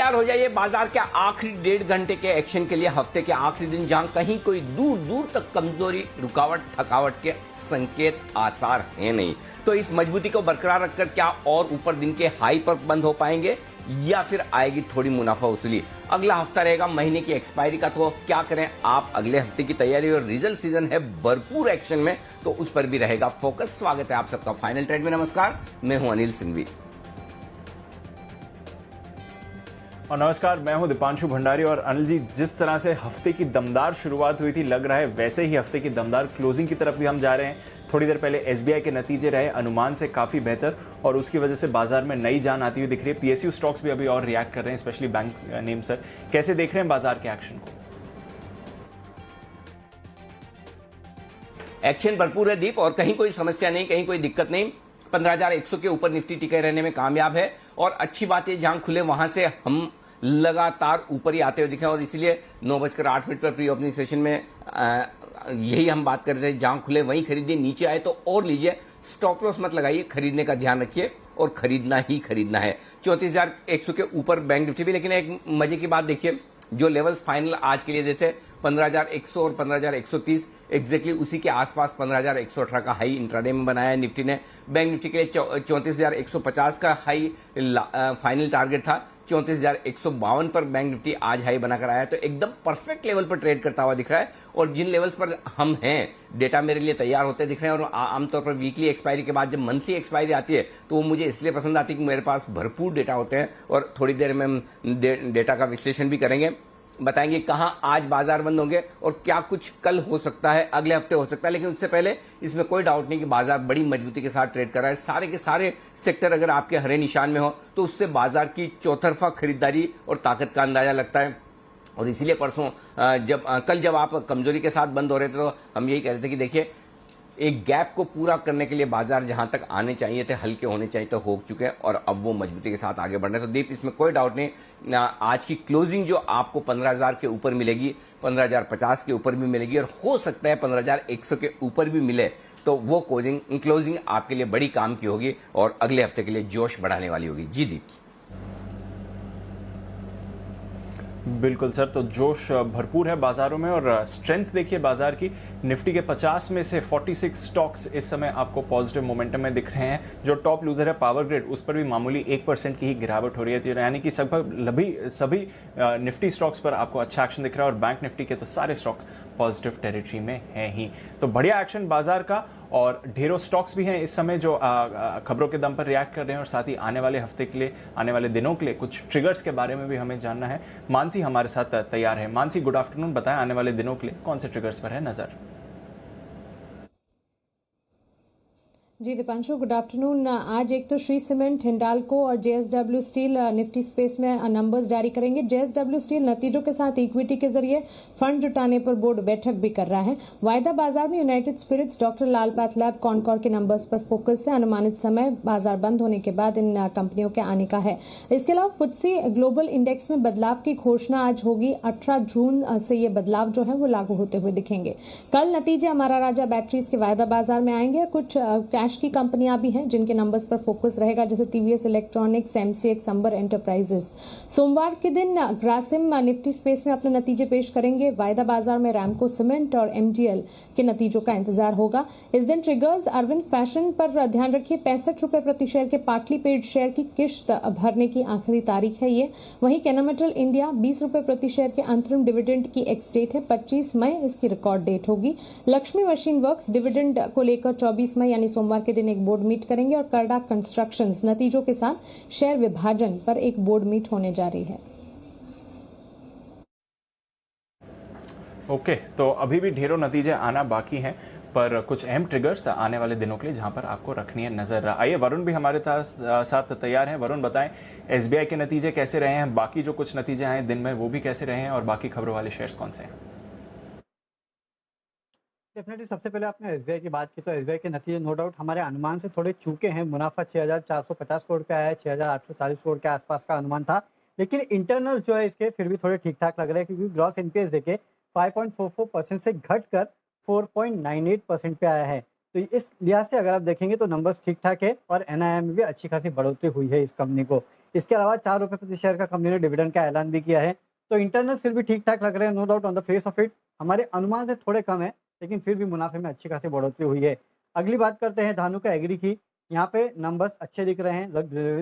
तैयार हो जाइए बाजार के आखिरी 1.5 घंटे के एक्शन के लिए। हफ्ते के आखिरी दिन जहां कहीं कोई दूर दूर तक कमजोरी, रुकावट, थकावट के संकेत आसार है नहीं, तो इस मजबूती को बरकरार रखकर क्या और ऊपर दिन के हाई पर बंद हो पाएंगे या फिर आएगी थोड़ी मुनाफा वसूली। अगला हफ्ता रहेगा महीने की एक्सपायरी का, तो क्या करें आप अगले हफ्ते की तैयारी, और रिजल्ट सीजन है भरपूर एक्शन में, तो उस पर भी रहेगा फोकस। स्वागत है आप सबका फाइनल ट्रेड में। नमस्कार, मैं हूं अनिल सिंघवी और नमस्कार, मैं हूं दीपांशु भंडारी। और अनिल जी, जिस तरह से हफ्ते की दमदार शुरुआत हुई थी, लग रहा है वैसे ही हफ्ते की दमदार क्लोजिंग की तरफ भी हम जा रहे हैं। थोड़ी देर पहले एसबीआई के नतीजे रहे अनुमान से काफी बेहतर, और उसकी वजह से बाजार में नई जान आती हुई दिख रही है। पीएसयू स्टॉक्स भी अभी और रिएक्ट कर रहे हैं, स्पेशली बैंक नेम। सर, कैसे देख रहे हैं बाजार के एक्शन को? एक्शन भरपूर है दीप, और कहीं कोई समस्या नहीं, कहीं कोई दिक्कत नहीं। 15,100 के ऊपर निफ्टी टिके रहने में कामयाब है, और अच्छी बात है जहां खुले वहां से हम लगातार ऊपर ही आते हुए दिखे। और इसीलिए 9:08 पर प्री ओपनिंग सेशन में यही हम बात कर रहे थे, जहां खुले वहीं खरीदिए, नीचे आए तो और लीजिए, स्टॉप लॉस मत लगाइए, खरीदने का ध्यान रखिए, और खरीदना ही खरीदना है। 34,100 के ऊपर बैंक निफ्टी भी। लेकिन एक मजे की बात देखिए, जो लेवल्स फाइनल आज के लिए देते 15,100 और 15,130, एग्जैक्टली उसी के आसपास 15,118 का हाई इंट्राडे में बनाया है निफ्टी ने। बैंक निफ्टी के लिए 34,150 का हाई फाइनल टारगेट था। 34,152 पर बैंक निफ्टी आज हाई बनाकर आया, तो एकदम परफेक्ट लेवल पर ट्रेड करता हुआ दिख रहा है। और जिन लेवल्स पर हम हैं, डेटा मेरे लिए तैयार होते दिख रहे हैं। और आमतौर पर वीकली एक्सपायरी के बाद जब मंथली एक्सपायरी आती है, तो वो मुझे इसलिए पसंद आती है कि मेरे पास भरपूर डेटा होते हैं, और थोड़ी देर में हम डेटा का विश्लेषण भी करेंगे, बताएंगे कहां आज बाजार बंद होंगे और क्या कुछ कल हो सकता है, अगले हफ्ते हो सकता है। लेकिन उससे पहले इसमें कोई डाउट नहीं कि बाजार बड़ी मजबूती के साथ ट्रेड कर रहा है। सारे के सारे सेक्टर अगर आपके हरे निशान में हो, तो उससे बाजार की चौतरफा खरीदारी और ताकत का अंदाजा लगता है। और इसीलिए परसों कल जब आप कमजोरी के साथ बंद हो रहे थे, तो हम यही कह रहे थे कि देखिए, एक गैप को पूरा करने के लिए बाजार जहां तक आने चाहिए थे, हल्के होने चाहिए, तो हो चुके हैं, और अब वो मजबूती के साथ आगे बढ़ रहे हैं। तो दीप, इसमें कोई डाउट नहीं, आज की क्लोजिंग जो आपको 15,000 के ऊपर मिलेगी, 15,050 के ऊपर भी मिलेगी, और हो सकता है 15,100 के ऊपर भी मिले, तो वो क्लोजिंग आपके लिए बड़ी काम की होगी और अगले हफ्ते के लिए जोश बढ़ाने वाली होगी। जी दीप। बिल्कुल सर, तो जोश भरपूर है बाजारों में, और स्ट्रेंथ देखिए बाजार की। निफ्टी के 50 में से 46 स्टॉक्स इस समय आपको पॉजिटिव मोमेंटम में दिख रहे हैं। जो टॉप लूजर है पावर ग्रिड, उस पर भी मामूली 1% की ही गिरावट हो रही है, तो यानी कि लगभग सभी निफ्टी स्टॉक्स पर आपको अच्छा एक्शन दिख रहा है। और बैंक निफ्टी के तो सारे स्टॉक्स पॉजिटिव टेरिटरी में हैं ही। तो बढ़िया एक्शन बाजार का, और ढेरों स्टॉक्स भी हैं इस समय जो खबरों के दम पर रिएक्ट कर रहे हैं, और साथ ही आने वाले हफ्ते के लिए, आने वाले दिनों के लिए कुछ ट्रिगर्स के बारे में भी हमें जानना है। मानसी हमारे साथ तैयार है। Mansi, good afternoon. बताएं आने वाले दिनों के लिए कौन से ट्रिगर्स पर है नजर? जी दीपांशु, गुड आफ्टरनून। आज एक तो श्री सीमेंट, हिंडाल्को और जेएसडब्ल्यू स्टील निफ्टी स्पेस में नंबर्स जारी करेंगे। जेएसडब्ल्यू स्टील नतीजों के साथ इक्विटी के जरिए फंड जुटाने पर बोर्ड बैठक भी कर रहा है। वायदा बाजार में यूनाइटेड स्पिरिट्स, डॉक्टर लाल पैथलैब, कॉनकॉर के नंबर्स पर फोकस है। अनुमानित समय बाजार बंद होने के बाद इन कंपनियों के आने का है। इसके अलावा फुत्सी ग्लोबल इंडेक्स में बदलाव की घोषणा आज होगी। 18 जून से ये बदलाव जो है वो लागू होते हुए दिखेंगे। कल नतीजे अमारा राजा बैटरीज के वायदा बाजार में आएंगे। कुछ कैश की कंपनियां भी हैं जिनके नंबर्स पर फोकस रहेगा, जैसे टीवीएस इलेक्ट्रॉनिक्स, एमसीएक्स, अंबर एंटरप्राइजेस। सोमवार के दिन ग्रासिम निफ्टी स्पेस में अपने नतीजे पेश करेंगे। वायदा बाजार में रैमको सीमेंट और एमजीएल के नतीजों का इंतजार होगा। इस दिन ट्रिगर्स, अरविंद फैशन पर ध्यान रखिए। 65 रुपए प्रति शेयर के पार्टली पेड शेयर की किश्त भरने की आखिरी तारीख है ये। वहीं केनामेटल इंडिया 20 रुपए प्रति शेयर के अंतरिम डिविडेंड की एक्स डेट है, 25 मई इसकी रिकॉर्ड डेट होगी। लक्ष्मी मशीन वर्क्स डिविडेंड को लेकर 24 मई यानी सोमवार के दिन एक बोर्ड मीट करेंगे। और करडा कंस्ट्रक्शंस नतीजों के साथ शेयर विभाजन पर एक बोर्ड मीट होने जा रही है। ओके, तो अभी भी ढेरों नतीजे आना बाकी हैं, पर कुछ अहम ट्रिगर्स आने वाले दिनों के लिए जहां पर आपको रखनी है नजर। आइए, वरुण भी हमारे साथ तैयार हैं। वरुण, बताएं एसबीआई के नतीजे कैसे रहे हैं, बाकी जो कुछ नतीजे आए दिन में वो भी कैसे रहे हैं, और बाकी खबरों वाले शेयर्स कौन से हैं? डेफिनेटली सबसे पहले आपने एसबीआई की बात की, तो एसबीआई के नतीजे नो डाउट हमारे अनुमान से थोड़े चूके हैं। मुनाफा 6,450 करोड़ पे आया है, 6,840 करोड़ के आसपास का अनुमान था। लेकिन इंटरनल जो है इसके फिर भी थोड़े ठीक ठाक लग रहे हैं, क्योंकि ग्रॉस एनपीएस देखे 5.44% से घटकर 4.98% पे आया है। तो इस लिहाज से अगर आप देखेंगे तो नंबर्स ठीक ठाक है और एनआईआई में भी अच्छी खासी बढ़ोतरी हुई है इस कंपनी को। इसके अलावा 4 रुपये प्रति शेयर का कंपनी ने डिविडेंड का ऐलान भी किया है। तो इंटरनल फिर भी ठीक ठाक लग रहे हैं, no doubt on the face of it. हमारे अनुमान से थोड़े कम है, लेकिन फिर भी मुनाफे में अच्छी खासी बढ़ोतरी हुई है। अगली बात करते हैं धानुका एग्री की। यहाँ पे नंबर्स अच्छे दिख रहे हैं,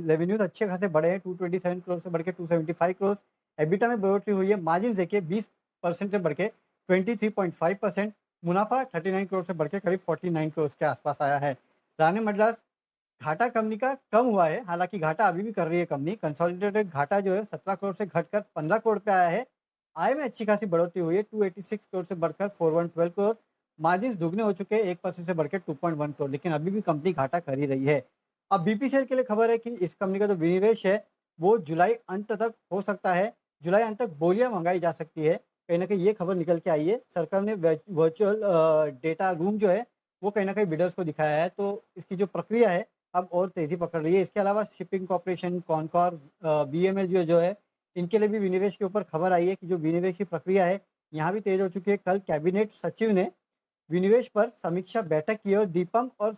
रेवेन्यूज अच्छे खासे बढ़े हैं, 227 करोड़ से बढ़ के 275 करोड़। एबिटा में बढ़ोतरी हुई है। मार्जिन देखिए 20% से बढ़ के 23.5%। मुनाफा 39 करोड़ से बढ़ के करीब 49 करोड़ के आसपास आया है। राणे मद्रास घाटा कंपनी का कम हुआ है, हालांकि घाटा अभी भी कर रही है कंपनी। कंसोलिडेटेड घाटा जो है 17 करोड़ से घटकर 15 करोड़ पे आया है। आय में अच्छी खासी बढ़ोतरी हुई है, 286 करोड़ से बढ़कर 4112 करोड़। मार्जिन दुगने हो चुके हैं, 1% से बढ़कर 2.1 करोड़, लेकिन अभी भी कंपनी घाटा कर ही रही है। अब बीपीसीएल के लिए खबर है कि इस कंपनी का जो विनिवेश है वो जुलाई अंत तक हो सकता है। जुलाई अंत तक बोलियां मंगाई जा सकती है, कहीं ना कहीं ये खबर निकल के आई है। सरकार ने वर्चुअल डेटा रूम जो है वो कहीं ना कहीं बिडर्स को दिखाया है, तो इसकी जो प्रक्रिया है अब और तेजी पकड़ रही है। इसके अलावा शिपिंग कॉर्पोरेशन, कॉनकॉर, बीएमएल जो है इनके लिए भी विनिवेश के ऊपर खबर आई है कि जो विनिवेश की प्रक्रिया है यहाँ भी तेज हो चुकी है। कल कैबिनेट सचिव ने विनिवेश पर समीक्षा बैठक की और दीपम और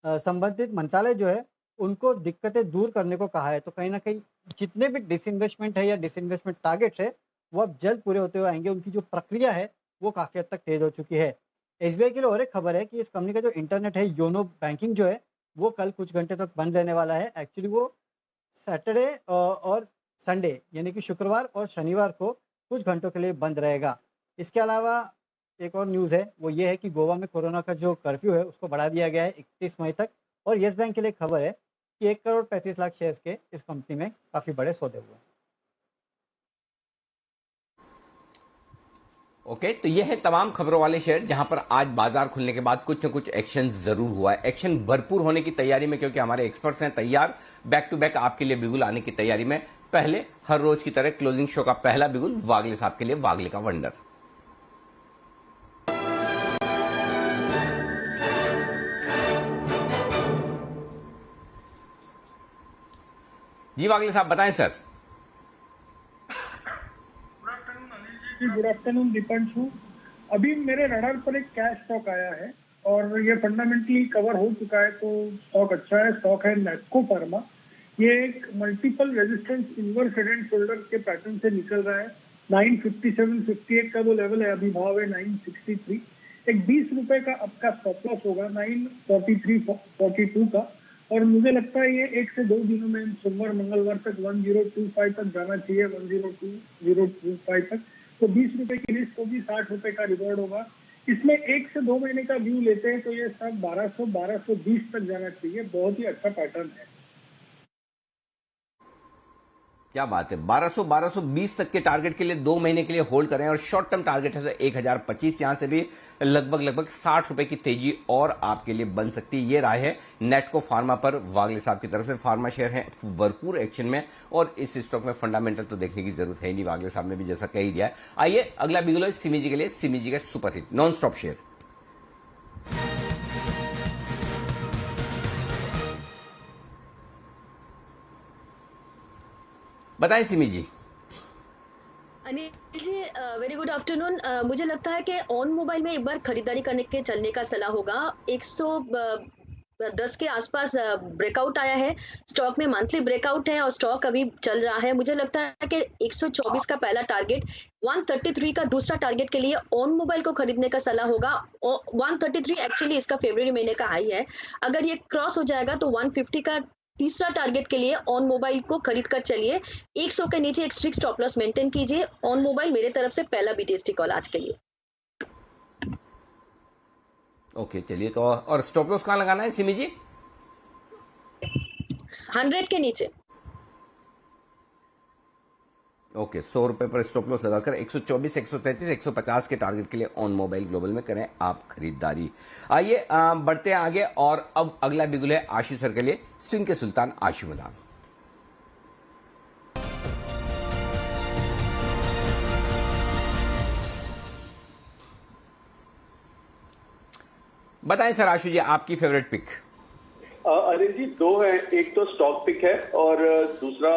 संबंधित मंत्रालय जो है उनको दिक्कतें दूर करने को कहा है। तो कहीं ना कहीं जितने भी डिसइन्वेस्टमेंट है या डिसइन्वेस्टमेंट टारगेट्स है वो अब जल्द पूरे होते हुए आएंगे। उनकी जो प्रक्रिया है वो काफ़ी हद तक तेज हो चुकी है। एसबीआई के लिए और एक खबर है कि इस कंपनी का जो इंटरनेट है योनो बैंकिंग जो है वो कल कुछ घंटे तक बंद रहने वाला है। एक्चुअली वो सैटरडे और संडे यानी कि शुक्रवार और शनिवार को कुछ घंटों के लिए बंद रहेगा। इसके अलावा एक और न्यूज़ है, वो ये है कि गोवा में कोरोना का जो कर्फ्यू है उसको बढ़ा दिया गया है 31 मई तक। और येस बैंक के लिए खबर है कि 1 करोड़ 35 लाख शेयर्स के इस कंपनी में काफ़ी बड़े सौदे हुए हैं। ओके, तो ये है तमाम खबरों वाले शेयर जहां पर आज बाजार खुलने के बाद कुछ न कुछ एक्शन जरूर हुआ है। एक्शन भरपूर होने की तैयारी में, क्योंकि हमारे एक्सपर्ट्स हैं तैयार बैक टू बैक आपके लिए बिगुल आने की तैयारी में। पहले हर रोज की तरह क्लोजिंग शो का पहला बिगुल वागले साहब के लिए, वागले का वंडर। जी वागले साहब बताएं सर। Good afternoon Deepanshu. अभी मेरे रडार पर एक कैश स्टॉक आया है और ये फंडामेंटली कवर हो चुका है, तो स्टॉक अच्छा है। स्टॉक है नैस्को फार्मा। ये एक multiple resistance inverse head and shoulder के पैटर्न से निकल रहा है। 957.58 का जो लेवल है, अभी भाव है 963। एक 20 रुपए का आपका स्टॉप लॉस होगा 943.42 का। और मुझे लगता है ये 1 से 2 दिनों में सोमवार मंगलवार तक 1025 तक जाना चाहिए, 102025 तक। तो 20 रुपए की रिस्क होगी, 60 रुपए का रिवॉर्ड होगा। इसमें 1 से 2 महीने का व्यू लेते हैं तो ये सब 1200-1220 तक जाना चाहिए। बहुत ही अच्छा पैटर्न है। क्या बात है, 1220 तक के टारगेट के लिए 2 महीने के लिए होल्ड करें और शॉर्ट टर्म टारगेट है तो 1025। यहां से भी लगभग 60 रुपए की तेजी और आपके लिए बन सकती है। ये राय है नेटको फार्मा पर वागले साहब की तरफ से। फार्मा शेयर है भरपूर एक्शन में और इस स्टॉक में फंडामेंटल तो देखने की जरूरत है नहीं, वागले साहब ने भी जैसा कह ही दिया है। आइए अगला बिगुल सिमी जी के लिए, सिमी जी का super hit non stop share. बताएं सिमी जी। अनिल जी वेरी गुड आफ्टरनून। मुझे लगता है कि ऑन मोबाइल में एक बार खरीदारी करने के चलने का सलाह होगा। 110 के आसपास ब्रेकआउट आया है स्टॉक में, मंथली ब्रेकआउट है और स्टॉक अभी चल रहा है। मुझे लगता है कि 124 का पहला टारगेट, 133 का दूसरा टारगेट के लिए ऑन मोबाइल को खरीदने का सलाह होगा। 133 एक्चुअली इसका फरवरी महीने का हाई है। अगर ये क्रॉस हो जाएगा तो 150 का तीसरा टारगेट के लिए ऑन मोबाइल को खरीद कर चलिए। 100 के नीचे एक स्ट्रिक्ट स्टॉप लॉस मेंटेन कीजिए। ऑन मोबाइल मेरे तरफ से पहला बीटीएसटी कॉल आज के लिए। ओके चलिए, तो और स्टॉप लॉस कहां लगाना है सिमी जी? 100 के नीचे। ओके, 100 रुपए पर स्टॉप लॉस लगाकर 124, 133, 150 के टारगेट के लिए ऑन मोबाइल ग्लोबल में करें आप खरीदारी। आइए बढ़ते हैं आगे और अब अगला बिगुल है आशु सर के लिए, स्विंग के सुल्तान आशु मदान। बताएं सर आशु जी, आपकी फेवरेट पिक। अनिल जी 2 है, एक तो स्टॉक पिक है और दूसरा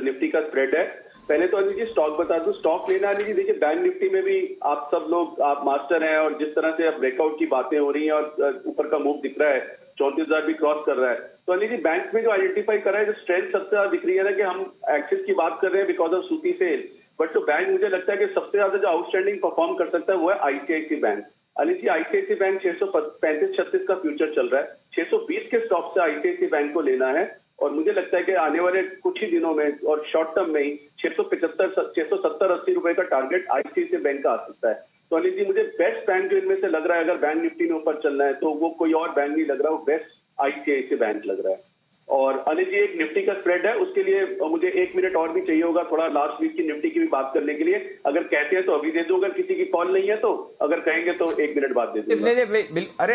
निफ्टी का स्प्रेड है। पहले तो अनिल जी स्टॉक बता दूं, स्टॉक लेना अनिल जी देखिए बैंक निफ्टी में भी आप सब लोग आप मास्टर हैं और जिस तरह से अब ब्रेकआउट की बातें हो रही हैं और ऊपर का मूव दिख रहा है 34,000 भी क्रॉस कर रहा है, तो अनिल जी बैंक में जो आइडेंटिफाई कर रहा है जो स्ट्रेंथ सबसे ज्यादा दिख रही है ना कि हम एक्सिस की बात कर रहे हैं बिकॉज ऑफ सूती सेल, बट जो बैंक मुझे लगता है कि सबसे ज्यादा जो आउटस्टैंडिंग परफॉर्म कर सकता है वो है ICIC bank. Anil ji ICIC bank 635-36 का फ्यूचर चल रहा है, 620 के स्टॉप से आईसीआईसी बैंक को लेना है और मुझे लगता है कि आने वाले कुछ ही दिनों में और शॉर्ट टर्म में ही 670-80 रुपए का टारगेट आईसीआईसी बैंक का आ सकता है। तो अनिल जी मुझे बेस्ट बैंक जो इनमें से लग रहा है अगर बैंक निफ्टी में ऊपर चलना है तो वो कोई और बैंक नहीं लग रहा, वो बेस्ट आईसीआईसी बैंक लग रहा है। और अनिल जी एक निफ्टी का स्प्रेड है, उसके लिए मुझे 1 मिनट और भी चाहिए होगा थोड़ा लास्ट वीक की निफ्टी की भी बात करने के लिए, अगर कहते हैं तो अभी दे दूं, अगर किसी की कॉल नहीं है तो अगर कहेंगे तो 1 मिनट बाद दे दूंगा।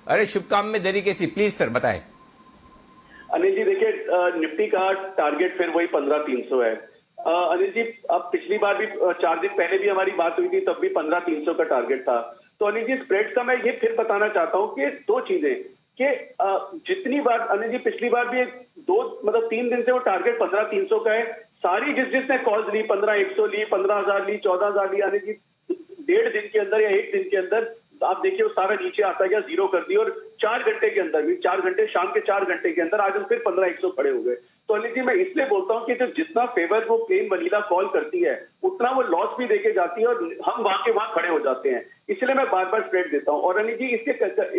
अरे शुभ काम में देरी कैसी, प्लीज सर बताएं। अनिल जी देखिए निफ्टी का टारगेट फिर वही 15,300 है। अनिल जी अब पिछली बार भी 4 दिन पहले भी हमारी बात हुई थी, तब भी 15,300 का टारगेट था। तो अनिल जी स्प्रेड का मैं ये फिर बताना चाहता हूँ कि 2 चीजें कि जितनी बार अनिल जी पिछली बार भी 3 दिन से वो टारगेट 15,300 का है, सारी जिसने कॉल्स ली 15,100 ली, 15,000 ली, 14,000 ली, अनिल जी 1.5 दिन के अंदर या 1 दिन के अंदर आप देखिए वो सारा नीचे आता गया, जीरो कर दिया और 4 घंटे के अंदर भी 4 घंटे शाम के 4 घंटे के अंदर आज हम फिर 15,100 खड़े हो गए। तो अनिल जी मैं इसलिए बोलता हूँ कि जो जितना फेवर वो प्लेन वनीला कॉल करती है उतना वो लॉस भी देके जाती है और हम वहां के वहां खड़े हो जाते हैं, इसलिए मैं बार बार स्प्रेड देता हूँ। और अनिल जी इसके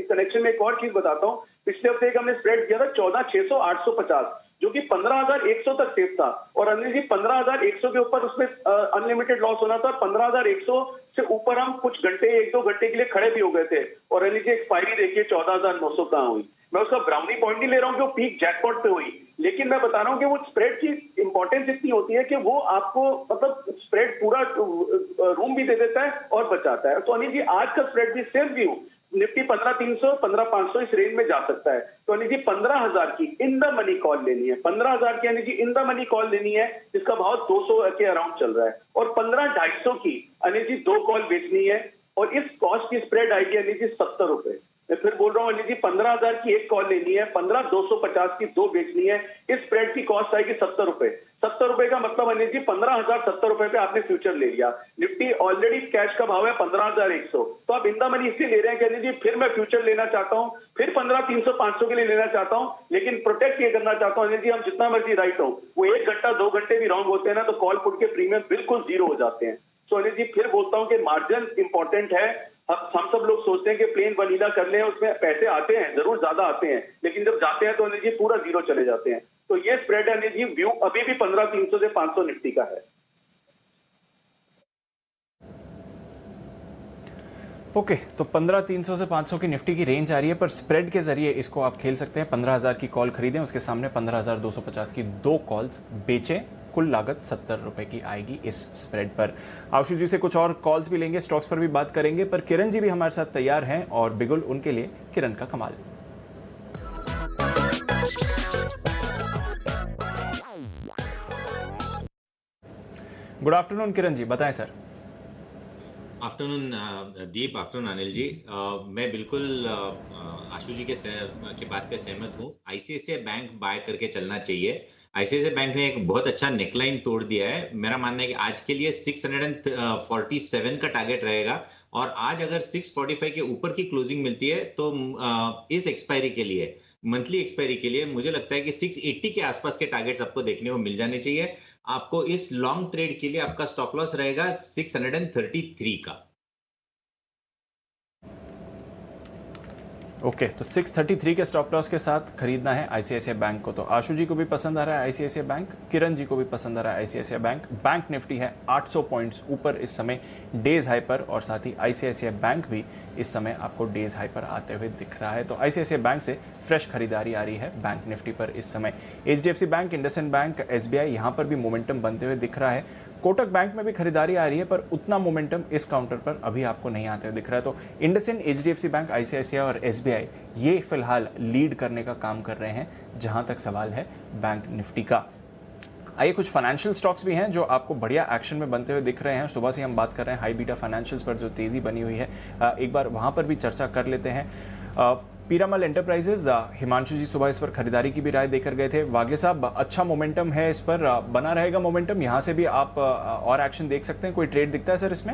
कनेक्शन में एक और चीज बताता हूँ, पिछले हफ्ते एक हमने स्प्रेड दिया था 14,600 850 जो कि 15,100 तक सेफ था और अनिल जी 15,100 के ऊपर उसमें अनलिमिटेड लॉस होना था, 15,100 से ऊपर हम कुछ घंटे 1-2 घंटे के लिए खड़े भी हो गए थे और अनिल जी एक्सपायरी देखिए 14,900 कहाँ हुई। मैं उसका ब्राउनी पॉइंट नहीं ले रहा हूँ कि वो पीक जैकपॉट पे हुई, लेकिन मैं बता रहा हूँ कि वो स्प्रेड की इंपॉर्टेंस इतनी होती है कि वो आपको मतलब स्प्रेड पूरा रूम भी दे देता है और बचाता है। तो अनिल जी आज का स्प्रेड भी सेम व्यू निफ्टी 15,300 15,500 इस रेंज में जा सकता है। तो अनिल जी 15,000 की इन द मनी कॉल लेनी है, 15,000 की Anil ji in the money call लेनी है जिसका भाव 200 के अराउंड चल रहा है और 15,250 की अनिल जी 2 कॉल बेचनी है और इस कॉस्ट की स्प्रेड आएगी अनिल जी 70 रुपए। मैं फिर बोल रहा हूँ अनिल जी 15,000 की 1 कॉल लेनी है, 15,250 की 2 बेचनी है, इस स्प्रेड की कॉस्ट आएगी 70 रुपए। 70 रुपए का मतलब अनिल जी 15,000 70 रुपए पे आपने फ्यूचर ले लिया। निफ्टी ऑलरेडी कैश का भाव है 15,100, तो आप इंदा मनी इसलिए ले रहे हैं कि अनिल जी फिर मैं फ्यूचर लेना चाहता हूँ, फिर 15,300 500 के लिए लेना चाहता हूँ, लेकिन प्रोटेक्ट ये करना चाहता हूँ अनिल जी हम जितना मर्जी राइट हो वो 1 घंटा 2 घंटे भी रॉन्ग होते हैं ना तो कॉल पुट के प्रीमियम बिल्कुल जीरो हो जाते हैं। तो अनिल जी फिर बोलता हूँ कि मार्जिन इंपॉर्टेंट है। हम सब लोग सोचते हैं कि प्लेन वनीला कर लें, उसमें पैसे आते हैं जरूर ज्यादा आते हैं, लेकिन जब जाते हैं तो अनिल जी पूरा जीरो चले जाते हैं। तो ये स्प्रेड अनिल जी व्यू अभी भी 15,300 से 500 निफ्टी का है। ओके, तो 15,300 से 500 की निफ्टी की रेंज आ रही है, पर स्प्रेड के जरिए इसको आप खेल सकते हैं। 15,000 की कॉल खरीदें, उसके सामने 15,250 की 2 कॉल्स बेचें, कुल लागत 70 रुपए की आएगी इस स्प्रेड पर। आशुष जी से कुछ और कॉल्स भी लेंगे, स्टॉक्स पर भी बात करेंगे, पर किरण जी भी हमारे साथ तैयार हैं और बिगुल उनके लिए किरण का कमाल। गुड आफ्टरनून किरण जी, बताएं सर। आफ्टरनून दीप, आफ्टरनून अनिल जी। मैं बिल्कुल आशु जी के बात पे सहमत हूँ। आईसीआईसीआई बैंक बाय करके चलना चाहिए। आईसीआईसीआई बैंक ने एक बहुत अच्छा नेकलाइन तोड़ दिया है। मेरा मानना है कि आज के लिए 647 का टारगेट रहेगा और आज अगर 645 के ऊपर की क्लोजिंग मिलती है तो इस एक्सपायरी के लिए, मंथली एक्सपायरी के लिए मुझे लगता है कि 680 के आसपास के टारगेट्स आपको देखने को मिल जाने चाहिए। आपको इस लॉन्ग ट्रेड के लिए आपका स्टॉप लॉस रहेगा 633 का। ओके, तो 633 के स्टॉप लॉस के साथ खरीदना है आईसीआईसीआई बैंक को। तो आशु जी को भी पसंद आ रहा है आईसीआईसीआई बैंक, किरण जी को भी पसंद आ रहा है आईसीआईसीआई बैंक। बैंक निफ्टी है 800 पॉइंट्स ऊपर इस समय डेज हाई पर, और साथ ही आईसीआईसीआई बैंक भी इस समय आपको डेज हाई पर आते हुए दिख रहा है। तो आईसीआईसीआई बैंक से फ्रेश खरीदारी आ रही है बैंक निफ्टी पर इस समय। HDFC bank, IndusInd bank, SBI, यहां पर भी मोमेंटम बनते हुए दिख रहा है। कोटक बैंक में भी खरीदारी आ रही है, पर उतना मोमेंटम इस काउंटर पर अभी आपको नहीं आते हुए दिख रहा है। तो इंडसइंड, एचडीएफसी बैंक, आईसीआईसीआई और एसबीआई ये फिलहाल लीड करने का काम कर रहे हैं जहां तक सवाल है बैंक निफ्टी का। आइए, कुछ फाइनेंशियल स्टॉक्स भी हैं जो आपको बढ़िया एक्शन में बनते हुए दिख रहे हैं। सुबह से हम बात कर रहे हैं हाई बीटा फाइनेंशियल्स पर जो तेजी बनी हुई है, एक बार वहां पर भी चर्चा कर लेते हैं। पीरामल एंटरप्राइजेज, हिमांशु जी सुबह इस पर खरीदारी की भी राय देकर गए थे। वागे साहब, अच्छा मोमेंटम है इस पर, बना रहेगा मोमेंटम, यहाँ से भी आप और एक्शन देख सकते हैं, कोई ट्रेड दिखता है सर इसमें?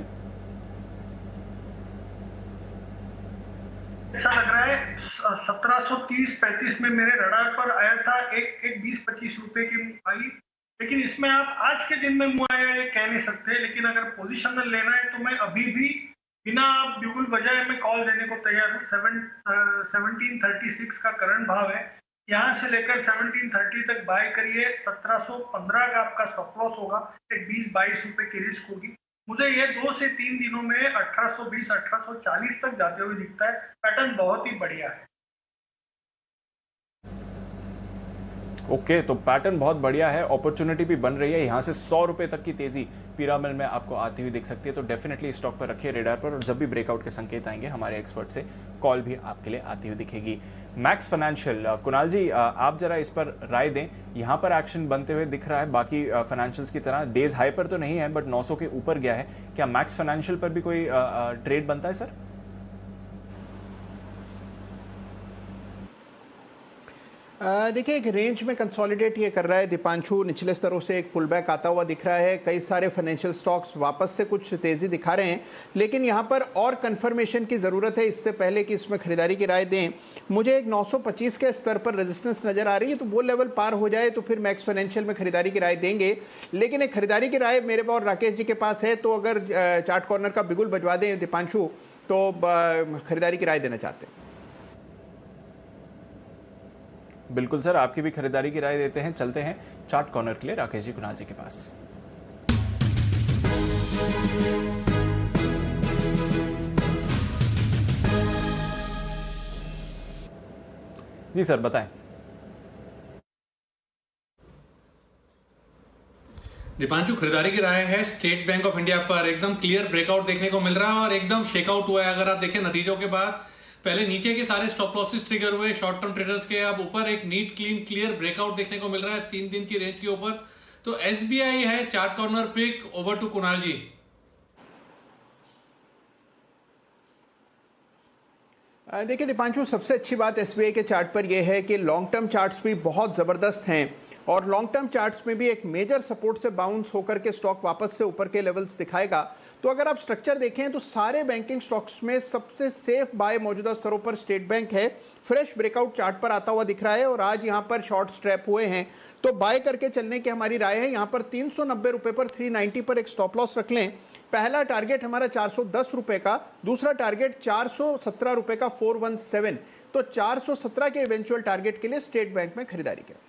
ऐसा लग रहा है 1730-35 में मेरे रडार पर आया था, एक 20-25 रुपए की आई, लेकिन इसमें आप आज के दिन में मुँह आया ये कह नहीं सकते। लेकिन अगर पोजिशनल लेना है तो मैं अभी भी बिना बिल्कुल बजाय मैं कॉल देने को तैयार हूँ। 1736 का करंट भाव है, यहाँ से लेकर 1730 तक बाय करिए। 1715 का आपका स्टॉप लॉस होगा, एक 20-22 रुपए की रिस्क होगी। मुझे ये 2 से 3 दिनों में 1820-1840 तक जाते हुए दिखता है। पैटर्न बहुत ही बढ़िया है। ओके, तो पैटर्न बहुत बढ़िया है, अपॉर्चुनिटी भी बन रही है। यहाँ से 100 रुपए तक की तेजी पिरामिल में आपको आती हुई दिख सकती है, तो डेफिनेटली स्टॉक पर रखिए रेडार पर, और जब भी ब्रेकआउट के संकेत आएंगे हमारे एक्सपर्ट से कॉल भी आपके लिए आती हुई दिखेगी। मैक्स फाइनेंशियल, कुणाल जी आप जरा इस पर राय दें, यहाँ पर एक्शन बनते हुए दिख रहा है, बाकी फाइनेंशियल्स की तरह डेज हाई पर तो नहीं है बट 900 के ऊपर गया है, क्या मैक्स फाइनेंशियल पर भी कोई ट्रेड बनता है सर? देखिए, एक रेंज में कंसोलिडेट ये कर रहा है दीपांशु, निचले स्तरों से एक पुल बैक आता हुआ दिख रहा है। कई सारे फाइनेंशियल स्टॉक्स वापस से कुछ तेजी दिखा रहे हैं, लेकिन यहाँ पर और कंफर्मेशन की ज़रूरत है इससे पहले कि इसमें खरीदारी की राय दें। मुझे एक 925 के स्तर पर रेजिस्टेंस नज़र आ रही है, तो वो लेवल पार हो जाए तो फिर मैक्स फाइनेंशियल में खरीदारी की राय देंगे। लेकिन एक खरीदारी की राय मेरे और राकेश जी के पास है, तो अगर चार्ट कॉर्नर का बिगुल बजवा दें दीपांशु, तो खरीदारी की राय देना चाहते हैं। बिल्कुल सर, आपकी भी खरीदारी की राय देते हैं। चलते हैं चार्ट कॉर्नर के लिए राकेश जी, कुणाल जी के पास। जी सर, बताएं। दीपांशु, खरीदारी की राय है स्टेट बैंक ऑफ इंडिया पर। एकदम क्लियर ब्रेकआउट देखने को मिल रहा है और एकदम शेकआउट हुआ है। अगर आप देखें नतीजों के बाद पहले नीचे के सारे स्टॉप लॉसेस ट्रिगर हुए शॉर्ट टर्म ट्रेडर्स के, अब ऊपर एक नीट क्लीन क्लियर ब्रेकआउट देखने को मिल रहा है 3 दिन की रेंज के ऊपर। तो एसबीआई है chart corner pick. Over to Kunal ji. देखिए दीपांशु, सबसे अच्छी बात एसबीआई के चार्ट पर यह है कि लॉन्ग टर्म चार्ट्स भी बहुत ज़बरदस्त हैं, और लॉन्ग टर्म चार्ट्स में भी एक मेजर सपोर्ट से बाउंस होकर के स्टॉक वापस से ऊपर के लेवल्स दिखाएगा। तो अगर आप स्ट्रक्चर देखें तो सारे बैंकिंग स्टॉक्स में सबसे सेफ बाय मौजूदा स्तरों पर स्टेट बैंक है। फ्रेश ब्रेकआउट चार्ट पर आता हुआ दिख रहा है और आज यहां पर शॉर्ट स्ट्रैप हुए हैं, तो बाय करके चलने की हमारी राय है। यहां पर 390 रुपए पर 390 पर एक स्टॉप लॉस रख लें। पहला टारगेट हमारा 410 रुपए का, दूसरा टारगेट 417 रुपए का 417, तो 417 के इवेंचुअल टारगेट के लिए स्टेट बैंक में खरीदारी करें।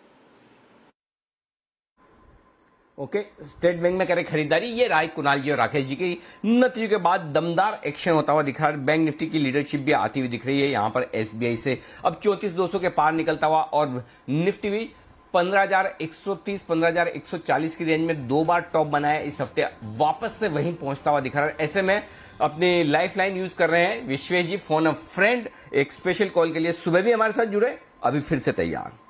ओके, स्टेट बैंक में करें खरीदारी। ये राय कुणाल जी और राकेश जी की। नतीजों के बाद दमदार एक्शन होता हुआ दिख रहा है। बैंक निफ्टी की लीडरशिप भी आती हुई दिख रही है यहां पर एसबीआई से। अब 34,200 के पार निकलता हुआ, और निफ्टी भी 15,130 15,140 की रेंज में 2 बार टॉप बनाया इस हफ्ते, वापस से वहीं पहुंचता हुआ दिख रहा है। ऐसे में अपनी लाइफ लाइन यूज कर रहे हैं विश्वेश जी, फोन अ फ्रेंड, एक स्पेशल कॉल के लिए सुबह भी हमारे साथ जुड़े, अभी फिर से तैयार।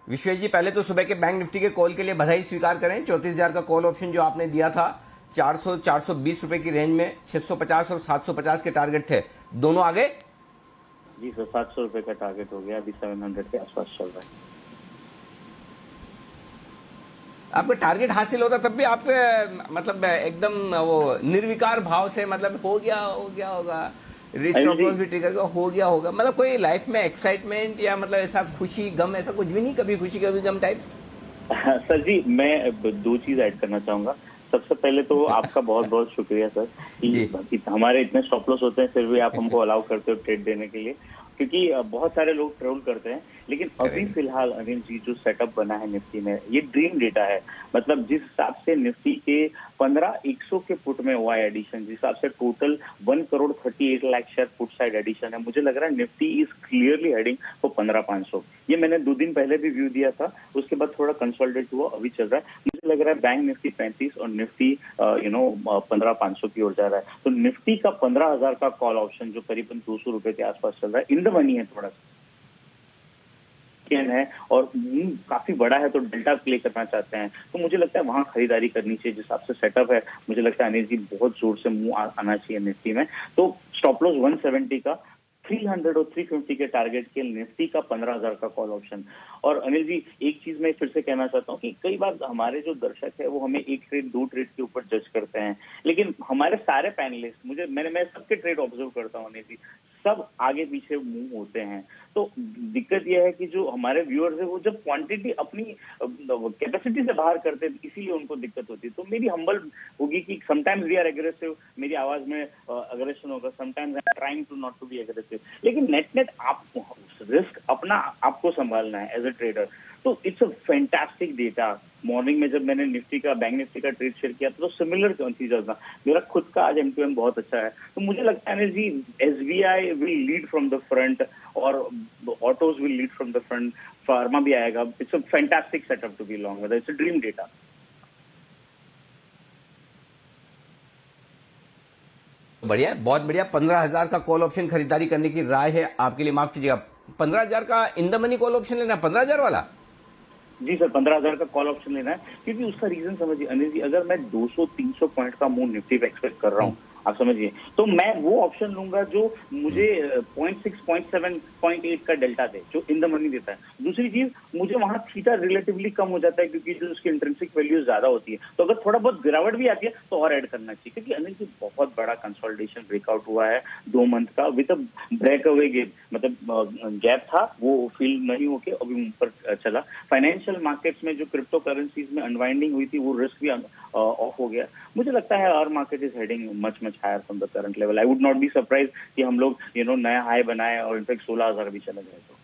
विश्वेश जी, पहले तो सुबह के बैंक निफ्टी के कॉल के लिए बधाई स्वीकार करें। 34,000 का कॉल ऑप्शन जो आपने दिया था 420 रुपए की रेंज में, 650 और 750 के टारगेट थे, दोनों आ गए जी सर। 700 रुपए का टारगेट हो गया, अभी 700 के आसपास चल रहा है। आपका टारगेट हासिल होता तब भी आपके मतलब एकदम वो निर्विकार भाव से, मतलब हो गया होगा, स्टॉप लॉस भी ट्रिगर हो गया होगा, मतलब कोई लाइफ में एक्साइटमेंट या मतलब ऐसा खुशी गम ऐसा कुछ भी नहीं, कभी खुशी कभी गम टाइप्स? सर जी, मैं 2 चीज ऐड करना चाहूंगा। सबसे पहले तो आपका बहुत बहुत शुक्रिया सर कि हमारे इतने स्टॉप लॉस होते हैं फिर भी आप हमको अलाउ करते हो ट्रेड देने के लिए, क्योंकि बहुत सारे लोग ट्रोल करते हैं। लेकिन अभी फिलहाल अनिल जी जो सेटअप बना है निफ्टी में, ये ड्रीम डेटा है। मतलब जिस हिसाब से निफ्टी के 15,100 के पुट में हुआ है एडिशन, जिस हिसाब से total 1,38,00,000 share put side addition है, मुझे लग रहा है Nifty is clearly heading for 15,500। ये मैंने 2 दिन पहले भी व्यू दिया था, उसके बाद थोड़ा कंसोलिडेट हुआ, अभी चल रहा है। मुझे लग रहा है बैंक निफ्टी 35 और निफ्टी 15,500 की ओर जा रहा है। तो निफ्टी का 15,000 का कॉल ऑप्शन जो करीबन 200 रुपए के आसपास चल रहा है, इन द मनी है थोड़ा सा। वीकेंड है और मूव काफी बड़ा है तो डेल्टा प्ले करना चाहते हैं, तो मुझे लगता है वहां खरीदारी करनी चाहिए। जिस हिसाब से सेटअप है मुझे लगता है अनिल जी बहुत जोर से मूव आना चाहिए निफ्टी में। तो स्टॉप लॉस 170 का, 300 और 350 के टारगेट के, निफ्टी का 15,000 का कॉल ऑप्शन। और अनिल जी एक चीज मैं फिर से कहना चाहता हूँ कि कई बार हमारे जो दर्शक है वो हमें एक ट्रेड 2 ट्रेड के ऊपर जज करते हैं, लेकिन हमारे सारे पैनलिस्ट मैं सबके ट्रेड ऑब्जर्व करता हूँ अनिल जी, सब आगे पीछे मूव होते हैं। तो दिक्कत यह है कि जो हमारे व्यूअर्स है वो जब क्वांटिटी अपनी कैपेसिटी से बाहर करते हैं इसीलिए उनको दिक्कत होती है। तो मेरी हम्बल होगी कि समटाइम्स वी आर एग्रेसिव, मेरी आवाज में अग्रेशन होगा, sometimes I am trying to not to be aggressive, लेकिन नेट आप रिस्क अपना आपको संभालना है एज अ ट्रेडर। तो it's a fantastic data. Morning में जब मैंने निफ्टी का, बैंक निफ्टी का ट्रेड शेयर किया तो सिमिलर चीजें था। मेरा खुद का आज M2M बहुत अच्छा है। तो मुझे लगता है जी SBI will lead from the front और autos will lead from the front, pharma भी आएगा। It's a fantastic setup to be long with, it's a dream data. बढ़िया, बहुत बढ़िया। 15,000 का कॉल ऑप्शन खरीदारी करने की राय है आपके लिए। माफ कीजिएगा, 15,000 का in the money call option लेना, 15,000 वाला? जी सर, 15,000 का कॉल ऑप्शन लेना है, क्योंकि उसका रीजन समझिए अनिल जी, अगर मैं 200-300 पॉइंट का मूव निफ्टी पे एक्सपेक्ट कर रहा हूँ, आप समझिए, तो मैं वो ऑप्शन लूंगा जो मुझे 0.6, 0.7, 0.8 का डेल्टा दे, जो इन द मनी देता है। दूसरी चीज, मुझे वहां थीटा रिलेटिवली कम हो जाता है क्योंकि जो उसकी इंट्रिंसिक वैल्यू ज्यादा होती है। तो अगर थोड़ा बहुत गिरावट भी आती है तो और ऐड करना चाहिए, क्योंकि अनिल जी बहुत बड़ा कंसोलिडेशन ब्रेकआउट हुआ है 2 मंथ का with a breakaway gap, मतलब गैप था वो फिल नहीं होके अभी ऊपर चला। फाइनेंशियल मार्केट्स में जो क्रिप्टो करेंसीज में अनवाइंडिंग हुई थी वो रिस्क भी ऑफ हो गया। मुझे लगता है our market is heading much higher from the current level. I would not be surprise कि हम लोग नया हाई बनाए और इनफैक्ट 16,000 भी चले जाए। तो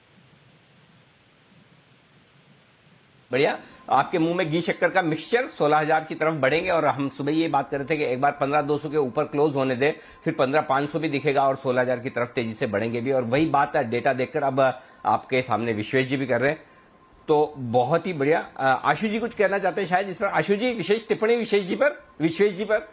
बढ़िया, आपके मुंह में घी शक्कर का मिक्सचर 16,000 की तरफ बढ़ेंगे। और हम सुबह ये बात कर रहे थे कि एक बार 15,200 के ऊपर क्लोज होने दे, फिर 15,500 भी दिखेगा और 16,000 की तरफ तेजी से बढ़ेंगे भी। और वही बात है डेटा देखकर अब आपके सामने विश्वेश जी भी कर रहे हैं, तो बहुत ही बढ़िया। आशु जी कुछ कहना चाहते हैं शायद इस पर? आशु जी, विशेष टिप्पणी विशेष जी पर?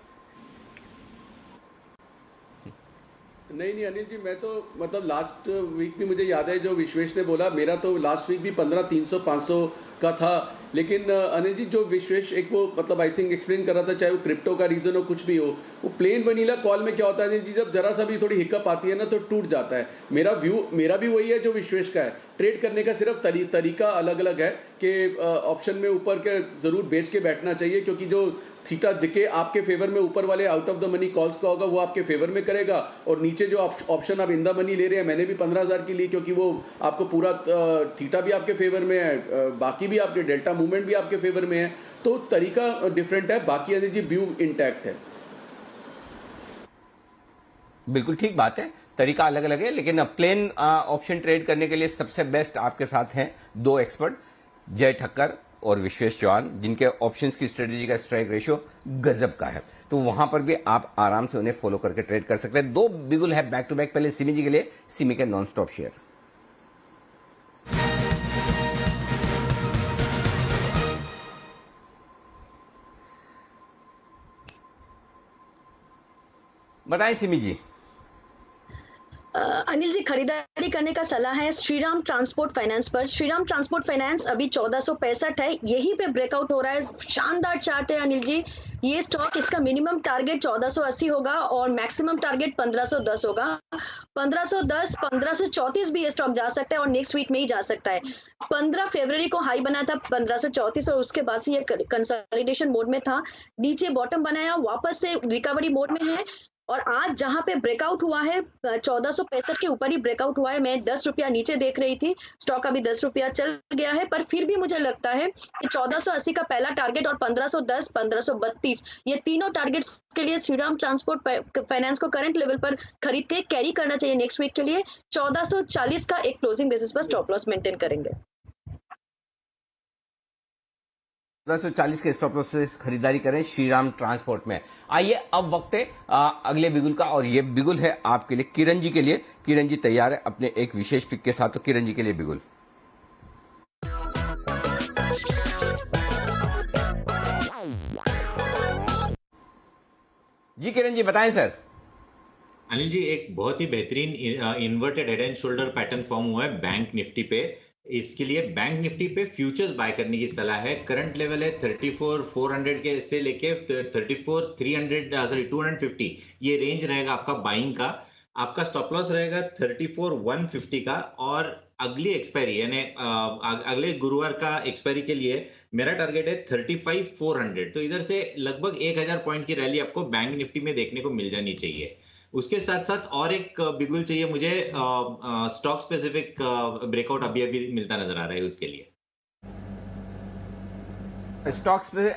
नहीं अनिल जी, मैं तो मतलब लास्ट वीक भी मुझे याद है जो विश्वेश ने बोला, मेरा तो लास्ट वीक भी 15,300 500 का था। लेकिन अनिल जी जो विश्वेश एक वो मतलब आई थिंक एक्सप्लेन कर रहा था, चाहे वो क्रिप्टो का रीजन हो कुछ भी हो, वो प्लेन वनीला कॉल में क्या होता है अनिल जी, जब जरा सा भी थोड़ी हिकअप आती है ना तो टूट जाता है। मेरा भी वही है जो विश्वेश का है। ट्रेड करने का सिर्फ तरीका अलग अलग है कि ऑप्शन में ऊपर के जरूर बेच के बैठना चाहिए, क्योंकि जो थीटा दिखे आपके फेवर में ऊपर वाले out of the money calls का होगा वो आपके फेवर में करेगा, और नीचे जो ऑप्शन आप इन द मनी ले रहे हैं, मैंने भी 15,000 की ली क्योंकि वो आपको पूरा थीटा भी आपके फेवर में है, बाकी भी आपके डेल्टा मूवमेंट भी आपके फेवर में है, तो तरीका डिफरेंट है। बाकी अनिल जी व्यू इंटैक्ट है। बिल्कुल ठीक बात है, तरीका अलग अलग है, लेकिन प्लेन ऑप्शन ट्रेड करने के लिए सबसे बेस्ट आपके साथ हैं 2 एक्सपर्ट, जय ठक्कर और विश्वेश चौहान, जिनके ऑप्शंस की स्ट्रेटेजी का स्ट्राइक रेशियो गजब का है। तो वहां पर भी आप आराम से उन्हें फॉलो करके ट्रेड कर सकते हैं। 2 बिगुल है बैक टू बैक। पहले सिमी जी के लिए, सिमी के नॉन स्टॉप शेयर। बताएं सिमी जी। अनिल जी, खरीदारी करने का सलाह है श्रीराम ट्रांसपोर्ट फाइनेंस पर। श्रीराम ट्रांसपोर्ट फाइनेंस अभी 1465 है, यहीं पे ब्रेकआउट हो रहा है। शानदार चार्ट है अनिल जी। ये स्टॉक, इसका मिनिमम टारगेट 1480 होगा और मैक्सिमम टारगेट 1510 होगा। 1510, 1534 भी ये स्टॉक जा सकता है और नेक्स्ट वीक में ही जा सकता है। 15 फरवरी को हाई बना था 1534 और उसके बाद से ये कंसोलिडेशन मोड में था, नीचे बॉटम बनाया, वापस से रिकवरी मोड में है। और आज जहां पे ब्रेकआउट हुआ है 1465 के ऊपर ही ब्रेकआउट हुआ है। मैं 10 रुपया नीचे देख रही थी, स्टॉक अभी 10 रुपया चल गया है, पर फिर भी मुझे लगता है कि 1480 का पहला टारगेट और 1510, 1532 ये तीनों टारगेट्स के लिए श्रीराम ट्रांसपोर्ट फाइनेंस को करंट लेवल पर खरीद के कैरी करना चाहिए नेक्स्ट वीक के लिए। 1440 का एक क्लोजिंग बेसिस पर स्टॉप लॉस मेंटेन करेंगे। 1440 के स्टॉप लॉस से खरीदारी करें श्रीराम ट्रांसपोर्ट में। आइए अब वक्त है अगले बिगुल का, और ये बिगुल है आपके लिए, किरण जी के लिए। किरण जी तैयार है अपने एक विशेष पिक के साथ, तो किरण जी के लिए बिगुल। जी किरण जी बताएं सर। अनिल जी, एक बहुत ही बेहतरीन inverted head and shoulder pattern form हुआ है बैंक निफ्टी पे इसके लिए बैंक निफ्टी पे फ्यूचर्स बाय करने की सलाह है। करंट लेवल है 34,400 के से लेके 250, ये रेंज रहेगा आपका बाइंग का। आपका स्टॉप लॉस रहेगा 34,150 का, और अगली एक्सपायरी यानी अगले गुरुवार का एक्सपायरी के लिए मेरा टारगेट है 35,400। तो इधर से लगभग 1000 पॉइंट की रैली आपको बैंक निफ्टी में देखने को मिल जानी चाहिए। उसके साथ साथ और एक बिगुल चाहिए मुझे, स्टॉक स्पेसिफिक ब्रेकआउट अभी अभी मिलता नजर आ रहा है उसके लिए। स्टॉक्स पे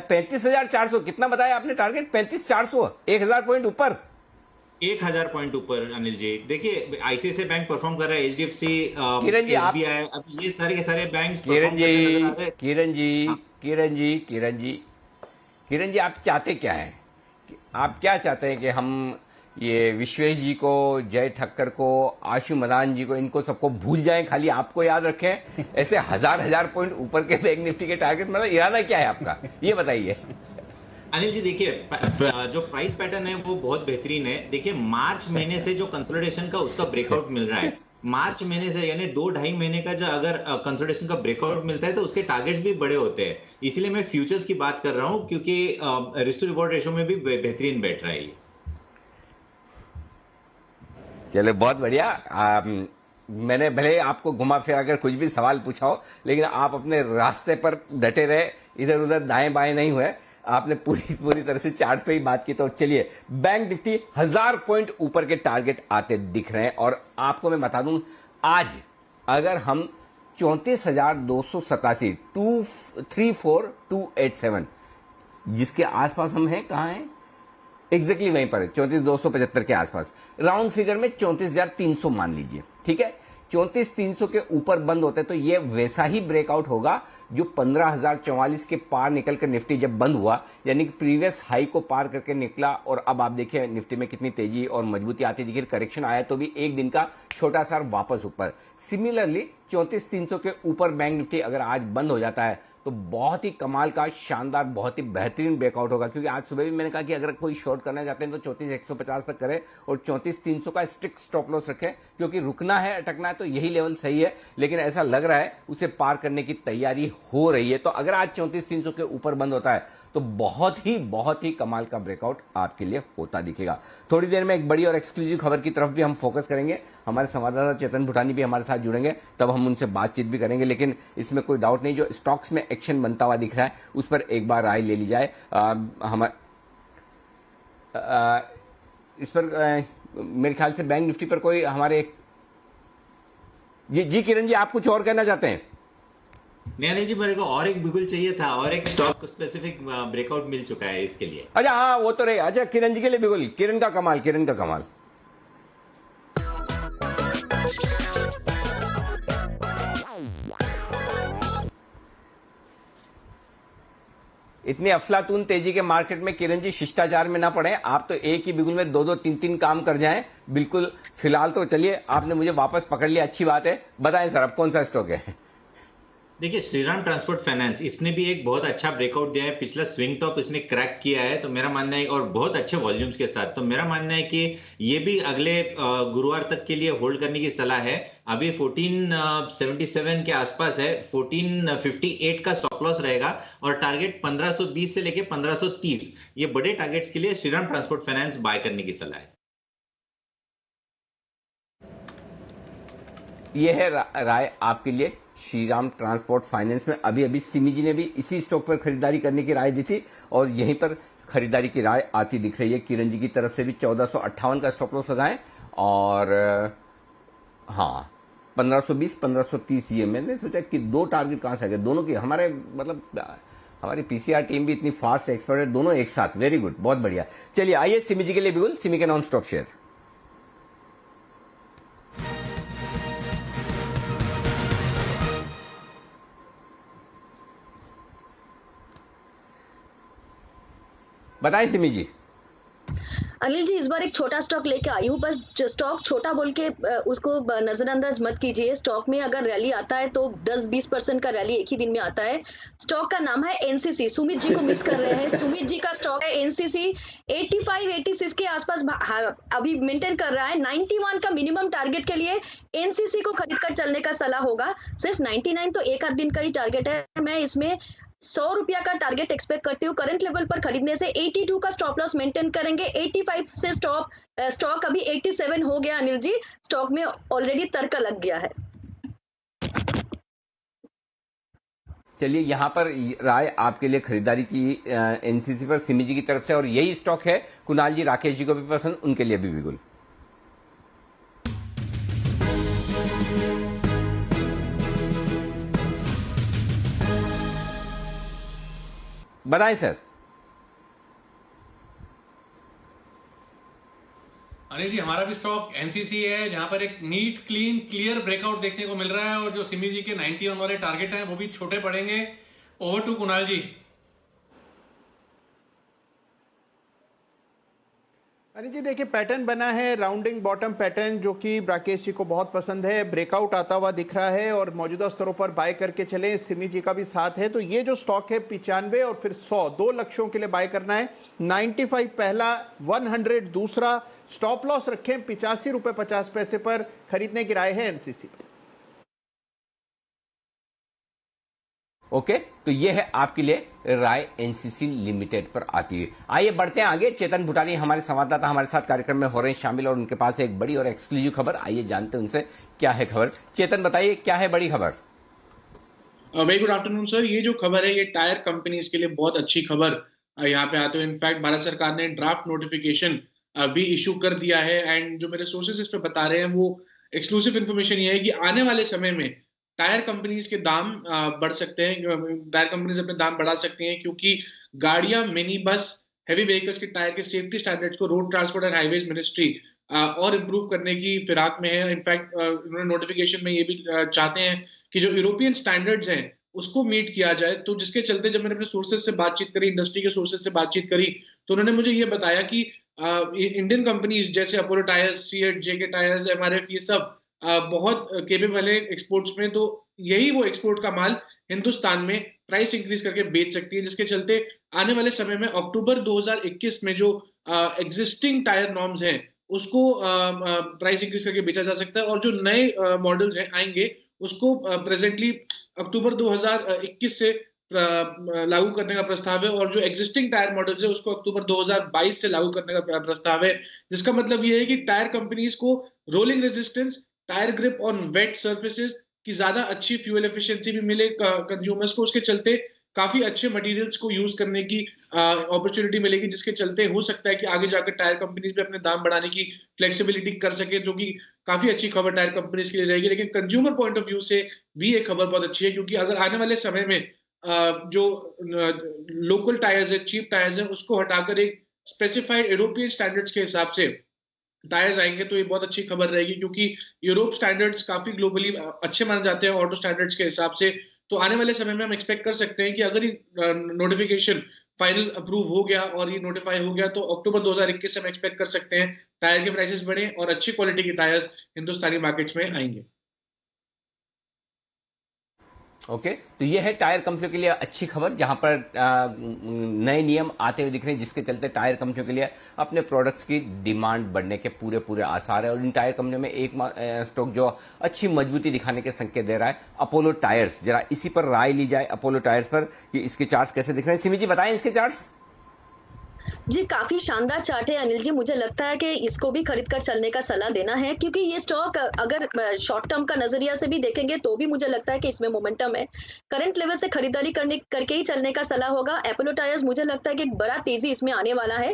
35,400 कितना बताया आपने टारगेट? 35,400, 1000 पॉइंट ऊपर, 1000 पॉइंट ऊपर अनिल जी। देखिए आईसीआईसीआई बैंक परफॉर्म कर रहा है, एचडीएफसी, किरण जी आप, एसबीआई, अब ये सारे के सारे बैंक्स किरण जी आप चाहते क्या हैं? आप क्या चाहते हैं कि हम ये विश्वेश जी को, जय ठक्कर को, आशु मदान जी को, इनको सबको भूल जाएं, खाली आपको याद रखें? ऐसे हजार पॉइंट ऊपर के बैंक निफ्टी के टारगेट, मतलब इरादा क्या है आपका, ये बताइए। अनिल जी देखिए, जो प्राइस पैटर्न है वो बहुत बेहतरीन है। देखिए मार्च महीने से जो कंसोलिडेशन का उसका ब्रेकआउट मिल रहा है, मार्च महीने से यानी 2-2.5 महीने का जो अगर कंसोलिडेशन का ब्रेकआउट मिलता है तो उसके टारगेट्स भी बड़े होते हैं। इसलिए मैं फ्यूचर्स की बात कर रहा हूं, क्योंकि रिस्क टू रिवॉर्ड रेशो में भी बेहतरीन बैठ रहा है ये। चलो बहुत बढ़िया। मैंने भले आपको घुमा फिरा कर कुछ भी सवाल पूछा हो, लेकिन आप अपने रास्ते पर डटे रहे, इधर उधर दाएं बाएं नहीं हुए। आपने पूरी तरह से चार्ट पे ही बात की। तो चलिए, बैंक निफ्टी 1000 पॉइंट ऊपर के टारगेट आते दिख रहे हैं। और आपको मैं बता दूं, आज अगर हम 34,287 234,287 जिसके आसपास हम हैं, कहां हैं एग्जैक्टली, वहीं पर 34,275 के आसपास, राउंड फिगर में 34,300 मान लीजिए, ठीक है। 34,300 के ऊपर बंद होते तो ये वैसा ही ब्रेकआउट होगा जो 15,044 के पार निकलकर निफ्टी जब बंद हुआ, यानी कि प्रीवियस हाई को पार करके निकला। और अब आप देखिए निफ्टी में कितनी तेजी और मजबूती आती दिखी। करेक्शन आया तो भी एक दिन का छोटा सा वापस ऊपर। सिमिलरली 34,300 के ऊपर बैंक निफ्टी अगर आज बंद हो जाता है तो बहुत ही कमाल का, शानदार, बहुत ही बेहतरीन ब्रेकआउट होगा। क्योंकि आज सुबह भी मैंने कहा कि अगर कोई शॉर्ट करना चाहते हैं तो 34,150 तक करें और 34,300 का स्ट्रिक्ट स्टॉप लॉस रखें, क्योंकि रुकना है, अटकना है तो यही लेवल सही है। लेकिन ऐसा लग रहा है उसे पार करने की तैयारी हो रही है। तो अगर आज 34,300 के ऊपर बंद होता है तो बहुत ही कमाल का ब्रेकआउट आपके लिए होता दिखेगा। थोड़ी देर में एक बड़ी और एक्सक्लूसिव खबर की तरफ भी हम फोकस करेंगे। हमारे संवाददाता चेतन भूटानी भी हमारे साथ जुड़ेंगे, तब हम उनसे बातचीत भी करेंगे। लेकिन इसमें कोई डाउट नहीं, जो स्टॉक्स में एक्शन बनता हुआ दिख रहा है उस पर एक बार राय ले ली जाए। इस पर मेरे ख्याल से बैंक निफ्टी पर कोई हमारे जी किरण जी, आप कुछ और कहना चाहते हैं? नहीं जी, मेरे को और एक बिगुल चाहिए था, और एक स्टॉक स्पेसिफिक ब्रेकआउट मिल चुका है इसके लिए। अच्छा हाँ, वो तो रहे। अच्छा, किरण जी के लिए बिगुल, किरण का कमाल। इतनी अफलातून तेजी के मार्केट में किरण जी शिष्टाचार में ना पड़े। आप तो एक ही बिगुल में 2-2, 3-3 काम कर जाएं। बिल्कुल। फिलहाल तो चलिए, आपने मुझे वापस पकड़ लिया, अच्छी बात है। बताएं सर, अब कौन सा स्टॉक है? देखिए श्रीराम ट्रांसपोर्ट फाइनेंस, इसने भी एक बहुत अच्छा ब्रेकआउट दिया है। पिछला स्विंग टॉप इसने क्रैक किया है, तो मेरा मानना है, और बहुत अच्छे वॉल्यूम्स के साथ, तो मेरा मानना है कि ये भी अगले गुरुवार तक के लिए होल्ड करने की सलाह है। अभी 1477 के आसपास है, 1458 का स्टॉप लॉस रहेगा और टारगेट 1520 से लेके 1530, ये बड़े टारगेट्स के लिए श्रीराम ट्रांसपोर्ट फाइनेंस बाय करने की सलाह है। यह है राय आपके लिए श्रीराम ट्रांसपोर्ट फाइनेंस में। अभी सिमी जी ने भी इसी स्टॉक पर खरीदारी करने की राय दी थी और यहीं पर खरीदारी की राय आती दिख रही है। किरण जी की तरफ से भी 1458 का स्टॉप लॉस लगाएं और हाँ 1520, 1530। ये मैंने सोचा कि दो टारगेट कहां से आ गए दोनों की। हमारे मतलब हमारी पीसीआर टीम भी इतनी फास्ट एक्सपर्ट है, दोनों एक साथ। वेरी गुड, बहुत बढ़िया। चलिए आइए सिमी जी के लिए बिगुल, सिमी के नॉन स्टॉप शेयर। बताएं सिमी जी। अनिल जी, इस बार एक छोटा स्टॉक लेके आई हूँ, बस स्टॉक छोटा बोल के उसको नजरअंदाज मत कीजिए। स्टॉक में अगर रैली आता है तो 10-20% का रैली एक ही दिन में आता है। स्टॉक का नाम है एनसीसी। सुमित जी को मिस कर रहे हैं। सुमित जी का स्टॉक है एनसीसी, 85-86 के आसपास अभी मेंटेन कर रहा है। 91 का मिनिमम टारगेट के लिए एनसीसी को खरीद कर चलने का सलाह होगा। सिर्फ 99 तो एक आध दिन का ही टारगेट है। मैं इसमें 100 रुपया का टारगेट एक्सपेक्ट करती हूँ। करंट लेवल पर खरीदने से 82 का स्टॉप लॉस मेंटेन करेंगे। 85 से स्टॉक अभी 87 हो गया अनिल जी। स्टॉक में ऑलरेडी तर्क लग गया है। चलिए, यहां पर राय आपके लिए खरीदारी की एनसीसी पर सिमी जी की तरफ से, और यही स्टॉक है कुणाल जी, राकेश जी को भी पसंद, उनके लिए भी बिल्कुल। बताएं सर। अनिल जी, हमारा भी स्टॉक एनसीसी है, जहां पर एक नीट क्लीन क्लियर ब्रेकआउट देखने को मिल रहा है, और जो सिमी जी के 91 वाले टारगेट हैं वो भी छोटे पड़ेंगे। ओवर टू कुणाल जी। अनिल जी देखिए, पैटर्न बना है राउंडिंग बॉटम पैटर्न, जो कि राकेश जी को बहुत पसंद है। ब्रेकआउट आता हुआ दिख रहा है और मौजूदा स्तरों पर बाय करके चले। सिमी जी का भी साथ है। तो ये जो स्टॉक है 95 और फिर 100, 2 लक्ष्यों के लिए बाय करना है। 95 पहला, 100 दूसरा। स्टॉप लॉस रखें 85 रुपए 50 पैसे पर। खरीदने की राय है एनसीसी पर। ओके, तो ये है आपके लिए राय एनसीसी लिमिटेड पर आती है। आइए बढ़ते हैं आगे। चेतन भुटानी हमारे संवाददाता हमारे साथ कार्यक्रम में हो रहे हैं शामिल, और उनके पास एक बड़ी और एक्सक्लूसिव खबर। आइए जानते हैं उनसे क्या है खबर। चेतन, बताइए क्या है बड़ी खबर। Very good afternoon sir. ये जो खबर है ये टायर कंपनीज के लिए बहुत अच्छी खबर यहाँ पे आते हुए। इनफैक्ट भारत सरकार ने ड्राफ्ट नोटिफिकेशन भी इशू कर दिया है, एंड जो मेरे सोर्सेज इस पे बता रहे हैं वो एक्सक्लूसिव इन्फॉर्मेशन ये है कि आने वाले समय में टायर कंपनीज के दाम बढ़ सकते हैं। टायर कंपनीज अपने दाम बढ़ा सकती हैं, क्योंकि गाड़ियां, मिनी बस, हैवी व्हीकल्स के टायर के सेफ्टी स्टैंडर्ड्स को road transport and highways ministry और इम्प्रूव करने की फिराक में है। इनफैक्ट उन्होंने नोटिफिकेशन में ये भी चाहते हैं कि जो यूरोपियन स्टैंडर्ड्स हैं उसको मीट किया जाए। तो जिसके चलते जब मैंने अपने सोर्सेज से बातचीत करी, इंडस्ट्री के सोर्सेज से बातचीत करी, तो उन्होंने मुझे ये बताया कि इंडियन कंपनीज जैसे अपोलो टायर्स, सीएट, जेके टायर्स, एमआरएफ, ये सब बहुत केपेबल है एक्सपोर्ट्स में। तो यही वो एक्सपोर्ट का माल हिंदुस्तान में प्राइस इंक्रीज करके बेच सकती है, जिसके चलते आने वाले समय में अक्टूबर 2021 में जो एग्जिस्टिंग टायर नॉर्म्स हैं उसको प्राइस इंक्रीज करके बेचा जा सकता है, और जो नए मॉडल्स हैं आएंगे उसको प्रेजेंटली अक्टूबर 2021 से लागू करने का प्रस्ताव है, और जो एग्जिस्टिंग टायर मॉडल्स है उसको अक्टूबर 2022 से लागू करने का प्रस्ताव है। जिसका मतलब ये है कि टायर कंपनीज को rolling resistance, tyre grip on wet surfaces की ज्यादा अच्छी फ्यूल एफिशिएंसी भी मिले कंज्यूमर्स को। उसके चलते काफी अच्छे मटेरियल्स को यूज करने की अपॉर्चुनिटी मिलेगी, जिसके चलते हो सकता है कि आगे जाकर टायर कंपनीज भी अपने दाम बढ़ाने की फ्लेक्सिबिलिटी कर सके, जो कि काफी अच्छी खबर टायर कंपनीज के लिए रहेगी। लेकिन कंज्यूमर पॉइंट ऑफ व्यू से भी एक खबर बहुत अच्छी है, क्योंकि अगर आने वाले समय में जो लोकल टायर्स है, चीप टायर्स है, उसको हटाकर एक स्पेसिफाइड यूरोपियन स्टैंडर्ड्स के हिसाब से टायर्स आएंगे, तो ये बहुत अच्छी खबर रहेगी, क्योंकि यूरोप स्टैंडर्ड्स काफी ग्लोबली अच्छे माने जाते हैं ऑटो स्टैंडर्ड्स के हिसाब से। तो आने वाले समय में हम एक्सपेक्ट कर सकते हैं कि अगर ये नोटिफिकेशन फाइनल अप्रूव हो गया और ये नोटिफाई हो गया, तो अक्टूबर 2021 से हम एक्सपेक्ट कर सकते हैं टायर के प्राइसेस बढ़े और अच्छी क्वालिटी के टायर्स हिंदुस्तानी मार्केट्स में आएंगे। ओके, तो ये है टायर कंपनियों के लिए अच्छी खबर, जहां पर नए नियम आते हुए दिख रहे हैं, जिसके चलते टायर कंपनियों के लिए अपने प्रोडक्ट्स की डिमांड बढ़ने के पूरे आसार है। और इन टायर कंपनियों में एक स्टॉक जो अच्छी मजबूती दिखाने के संकेत दे रहा है, अपोलो टायर्स। जरा इसी पर राय ली जाए अपोलो टायर्स पर कि इसके चार्ट्स कैसे दिख रहे हैं। सिमी जी बताएं इसके चार्ट्स। जी, काफी शानदार चार्ट है अनिल जी। मुझे लगता है कि इसको भी खरीद कर चलने का सलाह देना है, क्योंकि ये स्टॉक अगर शॉर्ट टर्म का नजरिया से भी देखेंगे तो भी मुझे लगता है कि इसमें मोमेंटम है। करंट लेवल से खरीदारी करके ही चलने का सलाह होगा। अपोलो टायर्स मुझे लगता है कि एक बड़ा तेजी इसमें आने वाला है।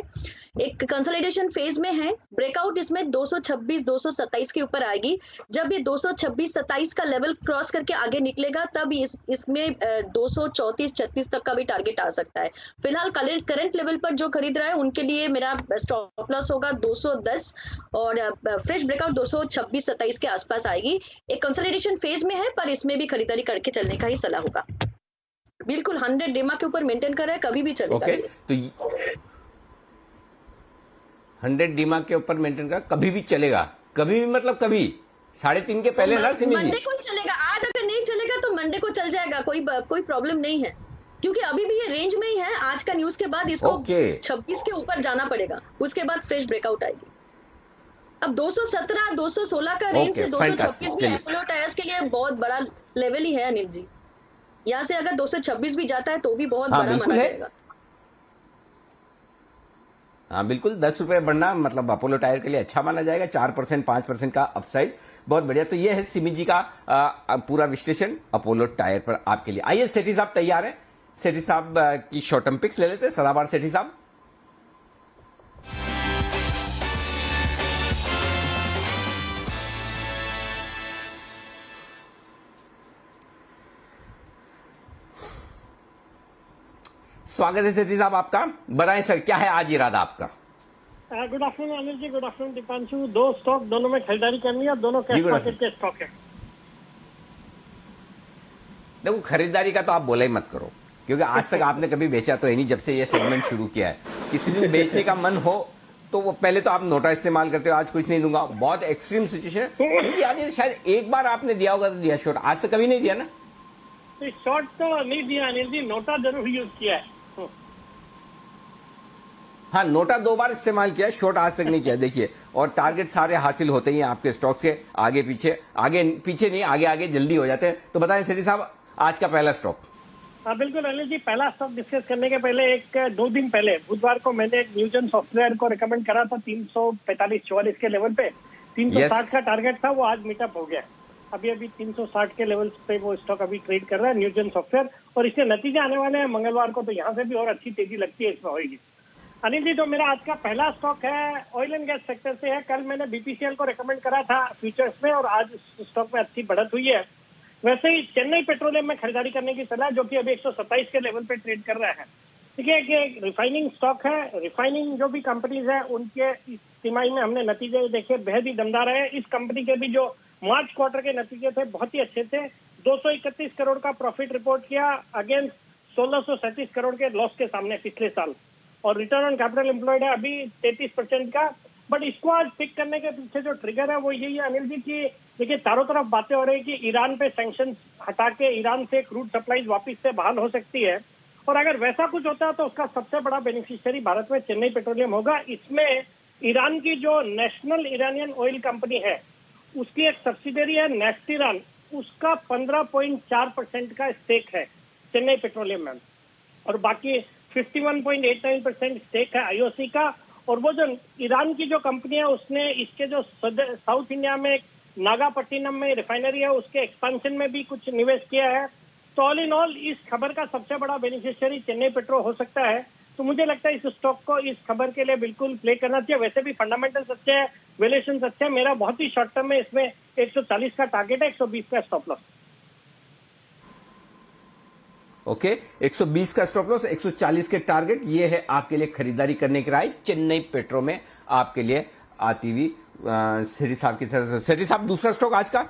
एक कंसोलिडेशन फेज में है। ब्रेकआउट इसमें 226, 227 के ऊपर आएगी। जब ये 226, 27 का लेवल क्रॉस करके आगे निकलेगा, तब इसमें 234, 36 तक का भी टारगेट आ सकता है। फिलहाल करंट लेवल पर जो खरीद रहा है उनके लिए मेरा स्टॉप लॉस होगा 210, और फ्रेश ब्रेकआउट 226, 27 के आसपास आएगी। एक कंसोलिडेशन फेज में है, पर इसमें भी खरीदारी करके चलने का ही सलाह होगा। बिल्कुल 100 डेमा के ऊपर मेंटेन कर रहा है, कभी भी चलेगा। ओके, 100 डीमा के ऊपर मेंटेन कर, कभी भी चलेगा, कभी भी मतलब कभी 3.5 के पहले ना सिमी जी। मंडे को ही चलेगा, आज अगर नहीं चलेगा तो मंडे को चल जाएगा, कोई प्रॉब्लम नहीं है, क्योंकि अभी भी ये रेंज में ही है। आज का न्यूज के बाद इसको 26 के ऊपर जाना पड़ेगा, उसके बाद फ्रेश ब्रेकआउट आएगी। अब 217 216 का रेंज से 226 भी अपोलो टायर्स के लिए बहुत बड़ा लेवल ही है अनिल जी। यहाँ से अगर 226 भी जाता है तो भी बहुत बड़ा माना जाएगा। हाँ बिल्कुल, 10 रुपए बढ़ना मतलब अपोलो टायर के लिए अच्छा माना जाएगा। 4% 5% का अपसाइड, बहुत बढ़िया। तो ये है सिमी जी का पूरा विश्लेषण अपोलो टायर पर आपके लिए। आइए सेठी साहब तैयार है, सेठी साहब की शॉर्ट टर्म पिक्स ले लेते हैं। सदाबहार सेठी साहब। स्वागत है सेठी साहब आपका, बताएं सर क्या है आज इरादा आपका। Good afternoon Anil ji, good afternoon Deepanshu. 2 stock दोनों में खरीदारी करनी है, दोनों कैश मार्केट के स्टॉक है। देखो खरीदारी का तो आप बोला ही मत करो, क्योंकि आज तक आपने कभी बेचा तो है नहीं जब से ये सेगमेंट शुरू किया है। किसी दिन बेचने का मन हो तो वो पहले तो आप नोटा इस्तेमाल करते हो, आज कुछ नहीं दूंगा, बहुत एक्सट्रीम सिचुएशन है। मुझे याद है शायद एक बार आपने दिया होगा तो दिया शॉर्ट, आज तक कभी नहीं दिया ना। शॉर्ट तो नहीं दिया अनिल जी, नोटा जरूर यूज किया है। हाँ नोटा 2 बार इस्तेमाल किया, शॉर्ट आज तक नहीं किया। देखिए और टारगेट सारे हासिल होते ही आपके स्टॉक्स के, आगे पीछे नहीं, आगे जल्दी हो जाते हैं। तो बताएं सेठी साहब आज का पहला स्टॉक। हाँ बिल्कुल अनिल जी, पहला स्टॉक डिस्कस करने के पहले 2 दिन पहले बुधवार को मैंने एक न्यूजन सॉफ्टवेयर को रिकमेंड करा था 345-44 के लेवल पे। 360 का टारगेट था, वो आज मीटअप हो गया। अभी 360 के लेवल पे वो स्टॉक अभी ट्रेड कर रहा है न्यूजन सॉफ्टवेयर, और इसके नतीजे आने वाले हैं मंगलवार को, तो यहाँ से भी और अच्छी तेजी लगती है इसमें होगी। अनिल जी, जो मेरा आज का पहला स्टॉक है ऑयल एंड गैस सेक्टर से है। कल मैंने बीपीसीएल को रिकमेंड करा था फ्यूचर्स में, और आज स्टॉक में अच्छी बढ़त हुई है। वैसे ही चेन्नई पेट्रोलियम में खरीदारी करने की सलाह, जो कि अभी 127 के लेवल पे ट्रेड कर रहा है। देखिए कि रिफाइनिंग स्टॉक है, रिफाइनिंग जो भी कंपनीज है उनके इस तिमाही में हमने नतीजे देखे, बेहद ही दमदार है। इस कंपनी के भी जो मार्च क्वार्टर के नतीजे थे बहुत ही अच्छे थे। 231 करोड़ का प्रॉफिट रिपोर्ट किया अगेंस्ट 1637 करोड़ के लॉस के सामने पिछले साल, और रिटर्न ऑन कैपिटल एम्प्लॉयड है अभी 33% का। बट इसको आज पिक करने के पीछे जो ट्रिगर है वो यही है अनिल जी की, देखिए चारों तरफ बातें हो रही है कि ईरान पे सैंक्शन हटा के ईरान से क्रूड सप्लाईज वापस से बहाल हो सकती है, और अगर वैसा कुछ होता है तो उसका सबसे बड़ा बेनिफिशियरी भारत में चेन्नई पेट्रोलियम होगा। इसमें ईरान की जो नेशनल इरानियन ऑयल कंपनी है उसकी एक सब्सिडरी है नेफ्टिरान, उसका 15.4% का स्टेक है चेन्नई पेट्रोलियम में, और बाकी 51.89% स्टेक है आईओसी का। और वो जो ईरान की जो कंपनी है उसने इसके जो साउथ इंडिया में एक नागापट्टिनम में रिफाइनरी है उसके एक्सपेंशन में भी कुछ निवेश किया है। तो ऑल इन ऑल इस खबर का सबसे बड़ा बेनिफिशियरी चेन्नई पेट्रो हो सकता है। तो मुझे लगता है इस स्टॉक को इस खबर के लिए बिल्कुल प्ले करना चाहिए। वैसे भी फंडामेंटल्स अच्छे हैं, वैल्यूएशंस अच्छे हैं। मेरा बहुत ही शॉर्ट टर्म में इसमें 140 का टारगेट है, 120 का स्टॉप लॉस। ओके 120 का स्टॉप लॉस, 140 के टारगेट, ये है आपके लिए खरीदारी करने की राय चेन्नई पेट्रो में आपके लिए आती हुई सेठी साहब की तरफ से। सेठी साहब दूसरा स्टॉक आज का।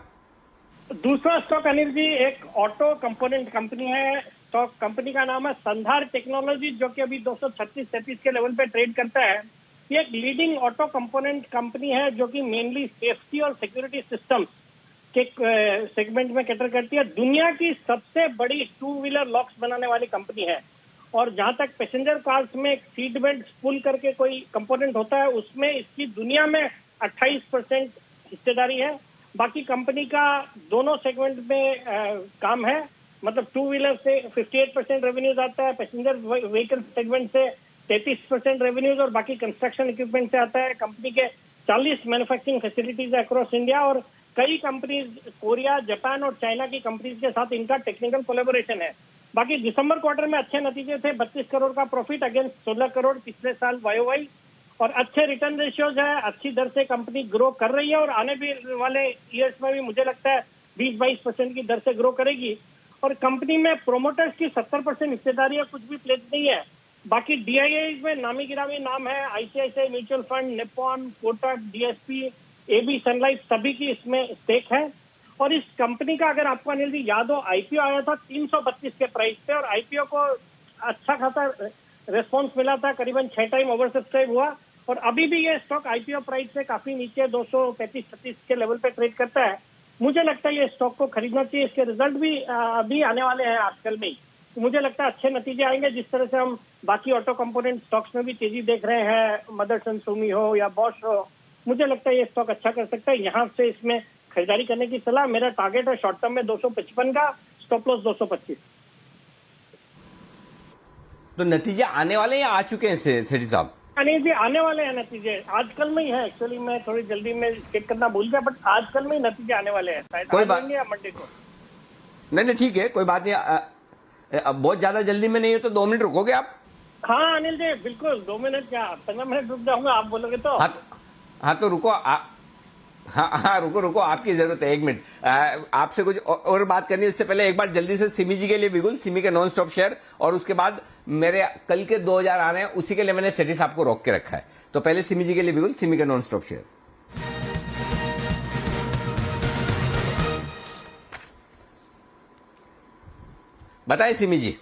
दूसरा स्टॉक अनिल जी एक ऑटो कंपोनेंट कंपनी है। स्टॉक कंपनी का नाम है संधार टेक्नोलॉजी, जो कि अभी 236-37 के लेवल पे ट्रेड करता है। ये एक लीडिंग ऑटो कंपोनेंट कंपनी है जो कि मेनली सेफ्टी और सिक्योरिटी सिस्टम्स के सेगमेंट में कैटर करती है। दुनिया की सबसे बड़ी 2 व्हीलर लॉक्स बनाने वाली कंपनी है, और जहां तक पैसेंजर कार्स में एक सीट बेल्ट पुल करके कोई कंपोनेंट होता है उसमें इसकी दुनिया में 28% हिस्सेदारी है। बाकी कंपनी का दोनों सेगमेंट में काम है, मतलब 2 व्हीलर से 58% रेवेन्यूज आता है, पैसेंजर व्हीकल सेगमेंट से 33% रेवेन्यूज, और बाकी कंस्ट्रक्शन इक्विपमेंट से आता है। कंपनी के 40 मैन्युफैक्चरिंग फैसिलिटीज अक्रॉस इंडिया, और कई कंपनीज कोरिया, जापान और चाइना की कंपनीज के साथ इनका टेक्निकल कोलैबोरेशन है। बाकी दिसंबर क्वार्टर में अच्छे नतीजे थे, 32 करोड़ का प्रॉफिट अगेंस्ट 16 करोड़ पिछले साल YOY, और अच्छे रिटर्न रेशियोज है। अच्छी दर से कंपनी ग्रो कर रही है, और आने भी वाले ईयर्स में भी मुझे लगता है 20-22% की दर से ग्रो करेगी। और कंपनी में प्रोमोटर्स की 70% हिस्सेदारी है, कुछ भी प्लेस नहीं है। बाकी DIAs में नामी गिरामी नाम है, ICICI mutual fund, Nippon, Kotak, DSP, AB Sun Life, सभी की इसमें स्टेक है। और इस कंपनी का अगर आपको अनिल जी याद हो, IPO आया था 332 के प्राइस पे, और IPO को अच्छा खासा रेस्पॉन्स मिला था, करीबन 6 टाइम ओवर सब्सक्राइब हुआ, और अभी भी ये स्टॉक आईपीओ प्राइस से काफी नीचे 235-36 के लेवल पे ट्रेड करता है। मुझे लगता है ये स्टॉक को खरीदना चाहिए। इसके रिजल्ट भी अभी आने वाले हैं आजकल में ही, तो मुझे लगता है अच्छे नतीजे आएंगे। जिस तरह से हम बाकी ऑटो कंपोनेंट स्टॉक्स में भी तेजी देख रहे हैं, मदरसन सुमी हो या बॉश हो, मुझे लगता है ये स्टॉक अच्छा कर सकता है। यहाँ से इसमें खरीदारी करने की सलाह। मेरा टारगेट है शॉर्ट टर्म में 255 का, स्टॉप लॉस 225। तो नतीजे आने वाले हैं या आ चुके हैं सेठी साहब? नहीं जी, आने वाले हैं नतीजे, आजकल में ही है। एक्चुअली मैं थोड़ी जल्दी में चेक करना भूल गया, बट आजकल में ही नतीजे आने वाले हैं, शायद कोई आज बात होंगे या मंडे को। नहीं ठीक है, कोई बात नहीं। अब बहुत ज्यादा जल्दी में नहीं हो तो 2 मिनट रुकोगे आप? हाँ अनिल जी, बिल्कुल 2 मिनट क्या 15 मिनट रुक जाऊंगा, आप बोलोगे तो। हाँ तो रुको। हाँ रुको, आपकी जरूरत है। 1 मिनट आपसे कुछ और बात करनी है। इससे पहले एक बार जल्दी से सिमी जी के लिए बिगुल, सिमी के नॉन स्टॉप शेयर, और उसके बाद मेरे कल के 2000 आ रहे हैं, उसी के लिए मैंने सेठी साहब को रोक के रखा है। तो पहले सिमी जी के लिए बिगुल, सिमी के नॉन स्टॉप शेयर। बताइए सिमी जी।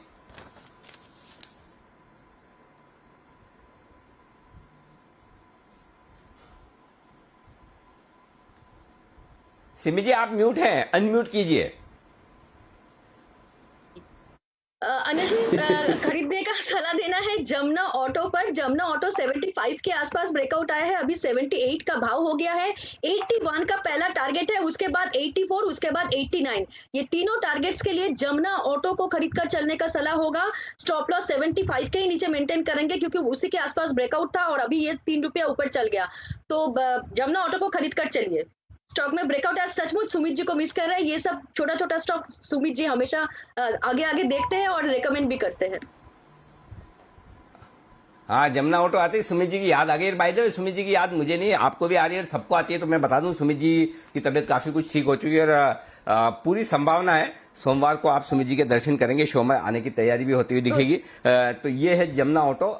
सिमी जी आप म्यूट हैं, अनम्यूट कीजिए। अनिल जी, खरीदने का सलाह देना है जमुना ऑटो पर। जमुना ऑटो 75 के आसपास ब्रेकआउट आया है, अभी 78 का भाव हो गया है। 81 का पहला टारगेट है, उसके बाद 84, उसके बाद 89। ये तीनों टारगेट्स के लिए जमुना ऑटो को खरीदकर चलने का सलाह होगा। स्टॉप लॉस 75 के ही नीचे मेंटेन करेंगे, क्योंकि उसी के आसपास ब्रेकआउट था और अभी ये 3 रुपया ऊपर चल गया। तो जमुना ऑटो को खरीद कर चलिए। स्टॉक में ब्रेकआउट है, सचमुच सुमित जी को मिस कर रहे हैं। ये सब छोटा छोटा स्टॉक सुमित जी हमेशा आगे आगे देखते हैं और रेकमेंड भी करते हैं। हाँ, जमुना ऑटो आते ही सुमित जी की याद आ गई। By the way, Sumit ji की याद मुझे नहीं, आपको भी आ रही है और सबको आती है। तो मैं बता दूं, सुमित जी की तबीयत काफी कुछ ठीक हो चुकी है और पूरी संभावना है सोमवार को आप सुमित जी के दर्शन करेंगे। शो में आने की तैयारी भी होती हुई दिखेगी। तो ये है जमुना ऑटो,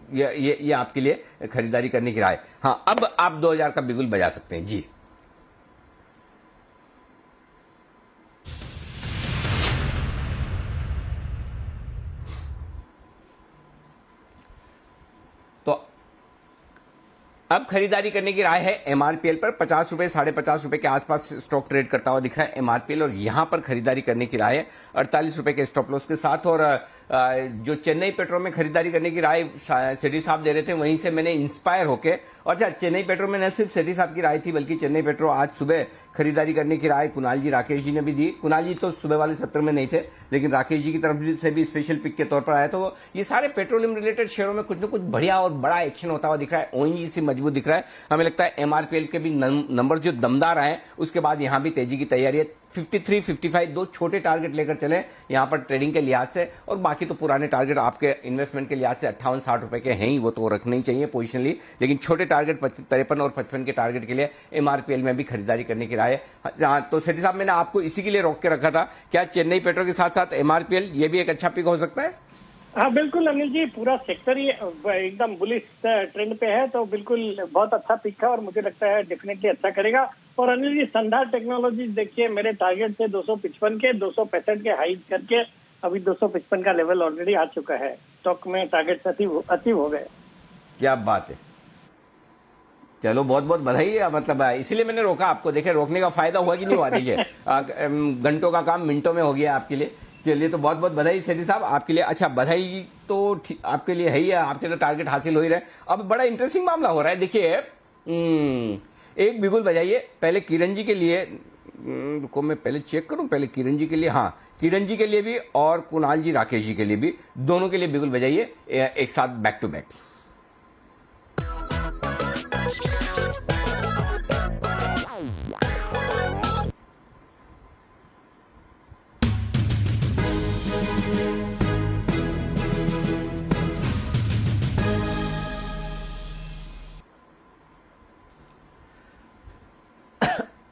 ये आपके लिए खरीदारी करने की राय। हाँ, अब आप 2000 का बिगुल बजा सकते हैं जी। तो अब खरीदारी करने की राय है एमआरपीएल पर। 50 रुपए, 50.5 रुपए के आसपास स्टॉक ट्रेड करता हुआ दिख रहा है एमआरपीएल, और यहां पर खरीदारी करने की राय है 48 रुपए के स्टॉप लॉस के साथ। और जो चेन्नई पेट्रो में खरीदारी करने की राय सेठी साहब दे रहे थे, वहीं से मैंने इंस्पायर होके, अच्छा चेन्नई पेट्रो में न सिर्फ सेठी साहब की राय थी, बल्कि चेन्नई पेट्रो आज सुबह खरीदारी करने की राय कुणाल जी, राकेश जी ने भी दी। कुणाल जी तो सुबह वाले सत्र में नहीं थे, लेकिन राकेश जी की तरफ से भी स्पेशल पिक के तौर पर आया। तो ये सारे पेट्रोलियम रिलेटेड शेयरों में कुछ न कुछ बढ़िया और बड़ा एक्शन होता हुआ दिख रहा है। ओएनजीसी मजबूत दिख रहा है। हमें लगता है एमआरपीएल के भी नंबर जो दमदार आए, उसके बाद यहां भी तेजी की तैयारी है। 53, 55 दो छोटे टारगेट लेकर चले यहां पर ट्रेडिंग के लिहाज से, और बाकी तो पुराने टारगेट आपके इन्वेस्टमेंट के लिहाज से 58-60 रुपए के हैं ही, वो तो रखने ही चाहिए पोजिशनली। लेकिन छोटे टारगेट 53 और 55 के टारगेट के लिए एमआरपीएल में भी खरीदारी करने की राय है। तो सेठी साहब, मैंने आपको इसी के लिए रोक के रखा था। क्या चेन्नई पेट्रो के साथ साथ एमआरपीएल ये भी एक अच्छा पिक हो सकता है? हाँ बिल्कुल अनिल जी, पूरा सेक्टर ही एकदम बुलिश ट्रेंड पे है, तो बिल्कुल बहुत अच्छा पिक है और मुझे लगता है डेफिनेटली अच्छा करेगा। और अनिल जी, संधार टेक्नोलॉजीज देखिए, मेरे टारगेट से 255 के 265 के हाई करके अभी 255 का लेवल ऑलरेडी आ चुका है। स्टॉक में टारगेट अचीव हो गए। क्या बात है, चलो बहुत बहुत बधाई है। मतलब इसीलिए मैंने रोका आपको। देखे रोकने का फायदा हुआ कि नहीं हुआ? देखिए घंटों का काम मिनटों में हो गया आपके लिए। चलिए, तो बहुत बहुत बधाई सेठी साहब आपके लिए। अच्छा, बधाई तो आपके लिए है ही है, आपके तो टारगेट हासिल हो ही रहे। अब बड़ा इंटरेस्टिंग मामला हो रहा है। देखिए, एक बिगुल बजाइए पहले किरण जी के लिए। रुको मैं पहले चेक करूं, पहले किरण जी के लिए। हाँ, किरण जी के लिए भी और कुणाल जी, राकेश जी के लिए भी, दोनों के लिए बिगुल बजाइए एक साथ बैक टू बैक।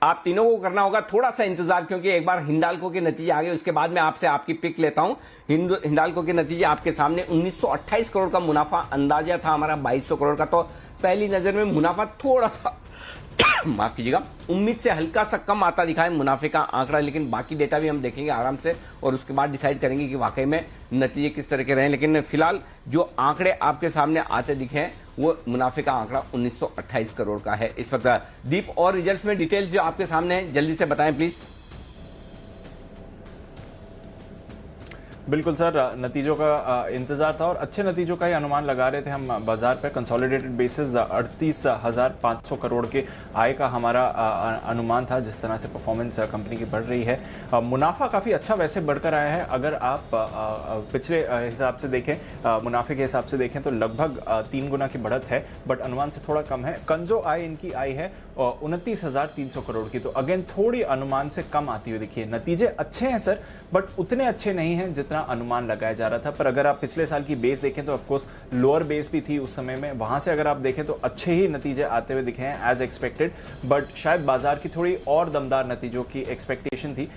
आप तीनों को करना होगा थोड़ा सा इंतजार, क्योंकि एक बार हिंडाल्को के नतीजे आ गए, उसके बाद मैं आपसे आपकी पिक लेता हूं। हिंडाल्को के नतीजे आपके सामने। 1928 करोड़ का मुनाफा अंदाजा था हमारा 2200 करोड़ का। तो पहली नजर में मुनाफा थोड़ा सा माफ कीजिएगा, उम्मीद से हल्का सा कम आता दिखा है मुनाफे का आंकड़ा, लेकिन बाकी डेटा भी हम देखेंगे आराम से और उसके बाद डिसाइड करेंगे कि वाकई में नतीजे किस तरह के रहे। लेकिन फिलहाल जो आंकड़े आपके सामने आते दिखे हैं वो मुनाफे का आंकड़ा 1928 करोड़ का है इस वक्त। दीप, और रिजल्ट्स में डिटेल्स जो आपके सामने है जल्दी से बताएं प्लीज। बिल्कुल सर, नतीजों का इंतजार था और अच्छे नतीजों का ही अनुमान लगा रहे थे हम बाजार पर। कंसोलिडेटेड बेसिस 38,500 करोड़ के आय का हमारा अनुमान था, जिस तरह से परफॉर्मेंस कंपनी की बढ़ रही है। मुनाफा काफ़ी अच्छा वैसे बढ़कर आया है। अगर आप पिछले हिसाब से देखें, मुनाफे के हिसाब से देखें तो लगभग 3 गुना की बढ़त है, बट अनुमान से थोड़ा कम है। कंजो आय इनकी आई है 29,300 करोड़ की, तो अगेन थोड़ी अनुमान से कम आती हुई दिखिए। नतीजे अच्छे हैं सर, बट उतने अच्छे नहीं हैं जितना अनुमान लगाया जा रहा था। पर अगर आप पिछले साल की बेस देखें तो ऑफकोर्स लोअर बेस भी थी उस समय में, वहां से अगर आप देखें तो अच्छे ही नतीजे आते हुए दिखे हैं एज एक्सपेक्टेड। बट शायद बाजार की थोड़ी और दमदार नतीजों की एक्सपेक्टेशन थी,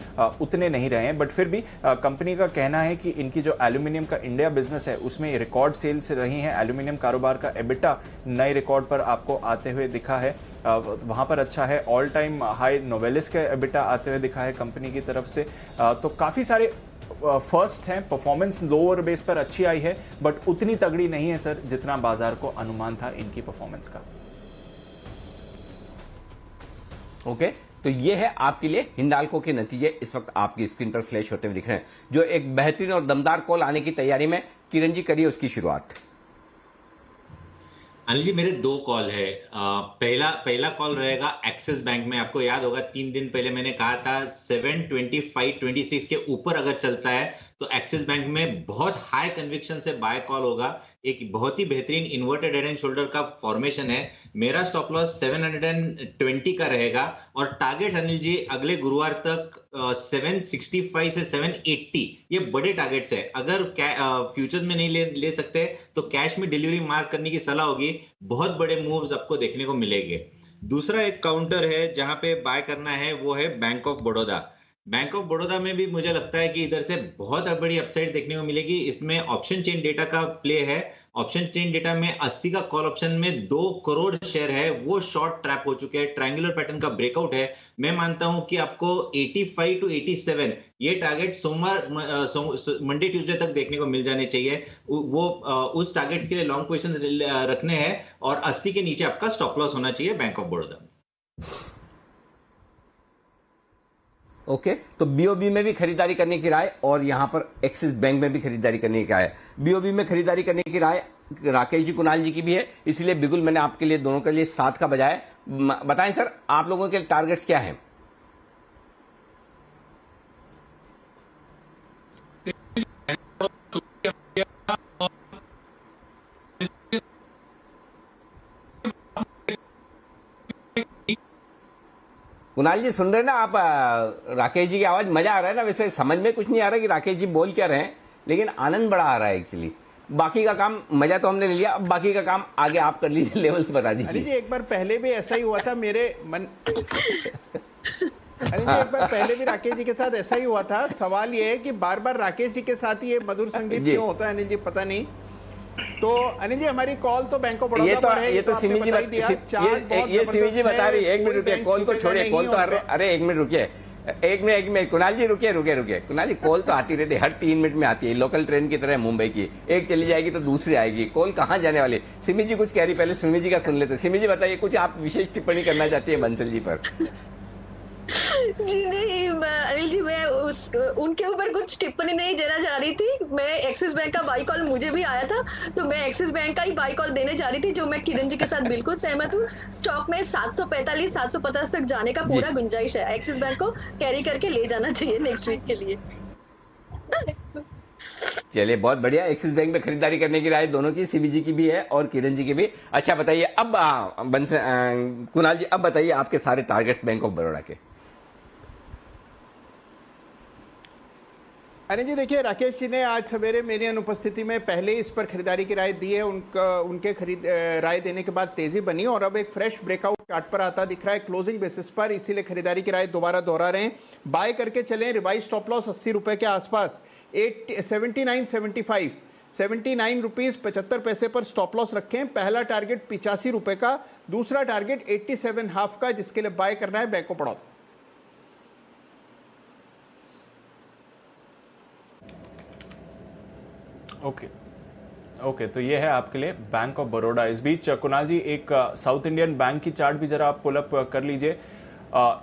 उतने नहीं रहे हैं। बट फिर भी कंपनी का कहना है कि इनकी जो एल्यूमिनियम का इंडिया बिजनेस है उसमें रिकॉर्ड सेल्स रही हैं। एल्यूमिनियम कारोबार का एबिटा नए रिकॉर्ड पर आपको आते हुए दिखा है, वहां पर अच्छा है। ऑल टाइम हाई नोवेलिस का एबिटा आते हुए दिखा है कंपनी की तरफ से। तो काफी सारे फर्स्ट हैं। परफॉर्मेंस लोअर बेस पर अच्छी आई है, बट उतनी तगड़ी नहीं है सर जितना बाजार को अनुमान था इनकी परफॉर्मेंस का। ओके, तो ये है आपके लिए हिंडाल्को के नतीजे इस वक्त आपकी स्क्रीन पर फ्लैश होते हुए दिख रहे हैं। जो एक बेहतरीन और दमदार कॉल आने की तैयारी में, किरण जी करिए उसकी शुरुआत। अनिल जी, मेरे 2 कॉल है। पहला कॉल रहेगा एक्सिस बैंक में। आपको याद होगा 3 दिन पहले मैंने कहा था 725-26 के ऊपर अगर चलता है तो एक्सिस बैंक में बहुत हाई कन्विक्शन से बाय कॉल होगा। एक बहुत ही बेहतरीन इन्वर्टेड हेड एंड शोल्डर का फॉर्मेशन है। मेरा स्टॉप लॉस 720 का रहेगा और टारगेट अनिल जी अगले गुरुवार तक 765 से 780, ये बड़े टारगेट्स है। अगर फ्यूचर्स में नहीं ले सकते तो कैश में डिलीवरी मार्क करने की सलाह होगी। बहुत बड़े मूव्स आपको देखने को मिलेंगे। दूसरा एक काउंटर है जहां पे बाय करना है, वो है bank of Baroda. Bank of Baroda में भी मुझे लगता है कि इधर से बहुत बड़ी अपसाइड देखने को मिलेगी। इसमें ऑप्शन चेन डेटा का प्ले है। ऑप्शन चेन डेटा में 80 का कॉल ऑप्शन में 2 करोड़ शेयर है, वो शॉर्ट ट्रैप हो चुके हैं। ट्रायंगुलर पैटर्न का ब्रेकआउट है। मैं मानता हूं कि आपको 85 to 87 ये टारगेट सोमवार मंडे ट्यूसडे तक देखने को मिल जाने चाहिए। वो उस टारगेट्स के लिए लॉन्ग पोजीशंस रखने हैं और 80 के नीचे आपका स्टॉप लॉस होना चाहिए बैंक ऑफ बड़ौदा। ओके, तो बीओबी में भी खरीदारी करने की राय और यहां पर एक्सिस बैंक में भी खरीदारी करने की राय। बीओबी में खरीदारी करने की राय राकेश जी, कुणाल जी की भी है, इसलिए बिगुल मैंने आपके लिए दोनों के लिए 7 का बजाय। बताएं सर, आप लोगों के टारगेट्स क्या हैं? कुणाल जी सुन रहे ना आप? राकेश जी की आवाज, मजा आ रहा है ना? वैसे समझ में कुछ नहीं आ रहा कि राकेश जी बोल क्या रहे हैं, लेकिन आनंद बड़ा आ रहा है एक्चुअली। बाकी का काम, मजा तो हमने ले लिया, अब बाकी का काम आगे आप कर लीजिए, लेवल्स बता दीजिए। जी एक बार पहले भी ऐसा ही हुआ था मेरे मन अनिल जी, एक बार पहले भी राकेश जी के साथ ऐसा ही हुआ था। सवाल ये है कि बार बार राकेश जी के साथ ही ये मधुर संगीत क्यों होता है अनिल जी, पता नहीं। तो अनिल जी हमारी कॉल तो बैंक ऑफ बड़ौदा पर है। ये तो सिमी जी बता रही है। 1 मिनट रुकिए, कॉल को छोड़िए, कॉल तो अरे 1 मिनट रुकिए, एक मिनट कुणाल जी रुकिए। कुणाल जी, कॉल तो आती रहती है, हर 3 मिनट में आती है, लोकल ट्रेन की तरह मुंबई की। एक चली जाएगी तो दूसरी आएगी, कॉल कहाँ जाने वाली। सिमी जी कुछ कह रही, पहले सिमी जी का सुन लेते। सिमी जी बताइए, कुछ आप विशेष टिप्पणी करना चाहती है बंसल जी पर? जी नहीं अनिल जी, मैं उनके ऊपर कुछ टिप्पणी नहीं देना चाह रही थी। मैं एक्सिस बैंक का बाई कॉल मुझे भी आया था, तो मैं एक्सिस बैंक का ही बाई कॉल देने जा रही थी, जो मैं किरण जी के साथ बिल्कुल सहमत हूँ। स्टॉक में 745-750 तक जाने का पूरा गुंजाइश है। एक्सिस बैंक को कैरी करके ले जाना चाहिए नेक्स्ट वीक के लिए। चलिए, बहुत बढ़िया। एक्सिस बैंक में खरीदारी करने की राय दोनों की, सीबी जी की भी है और किरण जी की भी। अच्छा बताइए अब कुणाल जी, अब बताइए आपके सारे टारगेट्स बैंक ऑफ बड़ौदा के। अरे जी देखिए, राकेश जी ने आज सवेरे मेरी अनुपस्थिति में पहले इस पर खरीदारी की राय दी है। उनके राय देने के बाद तेजी बनी और अब एक फ्रेश ब्रेकआउट चार्ट पर आता दिख रहा है क्लोजिंग बेसिस पर, इसीलिए खरीदारी की राय दोबारा दोहरा रहे हैं। बाय करके चलें। रिवाइज स्टॉप लॉस 80 रुपए के आसपास, 79.75 79 रुपीज 75 पैसे पर स्टॉप लॉस रखें। पहला टारगेट 85 रुपए का, दूसरा टारगेट 87.5 का, जिसके लिए बाय करना है bank of Baroda. Okay, okay, तो ये है आपके लिए बैंक ऑफ बड़ौदा। इस बीच कुणाल जी एक साउथ इंडियन बैंक की चार्ट भी जरा आप पुल अप कर लीजिए।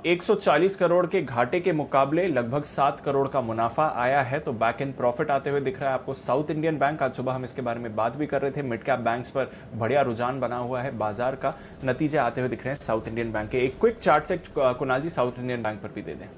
140 करोड़ के घाटे के मुकाबले लगभग 7 करोड़ का मुनाफा आया है, तो बैक एंड प्रॉफिट आते हुए दिख रहा है आपको साउथ इंडियन बैंक। आज सुबह हम इसके बारे में बात भी कर रहे थे, मिड कैप बैंक्स पर बढ़िया रुझान बना हुआ है, बाजार का नतीजे आते हुए दिख रहे हैं साउथ इंडियन बैंक के। एक क्विक चार्ट से कुणाल जी साउथ इंडियन बैंक पर भी दे दें।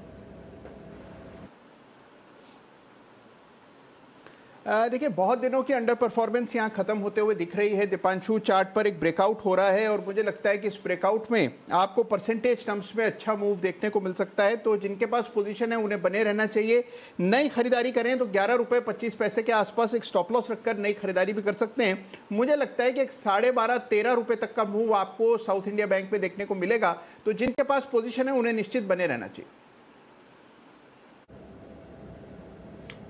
देखिए बहुत दिनों की अंडर परफॉर्मेंस यहाँ खत्म होते हुए दिख रही है। दीपांशु, चार्ट पर एक ब्रेकआउट हो रहा है और मुझे लगता है कि इस ब्रेकआउट में आपको परसेंटेज टर्म्स में अच्छा मूव देखने को मिल सकता है। तो जिनके पास पोजीशन है उन्हें बने रहना चाहिए। नई खरीदारी करें तो 11 रुपये 25 पैसे के आसपास एक स्टॉप लॉस रखकर नई खरीदारी भी कर सकते हैं। मुझे लगता है कि एक 12.5-13 रुपये तक का मूव आपको साउथ इंडिया बैंक में देखने को मिलेगा। तो जिनके पास पोजीशन है उन्हें निश्चित बने रहना चाहिए।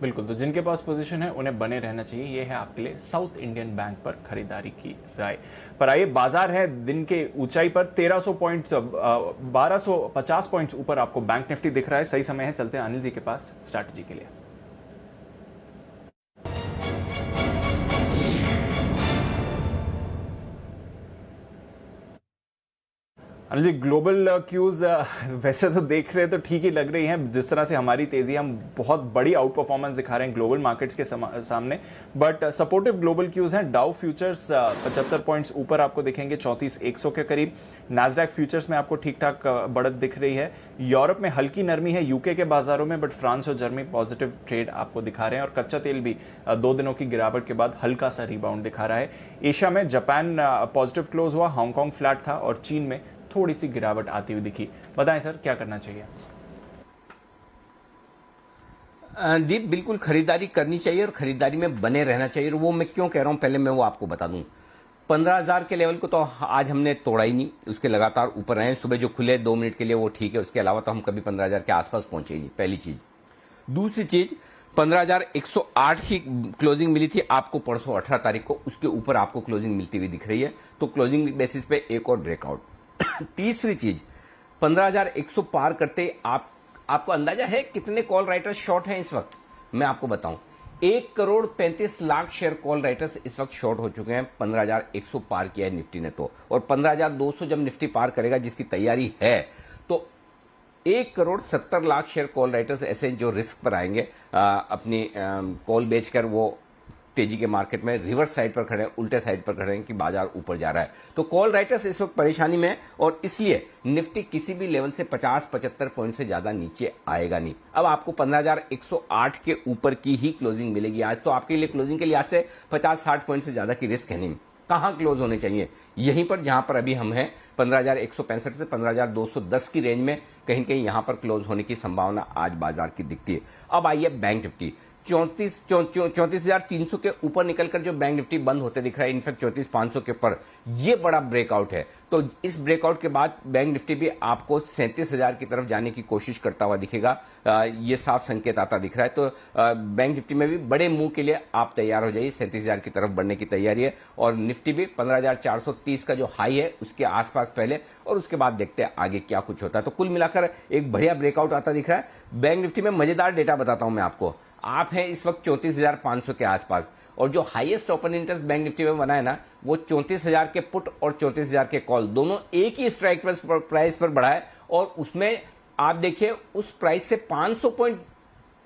बिल्कुल, तो जिनके पास पोजीशन है उन्हें बने रहना चाहिए। ये है आपके लिए साउथ इंडियन बैंक पर खरीदारी की राय। पर आइए, बाजार है दिन के ऊंचाई पर 1300 पॉइंट्स 1250 पॉइंट्स ऊपर आपको बैंक निफ्टी दिख रहा है। सही समय है, चलते हैं अनिल जी के पास स्ट्रैटेजी के लिए। अनिल जी, ग्लोबल क्यूज वैसे तो देख रहे हैं तो ठीक ही लग रही हैं। जिस तरह से हमारी तेजी, हम बहुत बड़ी आउट परफॉर्मेंस दिखा रहे हैं ग्लोबल मार्केट्स के सामने, बट सपोर्टिव ग्लोबल क्यूज हैं। डाउ फ्यूचर्स 75 पॉइंट्स ऊपर आपको दिखेंगे 34,100 के करीब। नैस्डैक फ्यूचर्स में आपको ठीक ठाक बढ़त दिख रही है। यूरोप में हल्की नरमी है यूके के बाजारों में, बट फ्रांस और जर्मनी पॉजिटिव ट्रेड आपको दिखा रहे हैं। और कच्चा तेल भी 2 दिनों की गिरावट के बाद हल्का सा रिबाउंड दिखा रहा है। एशिया में जापान पॉजिटिव क्लोज हुआ, हांगकांग फ्लैट था और चीन में थोड़ी सी गिरावट आती हुई दिखी। बताएं सर, क्या करना चाहिए? दीप, बिल्कुल खरीदारी करनी चाहिए और खरीदारी में बने रहना चाहिए। और वो मैं क्यों कह रहा हूं, पहले मैं वो आपको बता दूं। 15,000 के लेवल को तो आज हमने तोड़ा ही नहीं, उसके लगातार ऊपर रहे। सुबह जो खुले 2 मिनट के लिए वो ठीक है, उसके अलावा तो हम कभी 15,000 के आसपास पहुंचे ही नहीं, पहली चीज। दूसरी चीज, 15,108 की क्लोजिंग मिली थी आपको परसों 18 तारीख को, उसके ऊपर आपको क्लोजिंग मिलती हुई दिख रही है, तो क्लोजिंग बेसिस पे एक और ब्रेकआउट। तीसरी चीज, 15,100 पार करते आपको अंदाजा है कितने कॉल राइटर्स शॉर्ट हैं इस वक्त? मैं आपको बताऊं, 1,35,00,000 शेयर कॉल राइटर्स इस वक्त शॉर्ट हो चुके हैं। 15,100 पार किया है निफ्टी ने तो, और 15,200 जब निफ्टी पार करेगा, जिसकी तैयारी है, तो 1,70,00,000 शेयर कॉल राइटर्स ऐसे जो रिस्क पर आएंगे, अपनी कॉल बेचकर वो तेजी के मार्केट में रिवर्स साइड पर खड़े हैं, उल्टे साइड पर खड़े हैं कि बाजार ऊपर जा रहा है। तो कॉल राइटर्स इस वक्त परेशानी में है, और इसलिए निफ्टी किसी भी लेवल से 50-75 पॉइंट से ज्यादा नीचे आएगा नहीं। अब आपको 15,108 के ऊपर की ही क्लोजिंग मिलेगी आज, तो आपके लिए क्लोजिंग के लिहाज से 50-60 पॉइंट से ज्यादा की रिस्क है नहीं। कहां क्लोज होने चाहिए? यहीं पर जहां पर अभी हम हैं, 15,165 से 15,210 की रेंज में कहीं कहीं यहां पर क्लोज होने की संभावना आज बाजार की दिखती है। अब आइए बैंक निफ्टी, 34,300 के ऊपर निकलकर जो बैंक निफ्टी बंद होते दिख रहा है, इनफैक्ट 34,500 के ऊपर, ये बड़ा ब्रेकआउट है। तो इस ब्रेकआउट के बाद बैंक निफ्टी भी आपको 37,000 की तरफ जाने की कोशिश करता हुआ दिखेगा, ये साफ संकेत आता दिख रहा है। तो बैंक निफ्टी में भी बड़े मूव के लिए आप तैयार हो जाइए, 37,000 की तरफ बढ़ने की तैयारी है। और निफ्टी भी 15,430 का जो हाई है उसके आसपास पहले, और उसके बाद देखते हैं आगे क्या कुछ होता है। तो कुल मिलाकर एक बढ़िया ब्रेकआउट आता दिख रहा है बैंक निफ्टी में। मजेदार डेटा बताता हूं मैं आपको, आप हैं इस वक्त 34,500 के आसपास, और जो highest open interest bank Nifty में बना है ना, वो 34,000 के पुट और 34,000 के कॉल, दोनों एक ही स्ट्राइक प्राइस पर बढ़ा है। और उसमें आप देखिए उस प्राइस से 500 पॉइंट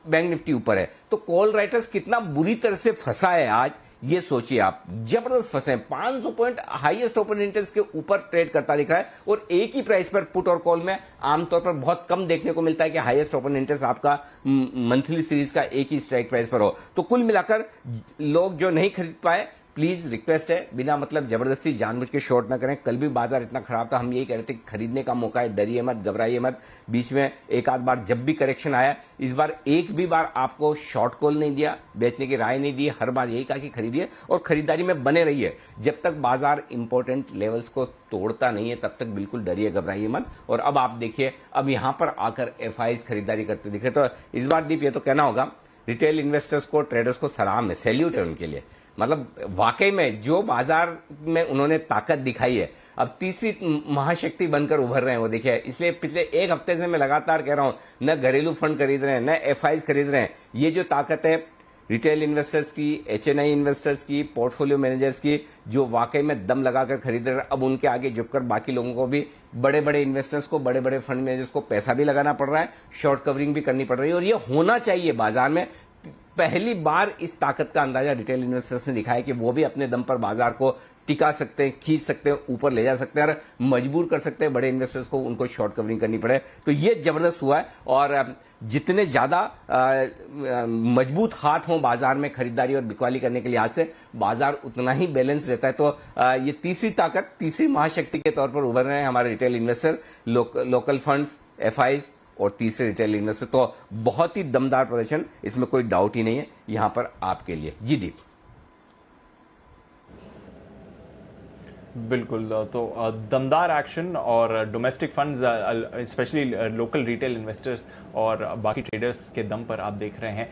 बैंक निफ्टी ऊपर है। तो कॉल राइटर्स कितना बुरी तरह से फंसा है आज, ये सोचिए आप, जबरदस्त फंसे हैं। 500 पॉइंट हाईएस्ट ओपन इंटरेस्ट के ऊपर ट्रेड करता दिख रहा है, और एक ही प्राइस पर पुट और कॉल में आमतौर पर बहुत कम देखने को मिलता है कि हाईएस्ट ओपन इंटरेस्ट आपका मंथली सीरीज का एक ही स्ट्राइक प्राइस पर हो। तो कुल मिलाकर लोग जो नहीं खरीद पाए, प्लीज रिक्वेस्ट है, बिना मतलब जबरदस्ती जानबूझ के शॉर्ट ना करें। कल भी बाजार इतना खराब था, हम यही कह रहे थे कि खरीदने का मौका है, डरिए मत, घबराइए मत। बीच में एक आध बार जब भी करेक्शन आया, इस बार एक भी बार आपको शॉर्ट कॉल नहीं दिया, बेचने की राय नहीं दी, हर बार यही कहा कि खरीदिए और खरीदारी में बने रहिए। जब तक बाजार इंपॉर्टेंट लेवल्स को तोड़ता नहीं है, तब तक बिल्कुल डरिए घबराइए मत। और अब आप देखिए, अब यहां पर आकर एफआईज खरीदारी करते दिखे। तो इस बार दीप ये तो कहना होगा, रिटेल इन्वेस्टर्स को, ट्रेडर्स को सलाम है, सैल्यूट है उनके लिए। मतलब वाकई में जो बाजार में उन्होंने ताकत दिखाई है, अब तीसरी महाशक्ति बनकर उभर रहे हैं वो, देखिए। इसलिए पिछले एक हफ्ते से मैं लगातार कह रहा हूं, न घरेलू फंड खरीद रहे हैं, न एफआईज खरीद रहे हैं। ये जो ताकत है रिटेल इन्वेस्टर्स की, एचएनआई इन्वेस्टर्स की, पोर्टफोलियो मैनेजर्स की, जो वाकई में दम लगाकर खरीद रहे हैं, अब उनके आगे झुककर बाकी लोगों को भी, बड़े बड़े इन्वेस्टर्स को, बड़े बड़े फंड मैनेजर्स को पैसा भी लगाना पड़ रहा है, शॉर्ट कवरिंग भी करनी पड़ रही है, और ये होना चाहिए बाजार में। पहली बार इस ताकत का अंदाजा रिटेल इन्वेस्टर्स ने दिखाया कि वो भी अपने दम पर बाजार को टिका सकते हैं, खींच सकते हैं, ऊपर ले जा सकते हैं और मजबूर कर सकते हैं बड़े इन्वेस्टर्स को, उनको शॉर्ट कवरिंग करनी पड़े। तो ये जबरदस्त हुआ है, और जितने ज्यादा मजबूत हाथ हों बाजार में खरीदारी और बिकवाली करने के लिहाज से, बाजार उतना ही बैलेंस रहता है। तो ये तीसरी ताकत, तीसरी महाशक्ति के तौर पर उभर रहे हैं हमारे retail investor, local funds, FIIs और तीसरे रिटेल इन्वेस्टर। तो बहुत ही दमदार प्रदर्शन, इसमें कोई डाउट ही नहीं है यहां पर आपके लिए। जी दीप। बिल्कुल, तो दमदार एक्शन, और domestic funds, specially local retail investors और बाकी ट्रेडर्स के दम पर आप देख रहे हैं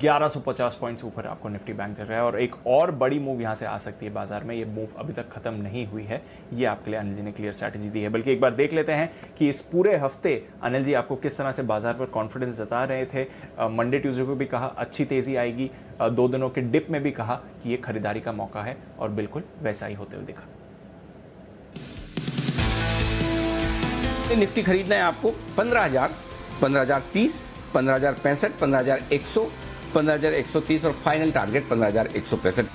1150 पॉइंट्स ऊपर आपको निफ्टी बैंक चल रहा है, और एक और बड़ी मूव यहां से आ सकती है बाजार में। ये मूव अभी तक खत्म नहीं हुई है, ये आपके लिए अनिल जी ने क्लियर स्ट्रैटेजी दी है। बल्कि एक बार देख लेते हैं कि इस पूरे हफ्ते अनिल जी आपको किस तरह से बाजार पर कॉन्फिडेंस जता रहे थे। मंडे ट्यूसडे को भी कहा अच्छी तेजी आएगी, 2 दिनों के डिप में भी कहा कि ये खरीदारी का मौका है, और बिल्कुल वैसा ही होते हुए दिखा। निफ्टी खरीदना है आपको 15,000, 15,030, 15,065, 15,100, 15,130 और फाइनल टारगेट 15,165।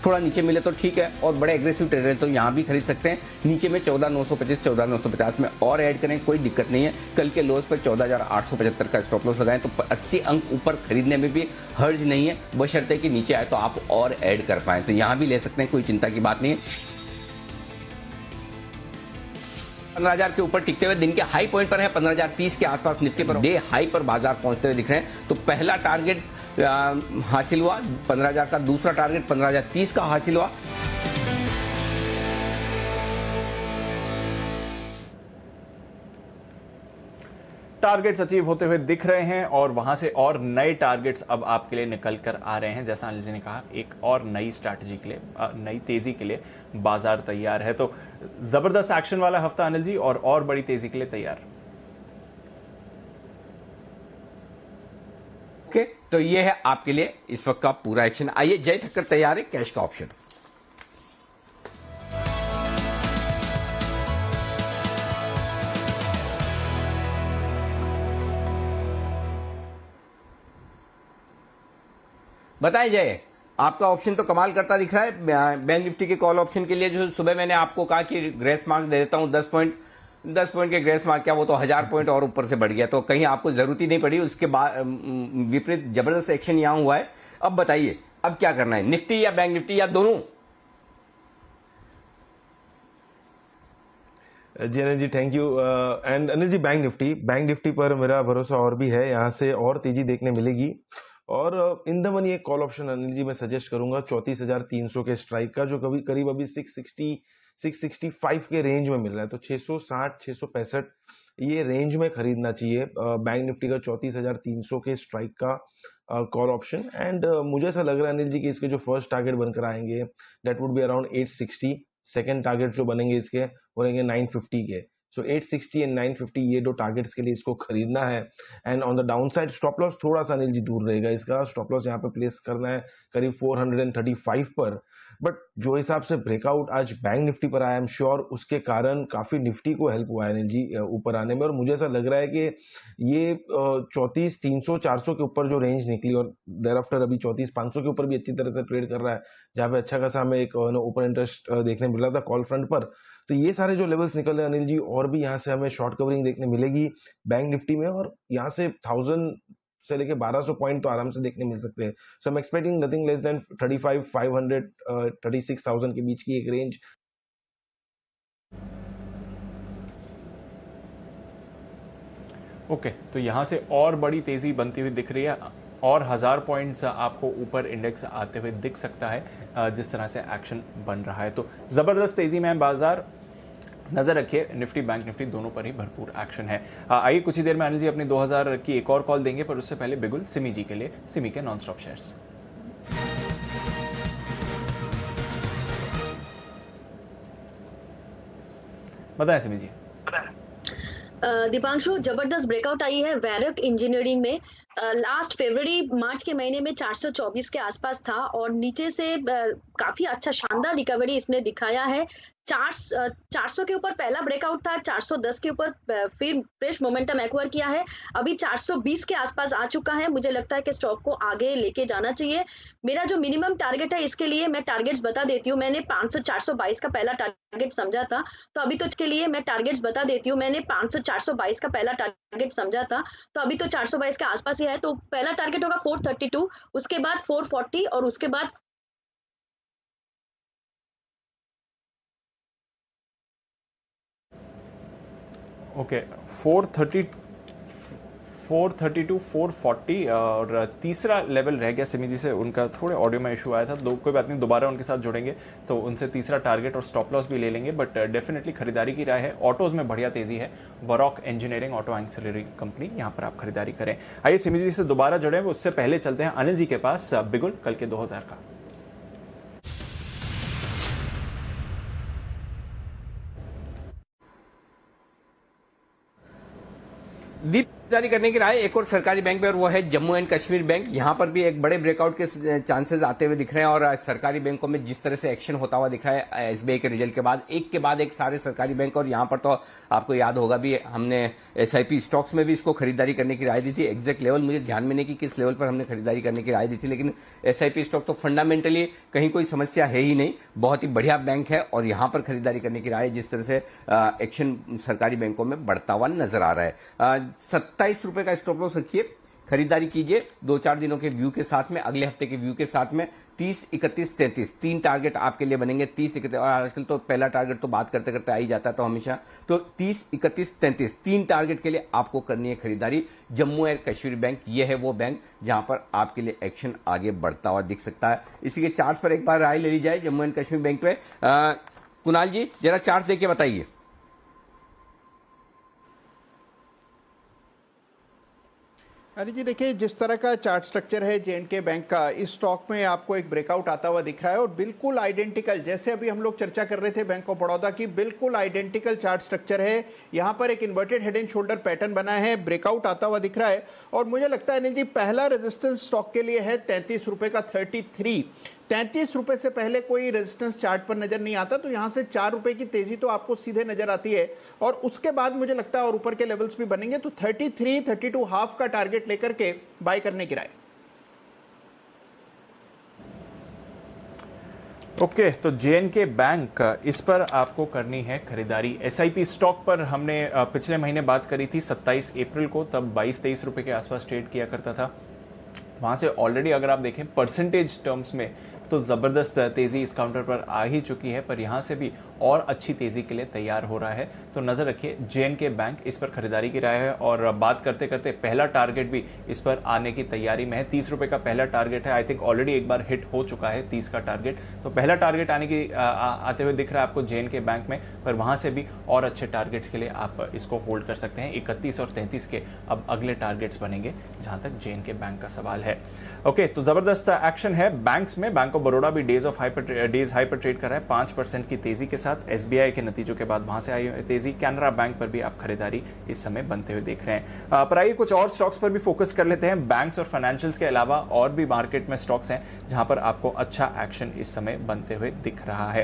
थोड़ा नीचे मिले तो ठीक है, और बड़े एग्रेसिव ट्रेडर हैं तो यहां भी खरीद सकते हैं। नीचे में 14,925, 14,950 में और ऐड करें, कोई दिक्कत नहीं है। कल के लोज पर 14,875 का स्टॉप लॉस लगाएं तो 80 अंक ऊपर खरीदने में भी हर्ज नहीं है, बशर्ते कि नीचे आए तो आप और ऐड कर पाए, तो यहां भी ले सकते हैं, कोई चिंता की बात नहीं है। 15,000 के ऊपर टिकते हुए दिन के हाई पॉइंट पर है, 15,030 के आसपास निफ्टी पर डे हाई पर बाजार पहुंचते हुए दिख रहे हैं। तो पहला टारगेट हासिल हुआ 15,000 का, दूसरा टारगेट 15,030 का हासिल हुआ। टारगेट्स अचीव होते हुए दिख रहे हैं, और वहां से और नए टारगेट्स अब आपके लिए निकल कर आ रहे हैं। जैसा अनिल जी ने कहा, एक और नई स्ट्रैटेजी के लिए, नई तेजी के लिए बाजार तैयार है। तो जबरदस्त एक्शन वाला हफ्ता अनिल जी, और बड़ी तेजी के लिए तैयार। ओके, तो ये है आपके लिए इस वक्त का पूरा एक्शन। आइए, जय ठक्कर तैयार है कैश का ऑप्शन। बताइए जय, आपका ऑप्शन तो कमाल करता दिख रहा है। बैंक निफ्टी के कॉल ऑप्शन के लिए जो सुबह मैंने आपको कहा कि ग्रेस मार्क दे देता हूं 10 पॉइंट के ग्रेस मार्क, क्या वो तो 1000 पॉइंट और ऊपर से बढ़ गया, तो कहीं आपको जरूरत ही नहीं पड़ी। उसके बाद विपरीत जबरदस्त एक्शन यहां हुआ है। अब बताइए, अब क्या करना है, निफ्टी या बैंक निफ्टी या दोनों? जी Anil ji, thank you. And Anil ji, bank Nifty पर मेरा भरोसा और भी है, यहाँ से और तेजी देखने मिलेगी। और इन द मनी एक कॉल ऑप्शन अनिल जी मैं सजेस्ट करूंगा 34,300 के स्ट्राइक का, जो कभी करीब अभी 665 के रेंज में मिल रहा है। तो 660, 665 ये रेंज में खरीदना चाहिए बैंक निफ्टी का 34,300 के स्ट्राइक का कॉल ऑप्शन। एंड मुझे ऐसा लग रहा है अनिल जी कि इसके जो फर्स्ट टारगेट बनकर आएंगे that would be around 860, second target जो बनेंगे इसके वो रहेंगे 950 के। सो 860 एंड 950 ये 2 टारगेट्स के लिए इसको खरीदना है। And on the down side stop loss थोड़ा सा अनिल जी दूर रहेगा, इसका स्टॉप लॉस यहाँ पे प्लेस करना है करीब 435 पर। बट जो हिसाब से ब्रेकआउट आज बैंक निफ्टी पर आया, आई एम श्योर उसके कारण काफी निफ्टी को हेल्प हुआ है अनिल जी ऊपर आने में। और मुझे ऐसा लग रहा है कि ये 34,300, 400 के ऊपर जो रेंज निकली और देयर आफ्टर अभी 34,500 के ऊपर भी अच्छी तरह से ट्रेड कर रहा है, जहाँ पे अच्छा खासा हमें एक ओपन इंटरेस्ट देखने मिल रहा था कॉल फ्रंट पर। तो ये सारे जो लेवल्स निकल रहे हैं अनिल जी, और भी यहाँ से हमें शॉर्ट कवरिंग देखने मिलेगी बैंक निफ्टी में, और यहाँ से 1000 से लेके 1200 पॉइंट तो आराम से देखने मिल सकते हैं। So I am expecting nothing less than 35,500 36,000 के बीच की एक रेंज। ओके, तो यहां से और बड़ी तेजी बनती हुई दिख रही है, और 1000 पॉइंट्स आपको ऊपर इंडेक्स आते हुए दिख सकता है जिस तरह से एक्शन बन रहा है। तो जबरदस्त तेजी में बाजार, नजर रखिए निफ्टी बैंक निफ्टी दोनों पर ही भरपूर एक्शन है। आइए कुछ ही देर में अनिल जी अपनी 2000 की एक और कॉल देंगे, पर उससे पहले बिगुल सिमी जी के लिए, सिमी के नॉन स्टॉप शेयर्स। बताएं सिमी जी। दीपांशु, जबरदस्त ब्रेकआउट आई है वैरक इंजीनियरिंग में लास्ट फरवरी मार्च के महीने में 424 के आसपास था और नीचे से काफी अच्छा शानदार रिकवरी इसने दिखाया है। 400 के ऊपर पहला ब्रेकआउट था, 410 के ऊपर फिर फ्रेश मोमेंटम एक्वायर किया है, अभी 420 के आसपास आ चुका है। मुझे लगता है कि स्टॉक को आगे लेके जाना चाहिए। मेरा जो मिनिमम टारगेट है इसके लिए मैं टारगेट्स बता देती हूँ। मैंने 422 का पहला टारगेट समझा था, तो अभी तो इसके लिए मैं टारगेट्स बता देती हूँ। मैंने 422 का पहला टारगेट समझा था, तो अभी तो 422 के आसपास ही है। तो पहला टारगेट होगा 432, उसके बाद 440 और उसके बाद ओके 432 440 और तीसरा लेवल रह गया सिमी जी से, उनका थोड़े ऑडियो में इशू आया था। कोई बात नहीं, दोबारा उनके साथ जुड़ेंगे तो उनसे तीसरा टारगेट और स्टॉप लॉस भी ले लेंगे। बट डेफिनेटली खरीदारी की राय है। ऑटोज में बढ़िया तेजी है। वरॉक इंजीनियरिंग ऑटो एक्सेलरी कंपनी, यहाँ पर आप खरीदारी करें। आइए सिमी जी से दोबारा जुड़े, उससे पहले चलते हैं अनिल जी के पास बिगुल कल के 2000 का। दीप जारी करने की राय एक और सरकारी बैंक में, और वो है जम्मू एंड कश्मीर बैंक। यहां पर भी एक बड़े ब्रेकआउट के चांसेस आते हुए दिख रहे हैं और सरकारी बैंकों में जिस तरह से एक्शन होता हुआ दिख रहा है एसबीआई के रिजल्ट के बाद एक सारे सरकारी बैंक। और यहां पर तो आपको याद होगा भी हमने एसआईपी स्टॉक्स में भी इसको खरीदारी करने की राय दी थी। एग्जैक्ट लेवल मुझे ध्यान में नहीं कि किस लेवल पर हमने खरीदारी करने की राय दी थी, लेकिन एसआईपी स्टॉक तो फंडामेंटली कहीं कोई समस्या है ही नहीं, बहुत ही बढ़िया बैंक है और यहां पर खरीदारी करने की राय जिस तरह से एक्शन सरकारी बैंकों में बढ़ता हुआ नजर आ रहा है। 27 रुपए का स्टॉप लॉस रखिए, खरीदारी कीजिए 2-4 दिनों के व्यू के साथ में, अगले हफ्ते के व्यू के साथ में। 30, 31, 33 तीन टारगेट आपके लिए बनेंगे। 30, 31 और आजकल तो पहला टारगेट तो बात करते करते आ ही जाता है, तो हमेशा तो 30, 31, 33 तीन टारगेट के लिए आपको करनी है खरीदारी। जम्मू एंड कश्मीर बैंक ये है वो बैंक जहां पर आपके लिए एक्शन आगे बढ़ता हुआ दिख सकता है। इसी के चार्ट पर एक बार राय ले ली जाए जम्मू एंड कश्मीर बैंक पे। कुणाल जी जरा चार्ट देखिए बताइए। अरे जी देखिए, जिस तरह का चार्ट स्ट्रक्चर है जे&के बैंक का, इस स्टॉक में आपको एक ब्रेकआउट आता हुआ दिख रहा है और बिल्कुल आइडेंटिकल, जैसे अभी हम लोग चर्चा कर रहे थे बैंक ऑफ बड़ौदा की, बिल्कुल आइडेंटिकल चार्ट स्ट्रक्चर है। यहाँ पर एक inverted head and shoulder pattern बना है, ब्रेकआउट आता हुआ दिख रहा है। और मुझे लगता है अनिल जी, पहला रेजिस्टेंस स्टॉक के लिए है 33 रुपए का 33। 33 रुपए से पहले कोई रेजिस्टेंस चार्ट पर नजर नहीं आता, तो यहां से 4 रुपए की तेजी तो आपको सीधे नजर आती है। और उसके बाद मुझे लगता है और ऊपर के लेवल्स भी बनेंगे, तो 33, 32 हाफ का टारगेट लेकर के बाय करने की राय। ओके तो जे&के बैंक, इस पर आपको करनी है खरीदारी। एसआईपी स्टॉक पर हमने पिछले महीने बात करी थी 27 अप्रैल को, तब 22-23 रुपए के आसपास ट्रेड किया करता था। वहां से ऑलरेडी अगर आप देखें परसेंटेज टर्म्स में तो जबरदस्त तेजी इस काउंटर पर आ ही चुकी है, पर यहां से भी और अच्छी तेजी के लिए तैयार हो रहा है। तो नजर रखिए जे&के बैंक, इस पर खरीदारी की राय है। और बात करते करते पहला टारगेट भी इस पर आने की तैयारी में है। 30 रुपए का पहला टारगेट है, आई थिंक ऑलरेडी एक बार हिट हो चुका है 30 का टारगेट। तो पहला टारगेट आने की आते हुए दिख रहा है आपको जे&के बैंक में, पर वहां से भी और अच्छे टारगेट्स के लिए आप इसको होल्ड कर सकते हैं। 31 और 33 के अब अगले टारगेट्स बनेंगे जहां तक जे&के बैंक का सवाल है। ओके तो जबरदस्त एक्शन है बैंक्स में। बैंक ऑफ बड़ौदा भी डेज हाई पर ट्रेड कर रहा है 5% की तेजी के साथ। एसबीआई के नतीजों के बाद वहां से आई तेजी। कैनरा बैंक पर भी आप खरीदारी इस समय बनते हुए देख रहे हैं। पर आइए कुछ और स्टॉक्स पर भी फोकस कर लेते हैं। बैंक्स और फाइनेंशियल्स के अलावा और भी मार्केट में स्टॉक्स हैं जहां पर आपको अच्छा एक्शन इस समय बनते हुए दिख रहा है।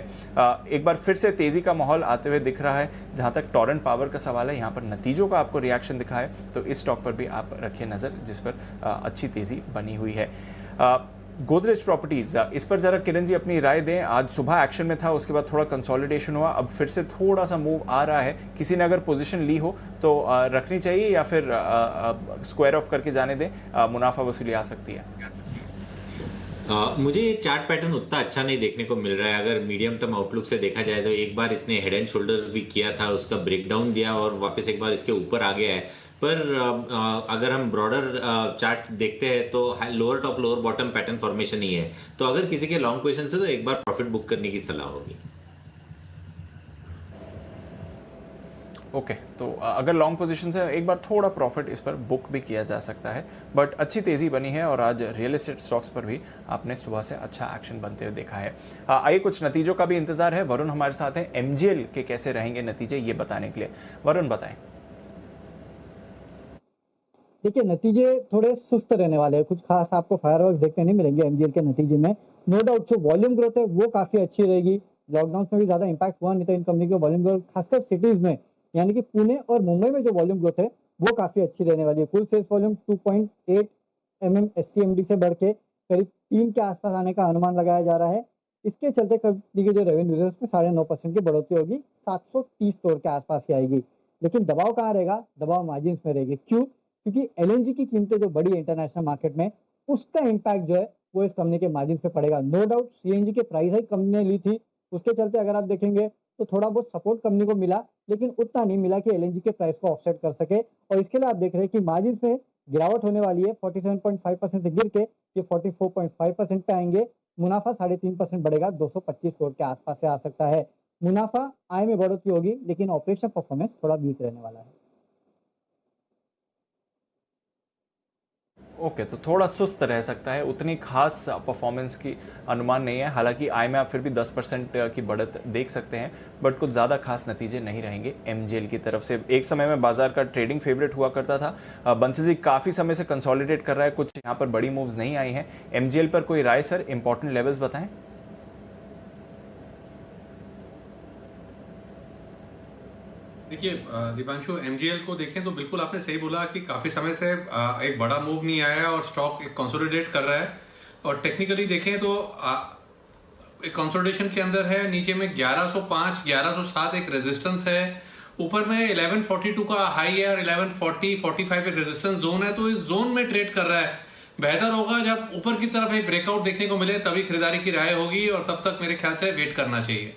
एक बार फिर से तेजी का माहौल आते हुए दिख रहा है। जहां तक टोरेंट पावर का सवाल है, यहां पर नतीजों का आपको रिएक्शन दिखा है, तो इस स्टॉक पर भी आप रखिए नजर, जिस पर अच्छी तेजी बनी हुई है। गोदरेज प्रॉपर्टीज, इस पर जरा किरण जी अपनी राय दें। आज सुबह एक्शन में था, उसके बाद थोड़ा कंसोलिडेशन हुआ, अब फिर से थोड़ा सा मूव आ रहा है। किसी ने अगर पोजीशन ली हो तो रखनी चाहिए या फिर स्क्वायर ऑफ करके जाने दें, मुनाफा वसूली आ सकती है। मुझे ये चार्ट पैटर्न उतना अच्छा नहीं देखने को मिल रहा है। अगर मीडियम टर्म आउटलुक से देखा जाए तो एक बार इसने हेड एंड शोल्डर भी किया था, उसका ब्रेकडाउन दिया और वापस एक बार इसके ऊपर आ गया है। पर अगर हम ब्रॉडर चार्ट देखते हैं तो lower top lower bottom pattern formation ही है। तो अगर किसी के लॉन्ग पोजीशन से तो एक बार प्रॉफिट बुक करने की सलाह होगी। ओके तो अगर लॉन्ग पोजीशन से एक बार थोड़ा प्रॉफिट इस पर बुक भी किया जा सकता है। बट अच्छी तेजी बनी है और आज रियल एस्टेट स्टॉक्स पर भी आपने सुबह से अच्छा एक्शन बनते हुए देखा है। आइए कुछ नतीजों का भी इंतजार है। वरुण हमारे साथ हैं, एमजीएल के कैसे रहेंगे नतीजे ये बताने के लिए। वरुण बताएं। देखिए नतीजे थोड़े सुस्त रहने वाले हैं, कुछ खास आपको फायरवर्क्स देखने नहीं मिलेंगे एमजीएल के नतीजे में। नो डाउट जो वॉल्यूम ग्रोथ है वो काफी अच्छी रहेगी। लॉकडाउन में भी ज्यादा इम्पैक्ट हुआ नहीं था इन कंपनी के वॉल्यूम ग्रोथ, खासकर सिटीज में, यानी कि पुणे और मुंबई में जो वॉल्यूम ग्रोथ है वो काफी अच्छी रहने वाली है। कुल सेल्स वॉल्यूम 2.8 mm SCMD से बढ़ के करीब 3 के आसपास आने का अनुमान लगाया जा रहा है। इसके चलते कंपनी के जो रेवेन्यू है उसमें 9.5% की बढ़ोतरी होगी, 730 करोड़ के आसपास की आएगी। लेकिन दबाव कहाँ रहेगा? दबाव मार्जिन में रहेगी। क्यों? क्योंकि LNG की कीमतें जो बढ़ी है इंटरनेशनल मार्केट में, उसका इम्पैक्ट जो है वो इस कंपनी के मार्जिन पे पड़ेगा। नो डाउट CNG के प्राइस हाइक कंपनी ने ली थी, उसके चलते अगर आप देखेंगे तो थोड़ा बहुत सपोर्ट कंपनी को मिला, लेकिन उतना नहीं मिला कि LNG के प्राइस को ऑफसेट कर सके। और इसके लिए आप देख रहे हैं कि मार्जिन में गिरावट होने वाली है, 47.5% से गिर के ये 44.5% पे आएंगे। मुनाफा 3.5% बढ़ेगा, 225 करोड़ के आसपास से आ सकता है। मुनाफा आय में बढ़ोतरी होगी, लेकिन ऑपरेशन परफॉर्मेंस थोड़ा वीक रहने वाला है। ओके, तो थोड़ा सुस्त रह सकता है, उतनी खास परफॉर्मेंस की अनुमान नहीं है। हालांकि आय में आप फिर भी 10% की बढ़त देख सकते हैं, बट कुछ ज़्यादा खास नतीजे नहीं रहेंगे एमजीएल की तरफ से। एक समय में बाजार का ट्रेडिंग फेवरेट हुआ करता था, बंसी जी काफ़ी समय से कंसोलिडेट कर रहा है, कुछ यहाँ पर बड़ी मूव्स नहीं आई हैं। एमजीएल पर कोई राय सर, इंपॉर्टेंट लेवल्स बताएं। देखिए दीपांशु, एमजीएल को देखें तो बिल्कुल आपने सही बोला कि काफी समय से एक बड़ा मूव नहीं आया और स्टॉक एक कंसोलिडेट कर रहा है। और टेक्निकली देखें तो एक कंसोलिडेशन के अंदर है। नीचे में 1105 1107 एक रेजिस्टेंस है, ऊपर में 1142 का हाई है और 1140 45 एक रेजिस्टेंस जोन है। तो इस जोन में ट्रेड कर रहा है। बेहतर होगा जब ऊपर की तरफ एक ब्रेकआउट देखने को मिले तभी खरीदारी की राय होगी, और तब तक मेरे ख्याल से वेट करना चाहिए।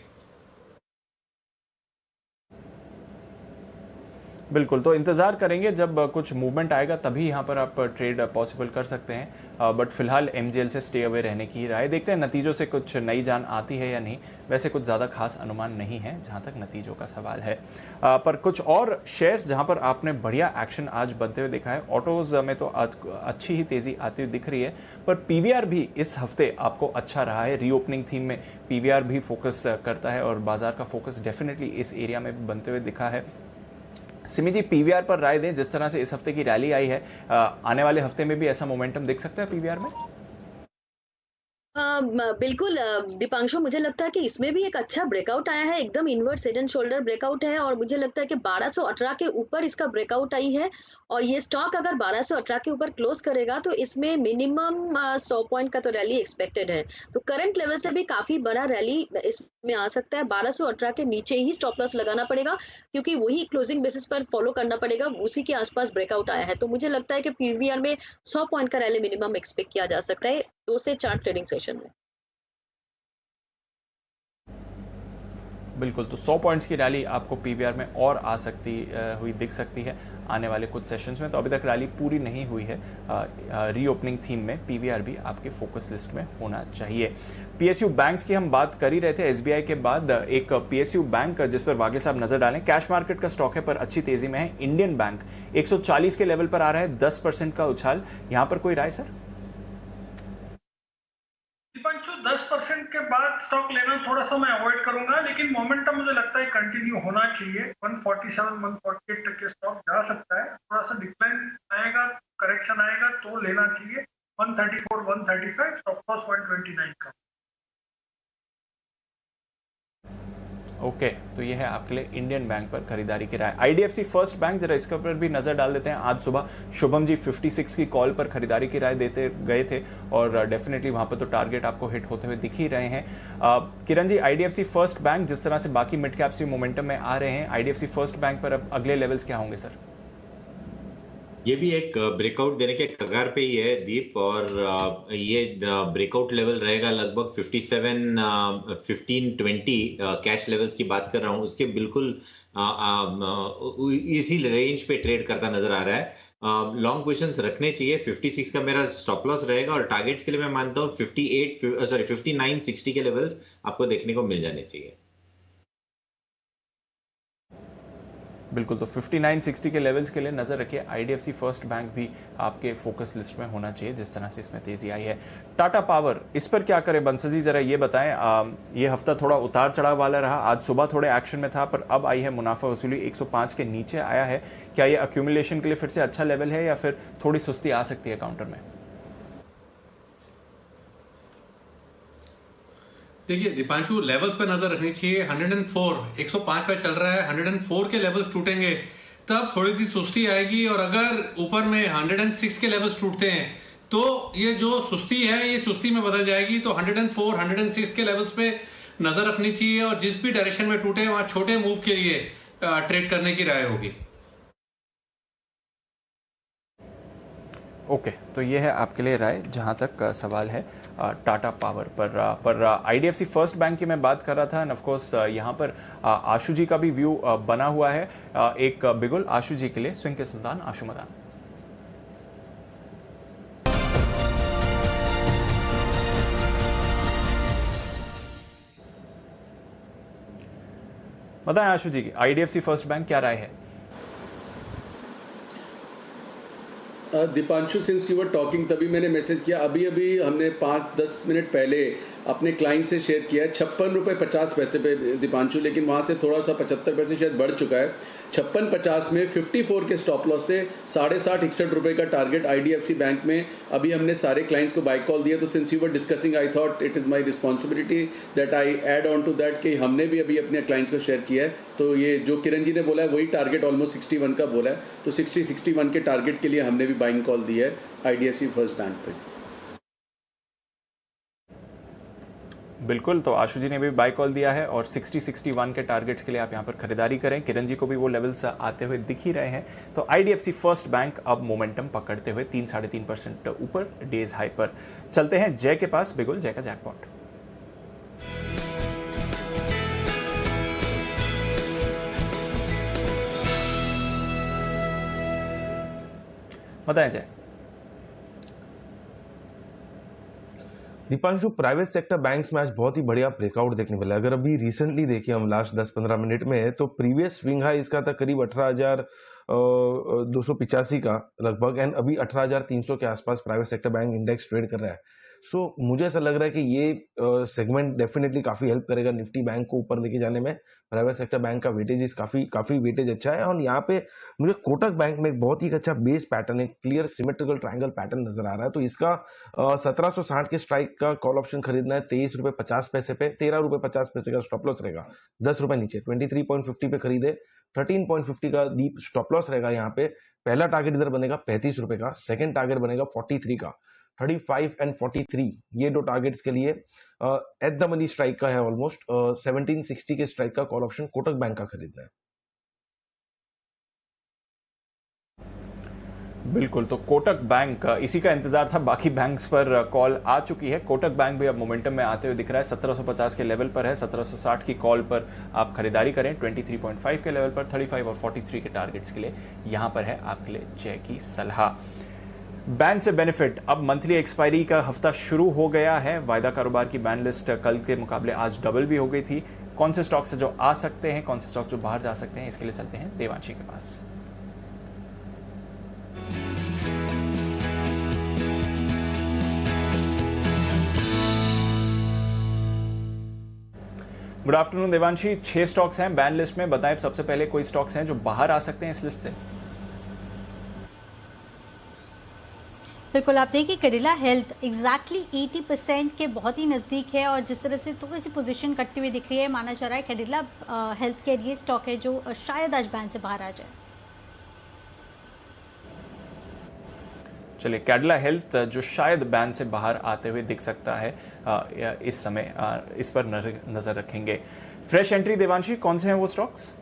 बिल्कुल, तो इंतज़ार करेंगे जब कुछ मूवमेंट आएगा तभी यहाँ पर आप ट्रेड पॉसिबल कर सकते हैं। बट फिलहाल एमजीएल से स्टे अवे रहने की राय। देखते हैं नतीजों से कुछ नई जान आती है या नहीं। वैसे कुछ ज़्यादा खास अनुमान नहीं है जहाँ तक नतीजों का सवाल है। पर कुछ और शेयर्स जहाँ पर आपने बढ़िया एक्शन आज बनते हुए देखा है, ऑटोज़ में तो अच्छी ही तेज़ी आती हुई दिख रही है, पर पीवीआर भी इस हफ्ते आपको अच्छा रहा है। रीओपनिंग थीम में पीवीआर भी फोकस करता है और बाजार का फोकस डेफिनेटली इस एरिया में बनते हुए दिखा है। सिमी जी, पीवीआर पर राय दें, जिस तरह से इस हफ्ते की रैली आई है, आने वाले हफ्ते में भी ऐसा मोमेंटम दिख सकता है पीवीआर में? बिल्कुल दीपांशु, मुझे लगता है कि इसमें भी एक अच्छा ब्रेकआउट आया है, एकदम invert head and shoulder breakout है। और मुझे लगता है कि 1218 के ऊपर इसका ब्रेकआउट आई है, और ये स्टॉक अगर 1218 के ऊपर क्लोज करेगा तो इसमें मिनिमम 100 पॉइंट का तो रैली एक्सपेक्टेड है। तो करंट लेवल से भी काफी बड़ा रैली इसमें आ सकता है। 1218 के नीचे ही स्टॉप लॉस लगाना पड़ेगा, क्योंकि वही क्लोजिंग बेसिस पर फॉलो करना पड़ेगा, उसी के आसपास ब्रेकआउट आया है। तो मुझे लगता है कि पीवीआर में 100 पॉइंट का रैली मिनिमम एक्सपेक्ट किया जा सकता है 2 से 4 ट्रेडिंग सेशन में। बिल्कुल, तो 100 पॉइंट्स की रैली आपको पीवीआर में और आ सकती हुई दिख सकती है आने वाले कुछ सेशंस में। तो अभी तक रैली पूरी नहीं हुई है। रीओपनिंग थीम में पीवीआर भी आपके फोकस लिस्ट में होना चाहिए। पीएसयू बैंक्स की हम बात कर ही रहे थे। एसबीआई के बाद एक पीएसयू बैंक जिस पर वागे साहब नजर डालें, कैश मार्केट का स्टॉक है पर अच्छी तेजी में है। इंडियन बैंक 140 के लेवल पर आ रहा है, 10% का उछाल। यहां पर कोई राय सर? 10% के बाद स्टॉक लेना थोड़ा सा मैं अवॉइड करूंगा, लेकिन मोमेंटम मुझे लगता है कंटिन्यू होना चाहिए। 147 148 तक के स्टॉक जा सकता है। थोड़ा सा डिक्लाइन आएगा, करेक्शन आएगा तो लेना चाहिए। 134 135 स्टॉप लॉस 129 का। ओके, तो ये है आपके लिए इंडियन बैंक पर खरीदारी की राय। आईडीएफसी फर्स्ट बैंक, जरा इसके ऊपर भी नजर डाल देते हैं। आज सुबह शुभम जी 56 की कॉल पर खरीदारी की राय देते गए थे और डेफिनेटली वहां पर तो टारगेट आपको हिट होते हुए दिख ही रहे हैं। Kiran ji, IDFC first bank जिस तरह से बाकी मिड कैप्स भी मोमेंटम में आ रहे हैं, आईडीएफसी फर्स्ट बैंक पर अब अगले लेवल्स क्या होंगे सर? ये भी एक ब्रेकआउट देने के कगार पे ही है दीप, और ये ब्रेकआउट लेवल रहेगा लगभग 57 1520 कैश लेवल्स की बात कर रहा हूँ, उसके बिल्कुल इसी रेंज पे ट्रेड करता नजर आ रहा है। लॉन्ग पोजीशंस रखने चाहिए। 56 का मेरा स्टॉप लॉस रहेगा और टारगेट्स के लिए मैं मानता हूँ 59 60 के लेवल्स आपको देखने को मिल जाने चाहिए। बिल्कुल, तो 5960 के लेवल्स के लिए नजर रखिए। आईडीएफसी फर्स्ट बैंक भी आपके फोकस लिस्ट में होना चाहिए जिस तरह से इसमें तेजी आई है। टाटा पावर, इस पर क्या करें बंसजी, जरा ये बताएं। ये हफ्ता थोड़ा उतार चढ़ाव वाला रहा, आज सुबह थोड़े एक्शन में था पर अब आई है मुनाफा वसूली, 105 के नीचे आया है। क्या ये अक्यूमुलेशन के लिए फिर से अच्छा लेवल है या फिर थोड़ी सुस्ती आ सकती है काउंटर में? देखिए दीपांशु, लेवल्स पे नजर रखनी चाहिए। 105 पे चल रहा है, 104 के लेवल्स टूटेंगे तब थोड़ी सी सुस्ती आएगी, और अगर ऊपर में 106 के लेवल्स टूटते हैं तो ये जो सुस्ती है ये चुस्ती में बदल जाएगी। तो 104, 106 के लेवल्स पे नजर रखनी चाहिए, और जिस भी डायरेक्शन में टूटे वहां छोटे मूव के लिए ट्रेड करने की राय होगी। ओके, तो ये है आपके लिए राय जहां तक सवाल है टाटा पावर पर आईडीएफसी फर्स्ट बैंक की मैं बात कर रहा था। एंड ऑफ कोर्स यहाँ पर आशु जी का भी व्यू बना हुआ है। एक बिगुल आशु जी के लिए, स्विंग के सुल्तान आशु मदान। बताएं आशु जी, आईडीएफसी फर्स्ट बैंक क्या राय है? Deepanshu, since you were talking तभी मैंने मैसेज किया। अभी हमने 5-10 मिनट पहले अपने क्लाइंट से शेयर किया है 56.50 पे दीपांशु, लेकिन वहाँ से थोड़ा सा 75 पैसे शायद बढ़ चुका है। 56.50 में 54 के स्टॉप लॉस से 60-61 रुपये का टारगेट आईडीएफसी बैंक में अभी हमने सारे क्लाइंट्स को बाय कॉल दिया। तो since you were discussing, I thought it is my responsibility that I add on to that कि हमने भी अभी अपने क्लाइंट्स को शेयर किया है। तो ये जो किरण जी ने बोला है वही टारगेट ऑलमोस्ट 61 का बोला है, तो 60-61 के टारगेट के लिए हमने भी बाइंग कॉल दी है आईडीएफसी फर्स्ट बैंक पे। बिल्कुल, तो आशु जी ने भी बाय कॉल दिया है और 60-61 के टारगेट्स के लिए आप यहां पर खरीदारी करें। किरण जी को भी वो लेवल्स आते हुए दिख ही रहे हैं। तो आईडीएफसी फर्स्ट बैंक अब मोमेंटम पकड़ते हुए 3-3.5% ऊपर डेज हाई पर। चलते हैं जय के पास, बिगुल जय का जैकपॉट। बताएं जय। दीपांशु, प्राइवेट सेक्टर बैंक्स में आज बहुत ही बढ़िया ब्रेकआउट देखने मिला। अगर अभी रिसेंटली देखिए हम लास्ट 10-15 मिनट में, तो प्रीवियस स्विंग हाई इसका था करीब 18,285 का लगभग, एंड अभी 18,300 के आसपास private sector bank index trade कर रहा है। सो मुझे ऐसा लग रहा है कि ये सेगमेंट डेफिनेटली काफी हेल्प करेगा निफ्टी बैंक को ऊपर लेके जाने में। प्राइवेट सेक्टर बैंक का वेटेज काफी वेटेज अच्छा है, और यहाँ पे मुझे कोटक बैंक में एक बहुत ही अच्छा बेस पैटर्न, एक क्लियर सिमेट्रिकल ट्रायंगल पैटर्न नजर आ रहा है। तो इसका 1760 के स्ट्राइक का कॉल ऑप्शन खरीदना है 23.50 पे, 13.50 का स्टॉप लॉस रहेगा 10 रुपए नीचे, 23.50 पे खरीदे, 13.50 का डीप स्टॉप लॉस रहेगा। यहाँ पे पहला टारगेट इधर बनेगा 35 रुपए का, सेकंड टारगेट बनेगा 43 का, 35 एंड 43 ये दो टारगेट्स के लिए एट द मनी स्ट्राइक का है ऑलमोस्ट 1760 के स्ट्राइक का कॉल ऑप्शन कोटक बैंक का खरीदना है। बिल्कुल, तो कोटक बैंक इसी का इंतजार था। बाकी बैंक्स पर कॉल आ चुकी है। कोटक बैंक भी अब मोमेंटम में आते हुए दिख रहा है, 1750 के लेवल पर है, 1760 की कॉल पर आप खरीदारी करें। 23.5 के लेवल पर 35 और 43 के टारगेट्स के लिए यहां पर है आपके लिए जय की सलाह। बैन से बेनिफिट, अब मंथली एक्सपायरी का हफ्ता शुरू हो गया है। वायदा कारोबार की बैन लिस्ट कल के मुकाबले आज डबल भी हो गई थी। कौन से स्टॉक्स है जो आ सकते हैं, कौन से स्टॉक्स जो बाहर जा सकते हैं, इसके लिए चलते हैं देवांशी के पास। गुड आफ्टरनून देवांशी, 6 स्टॉक्स हैं बैन लिस्ट में, बताएं सबसे पहले कोई स्टॉक्स हैं जो बाहर आ सकते हैं इस लिस्ट से। बिल्कुल, आप देखिए कैडिला हेल्थ एग्जैक्टली 80% के बहुत ही नज़दीक है, और जिस तरह से थोड़ी सी पोजीशन कटती हुई दिख रही है, माना जा रहा है कैडिला हेल्थ केयर ये स्टॉक है जो शायद आज बैन से बाहर आ जाए। चलिए, कैडिला हेल्थ जो शायद बैन से बाहर आते हुए दिख सकता है इस समय, इस पर नजर रखेंगे। फ्रेश एंट्री देवांशी, कौन से हैं वो स्टॉक्स?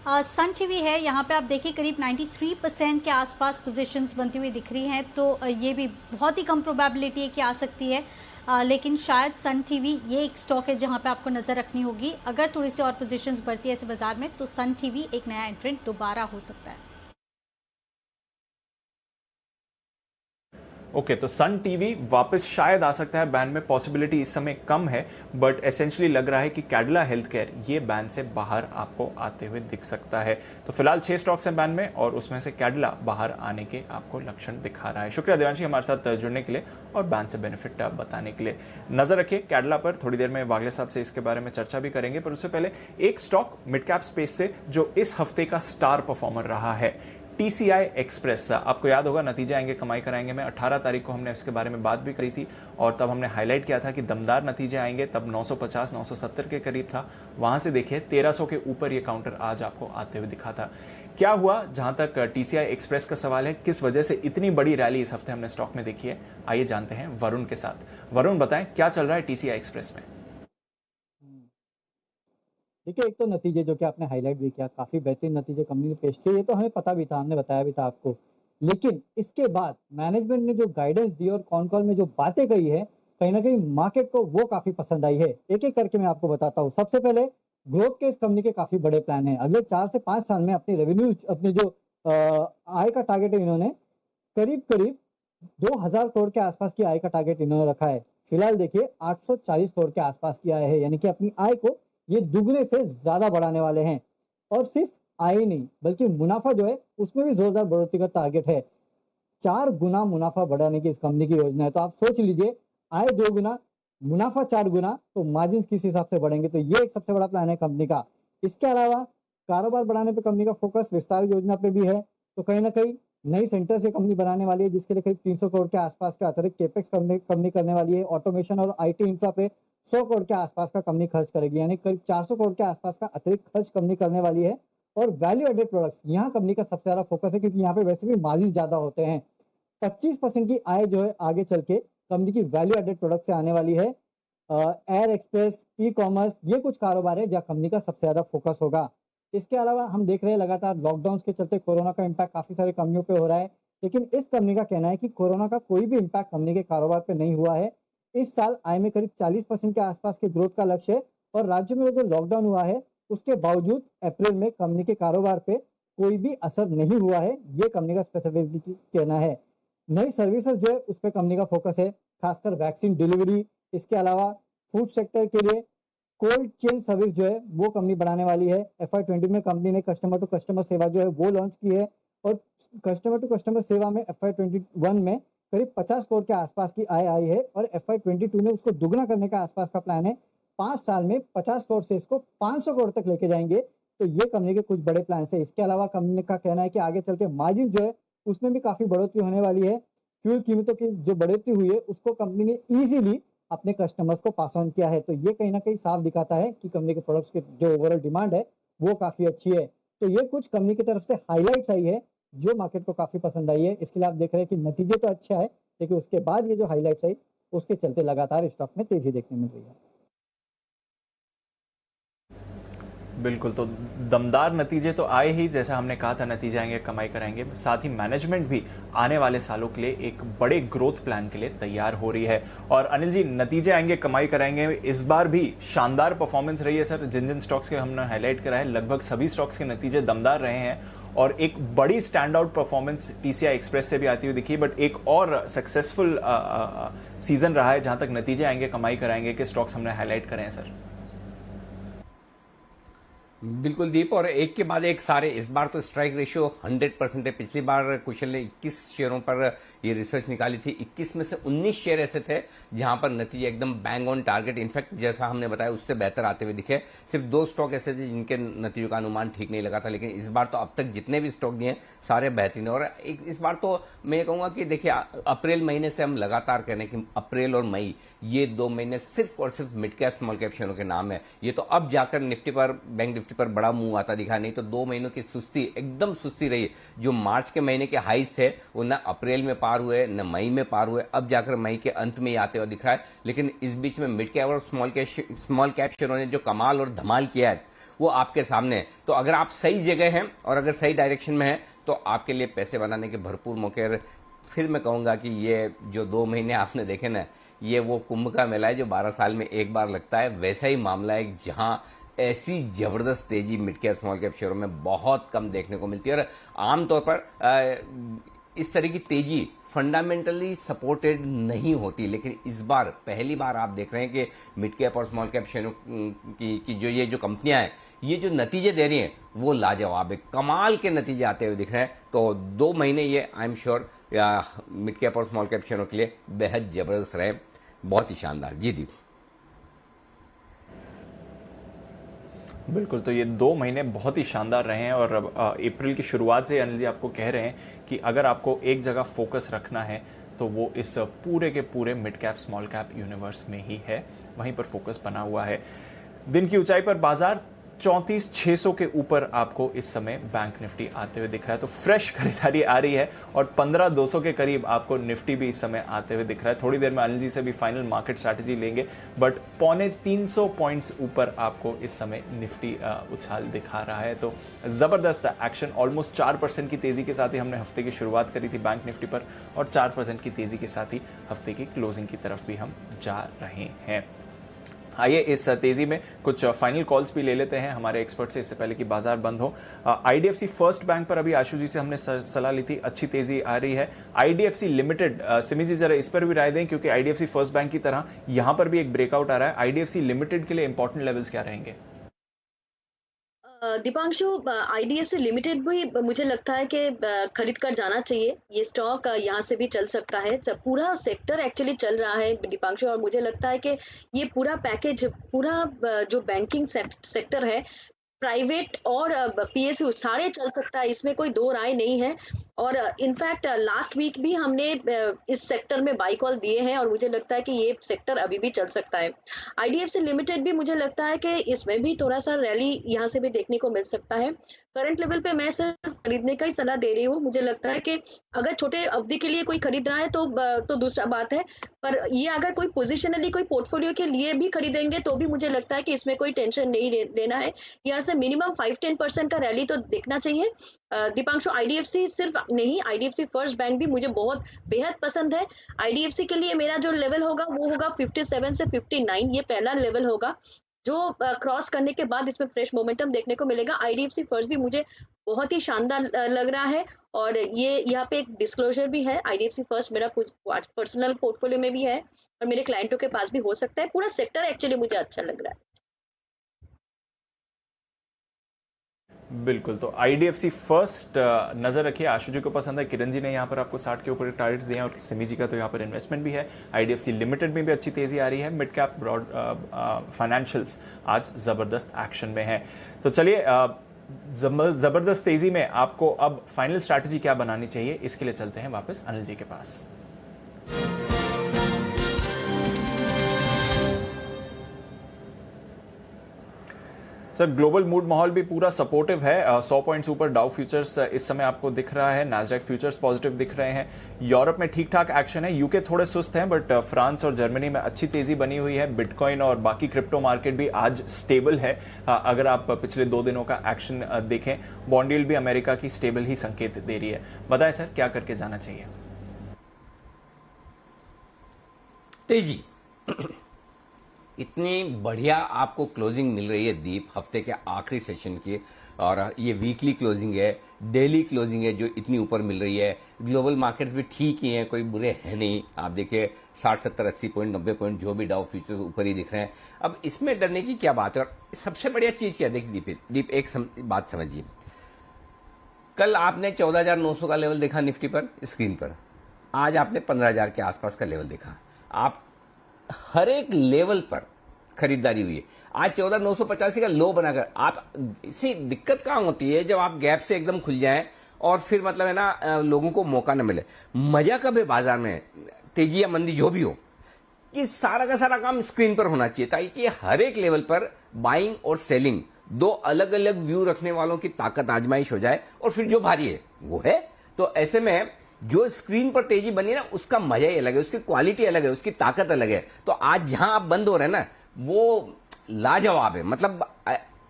सन टीवी है, यहाँ पे आप देखिए करीब 93% के आसपास पोजीशंस बनती हुई दिख रही हैं, तो ये भी बहुत ही कम प्रोबेबिलिटी है कि आ सकती है, लेकिन शायद सन टीवी ये एक स्टॉक है जहाँ पे आपको नज़र रखनी होगी। अगर थोड़ी सी और पोजीशंस बढ़ती है ऐसे बाजार में, तो सन टीवी एक नया एंट्रेंट दोबारा हो सकता है। ओके, तो सन टीवी वापस शायद आ सकता है बैन में, पॉसिबिलिटी इस समय कम है, बट एसेंशियली लग रहा है कि कैडिला हेल्थ केयर ये बैन से बाहर आपको आते हुए दिख सकता है। तो फिलहाल 6 स्टॉक्स हैं बैन में और उसमें से कैडिला बाहर आने के आपको लक्षण दिखा रहा है। शुक्रिया देवांशी हमारे साथ जुड़ने के लिए और बैन से बेनिफिट बताने के लिए। नजर रखिए कैडिला पर, थोड़ी देर में वागले साहब से इसके बारे में चर्चा भी करेंगे, पर उससे पहले एक स्टॉक मिड कैप स्पेस से जो इस हफ्ते का स्टार परफॉर्मर रहा है, TCI एक्सप्रेस। आपको याद होगा नतीजे आएंगे कमाई कराएंगे में 18 तारीख को हमने इसके बारे में बात भी करी थी और तब हमने हाईलाइट किया था कि दमदार नतीजे आएंगे, तब 950 970 के करीब था, वहां से देखिए 1300 के ऊपर ये काउंटर आज आपको आते हुए दिखा था। क्या हुआ जहां तक TCI एक्सप्रेस का सवाल है, किस वजह से इतनी बड़ी रैली इस हफ्ते हमने स्टॉक में देखी है, आइए जानते हैं वरुण के साथ। वरुण बताएं क्या चल रहा है TCI एक्सप्रेस में। देखिए, एक तो नतीजे जो कि आपने हाईलाइट भी किया, काफ़ी बेहतरीन नतीजे कंपनी ने पेश किए, ये तो हमें पता भी था, हमने बताया भी था आपको। लेकिन इसके बाद मैनेजमेंट ने जो गाइडेंस दी और कॉन कॉल में जो बातें कही है, कहीं ना कहीं मार्केट को वो काफ़ी पसंद आई है। एक एक करके मैं आपको बताता हूँ। सबसे पहले ग्रोथ के इस कंपनी के काफ़ी बड़े प्लान हैं। अगले 4 से 5 साल में अपनी रेवेन्यू, अपनी जो आय का टारगेट है, इन्होंने करीब करीब 2000 करोड़ के आसपास की आय का टारगेट इन्होंने रखा है। फिलहाल देखिए 840 करोड़ के आसपास की आय है, यानी कि अपनी आय को ये दुगने से ज्यादा बढ़ाने वाले हैं। और सिर्फ आय नहीं बल्कि मुनाफा जो है उसमें भी जोरदार बढ़ोतरी का टारगेट है। 4 गुना मुनाफा बढ़ाने की इस कंपनी की योजना है। तो आप सोच लीजिए, आय 2 गुना, मुनाफा 4 गुना, तो मार्जिन किस हिसाब से बढ़ेंगे। तो ये एक सबसे बड़ा प्लान है कंपनी का। इसके अलावा कारोबार बढ़ाने पे कंपनी का फोकस विस्तार योजना पे भी है। तो कहीं ना कहीं नई सेंटर से कंपनी बनाने वाली है, जिसके लिए करीब 300 करोड़ के आसपास का अतिरिक्त केपेक्स कंपनी करने वाली है। ऑटोमेशन और IT इंफ्रा पे 100 करोड़ के आसपास का कंपनी खर्च करेगी, यानी करीब 400 करोड़ के आसपास का अतिरिक्त खर्च कंपनी करने वाली है। और वैल्यू एडेड प्रोडक्ट्स, यहाँ कंपनी का सबसे ज्यादा फोकस है, क्योंकि यहाँ पे वैसे भी मार्जिन ज्यादा होते हैं। 25% की आय जो है आगे चल के कंपनी की वैल्यू एडेड प्रोडक्ट से आने वाली है। एयर एक्सप्रेस, ई-कॉमर्स, ये कुछ कारोबार है जहाँ कंपनी का सबसे ज्यादा फोकस होगा। इसके अलावा हम देख रहे हैं लगातार लॉकडाउन के चलते कोरोना का इम्पैक्ट काफी सारी कंपनियों पे हो रहा है, लेकिन इस कंपनी का कहना है कि कोरोना का कोई भी इम्पैक्ट कंपनी के कारोबार पे नहीं हुआ है। इस साल आय में करीब 40% के आसपास के ग्रोथ का लक्ष्य है और राज्य में जो लॉकडाउन हुआ है उसके बावजूद अप्रैल में कंपनी के कारोबार पे कोई भी असर नहीं हुआ है, ये कंपनी का स्पेसिफिक कहना है। नई सर्विसेज जो है उस पर कंपनी का फोकस है, खासकर वैक्सीन डिलीवरी। इसके अलावा फूड सेक्टर के लिए कोल्ड चेन सर्विस जो है वो कंपनी बढ़ाने वाली है। FY20 में कंपनी ने कस्टमर टू कस्टमर सेवा जो है वो लॉन्च की है और कस्टमर टू कस्टमर सेवा में FY21 में करीब 50 करोड़ के आसपास की आय आई है और FY22 में उसको दुगना करने का आसपास का प्लान है। 5 साल में 50 करोड़ से इसको 500 करोड़ तक लेके जाएंगे। तो ये कंपनी के कुछ बड़े प्लान है। इसके अलावा कंपनी का कहना है कि आगे चल के मार्जिन जो है उसमें भी काफी बढ़ोतरी होने वाली है। फ्यूल कीमतों की जो बढ़ोतरी हुई है उसको कंपनी ने इजीली अपने कस्टमर्स को पास ऑन किया है। तो ये कहीं ना कहीं साफ दिखाता है कि कंपनी के प्रोडक्ट्स की जो ओवरऑल डिमांड है वो काफी अच्छी है। तो ये कुछ कंपनी की तरफ से हाईलाइट्स आई है जो मार्केट को काफी पसंद आई है। इसके लिए आप देख रहे हैं कि नतीजे तो अच्छा है, लेकिन उसके बाद ये जो हाईलाइट्स आई उसके चलते लगातार स्टॉक में तेजी देखने मिल रही है। बिल्कुल, तो दमदार नतीजे तो आए ही, जैसा हमने कहा था नतीजे आएंगे कमाई कराएंगे। साथ ही मैनेजमेंट भी आने वाले सालों के लिए एक बड़े ग्रोथ प्लान के लिए तैयार हो रही है। और अनिल जी, नतीजे आएंगे कमाई कराएंगे, इस बार भी शानदार परफॉर्मेंस रही है सर। जिन जिन स्टॉक्स के हमने हाईलाइट करा है लगभग सभी स्टॉक्स के नतीजे दमदार रहे हैं और एक बड़ी stand out performance TCI express से भी आती हुई दिखी। बट एक और सक्सेसफुल सीजन रहा है जहां तक नतीजे आएंगे कमाई कराएंगे के स्टॉक्स हमने हाईलाइट करे हैं सर। बिल्कुल दीप, और एक के बाद एक सारे। इस बार तो स्ट्राइक रेशियो 100% है। पिछली बार कुशल ने 21 शेयरों पर ये रिसर्च निकाली थी, 21 में से 19 शेयर ऐसे थे जहां पर नतीजे एकदम बैंग ऑन टारगेट, इनफैक्ट जैसा हमने बताया उससे बेहतर आते हुए दिखे। सिर्फ 2 स्टॉक ऐसे थे जिनके नतीजों का अनुमान ठीक नहीं लगा था, लेकिन इस बार तो अब तक जितने भी स्टॉक दिए सारे बेहतरीन है। और इस बार तो मैं ये कहूंगा कि देखिए, अप्रैल महीने से हम लगातार कह रहे हैं कि अप्रैल और मई ये 2 महीने सिर्फ और सिर्फ मिड कैप स्मॉल कैप शेयरों के नाम है। ये तो अब जाकर निफ्टी पर, बैंक निफ्टी पर बड़ा मुंह आता दिखा, नहीं तो 2 महीनों की सुस्ती, एकदम सुस्ती रही। जो मार्च के महीने के हाईस थे वो न अप्रैल में पार हुए न मई में पार हुए, अब जाकर मई के अंत में ही आते हुए दिखा है। लेकिन इस बीच में मिड कैप और स्मॉल कैप शेयरों ने जो कमाल और धमाल किया है वो आपके सामने है। तो अगर आप सही जगह हैं और अगर सही डायरेक्शन में हैं तो आपके लिए पैसे बनाने के भरपूर मौके। फिर मैं कहूंगा कि ये जो 2 महीने आपने देखे ना, ये वो कुंभ का मेला है जो 12 साल में एक बार लगता है, वैसा ही मामला है जहां ऐसी जबरदस्त तेजी मिड कैप स्मॉल कैप शेयरों में बहुत कम देखने को मिलती है। और आमतौर पर इस तरह की तेजी फंडामेंटली सपोर्टेड नहीं होती, लेकिन इस बार पहली बार आप देख रहे हैं कि मिड कैप और स्मॉल कैप शेयरों की जो कंपनियां हैं, ये जो नतीजे दे रही हैं वो लाजवाब है, कमाल के नतीजे आते हुए दिख रहे हैं। तो 2 महीने ये I am sure mid cap और स्मॉल कैप शेयरों के लिए बेहद जबरदस्त रहे, बहुत ही शानदार। जी दीप। बिल्कुल, तो ये 2 महीने बहुत ही शानदार रहे हैं और अप्रैल की शुरुआत से अनिल जी आपको कह रहे हैं कि अगर आपको एक जगह फोकस रखना है तो वो इस पूरे के पूरे mid cap small cap universe में ही है, वहीं पर फोकस बना हुआ है। दिन की ऊंचाई पर बाजार 34,600 के ऊपर आपको इस समय बैंक निफ्टी आते हुए दिख रहा है, तो फ्रेश खरीदारी आ रही है और 15,200 के करीब आपको निफ्टी भी इस समय आते हुए दिख रहा है। थोड़ी देर में अनिल जी से भी फाइनल मार्केट स्ट्रैटेजी लेंगे, बट 325 पॉइंट्स ऊपर आपको इस समय निफ्टी उछाल दिखा रहा है। तो जबरदस्त एक्शन, ऑलमोस्ट 4% की तेजी के साथ ही हमने हफ्ते की शुरुआत करी थी बैंक निफ्टी पर और 4% की तेजी के साथ ही हफ्ते की क्लोजिंग की तरफ भी हम जा रहे हैं। आइए इस तेजी में कुछ फाइनल कॉल्स भी ले लेते हैं हमारे एक्सपर्ट से, इससे पहले कि बाजार बंद हो। आईडीएफसी फर्स्ट बैंक पर अभी आशु जी से हमने सलाह ली थी, अच्छी तेजी आ रही है। आईडीएफसी लिमिटेड, सिमी जी जरा इस पर भी राय दें, क्योंकि आईडीएफसी फर्स्ट बैंक की तरह यहां पर भी एक ब्रेकआउट आ रहा है। आईडीएफसी लिमिटेड के लिए इंपॉर्टेंट लेवल्स क्या रहेंगे? दीपांशु, आईडीएफसी लिमिटेड भी मुझे लगता है कि खरीद कर जाना चाहिए। ये स्टॉक यहाँ से भी चल सकता है, पूरा सेक्टर एक्चुअली चल रहा है दीपांशु, और मुझे लगता है कि ये पूरा पैकेज, पूरा जो बैंकिंग सेक्टर है, प्राइवेट और पीएसयू सारे चल सकता है, इसमें कोई दो राय नहीं है। और इनफैक्ट लास्ट वीक भी हमने इस सेक्टर में बाई कॉल दिए हैं और मुझे लगता है कि ये सेक्टर अभी भी चल सकता है। आईडीएफसी लिमिटेड भी मुझे लगता है कि इसमें भी थोड़ा सा रैली यहाँ से भी देखने को मिल सकता है। करंट लेवल पे मैं सिर्फ खरीदने का ही सलाह दे रही हूँ। मुझे लगता है कि अगर छोटे अवधि के लिए कोई खरीद रहा है तो दूसरा बात है, पर ये अगर कोई पोजिशनली कोई पोर्टफोलियो के लिए भी खरीदेंगे तो भी मुझे लगता है कि इसमें कोई टेंशन नहीं लेना है। यहाँ से मिनिमम 5-10% का रैली तो देखना चाहिए। दीपांशु, आईडीएफसी सिर्फ नहीं, आईडीएफसी फर्स्ट बैंक भी मुझे बहुत बेहद पसंद है। आईडीएफसी के लिए मेरा जो लेवल होगा वो होगा 57 से 59, ये पहला लेवल होगा जो क्रॉस करने के बाद इसमें फ्रेश मोमेंटम देखने को मिलेगा। आईडीएफसी फर्स्ट भी मुझे बहुत ही शानदार लग रहा है और ये यहाँ पे एक डिस्क्लोजर भी है, आईडीएफसी फर्स्ट मेरा पर्सनल पोर्टफोलियो में भी है और मेरे क्लाइंटों के पास भी हो सकता है। पूरा सेक्टर एक्चुअली मुझे अच्छा लग रहा है। बिल्कुल, तो आईडीएफसी फर्स्ट नजर रखिए, आशु जी को पसंद है, किरण जी ने यहाँ पर आपको 60 के ऊपर टारगेट्स दिए हैं और सिमी जी का तो यहाँ पर इन्वेस्टमेंट भी है। आईडीएफसी लिमिटेड में भी अच्छी तेजी आ रही है। मिड कैप ब्रॉड फाइनेंशियल्स आज जबरदस्त एक्शन में है। तो चलिए, जबरदस्त तेजी में आपको अब फाइनल स्ट्रैटेजी क्या बनानी चाहिए, इसके लिए चलते हैं वापस अनिल जी के पास। सर, ग्लोबल मूड माहौल भी पूरा सपोर्टिव है। 100 पॉइंट्स ऊपर डाउ फ्यूचर्स इस समय आपको दिख रहा है, नास्डैक फ्यूचर्स पॉजिटिव दिख रहे हैं। यूरोप में ठीक ठाक एक्शन है, यूके थोड़े सुस्त हैं, बट फ्रांस और जर्मनी में अच्छी तेजी बनी हुई है। बिटकॉइन और बाकी क्रिप्टो मार्केट भी आज स्टेबल है। अगर आप पिछले 2 दिनों का एक्शन देखें, बॉन्ड यील्ड भी अमेरिका की स्टेबल ही संकेत दे रही है। बताएं सर, क्या करके जाना चाहिए? तेजी इतनी बढ़िया आपको क्लोजिंग मिल रही है दीप, हफ्ते के आखिरी सेशन की, और ये वीकली क्लोजिंग है, डेली क्लोजिंग है जो इतनी ऊपर मिल रही है। ग्लोबल मार्केट्स भी ठीक ही हैं, कोई बुरे हैं नहीं। आप देखिए 60, 70, 80 पॉइंट, 90 पॉइंट जो भी डाउ फ्यूचर्स ऊपर ही दिख रहे हैं। अब इसमें डरने की क्या बात है? और सबसे बढ़िया चीज क्या है, देखिए दीप एक बात समझिए, कल आपने 14,900 का लेवल देखा निफ्टी पर स्क्रीन पर, आज आपने 15,000 के आसपास का लेवल देखा। आप हर एक लेवल पर खरीदारी हुई है। आज 14,985 का लो बनाकर आप, इसी दिक्कत कहां होती है जब आप गैप से एकदम खुल जाएं और फिर मतलब है ना लोगों को मौका न मिले। मजा कब है बाजार में, तेजी या मंदी जो भी हो, कि सारा का सारा काम स्क्रीन पर होना चाहिए ताकि हर एक लेवल पर बाइंग और सेलिंग दो अलग अलग व्यू रखने वालों की ताकत आजमाइश हो जाए और फिर जो भारी है वो है। तो ऐसे में जो स्क्रीन पर तेजी बनी ना, उसका मजा ही अलग है, उसकी क्वालिटी अलग है, उसकी ताकत अलग है। तो आज जहां आप बंद हो रहे हैं ना, वो लाजवाब है। मतलब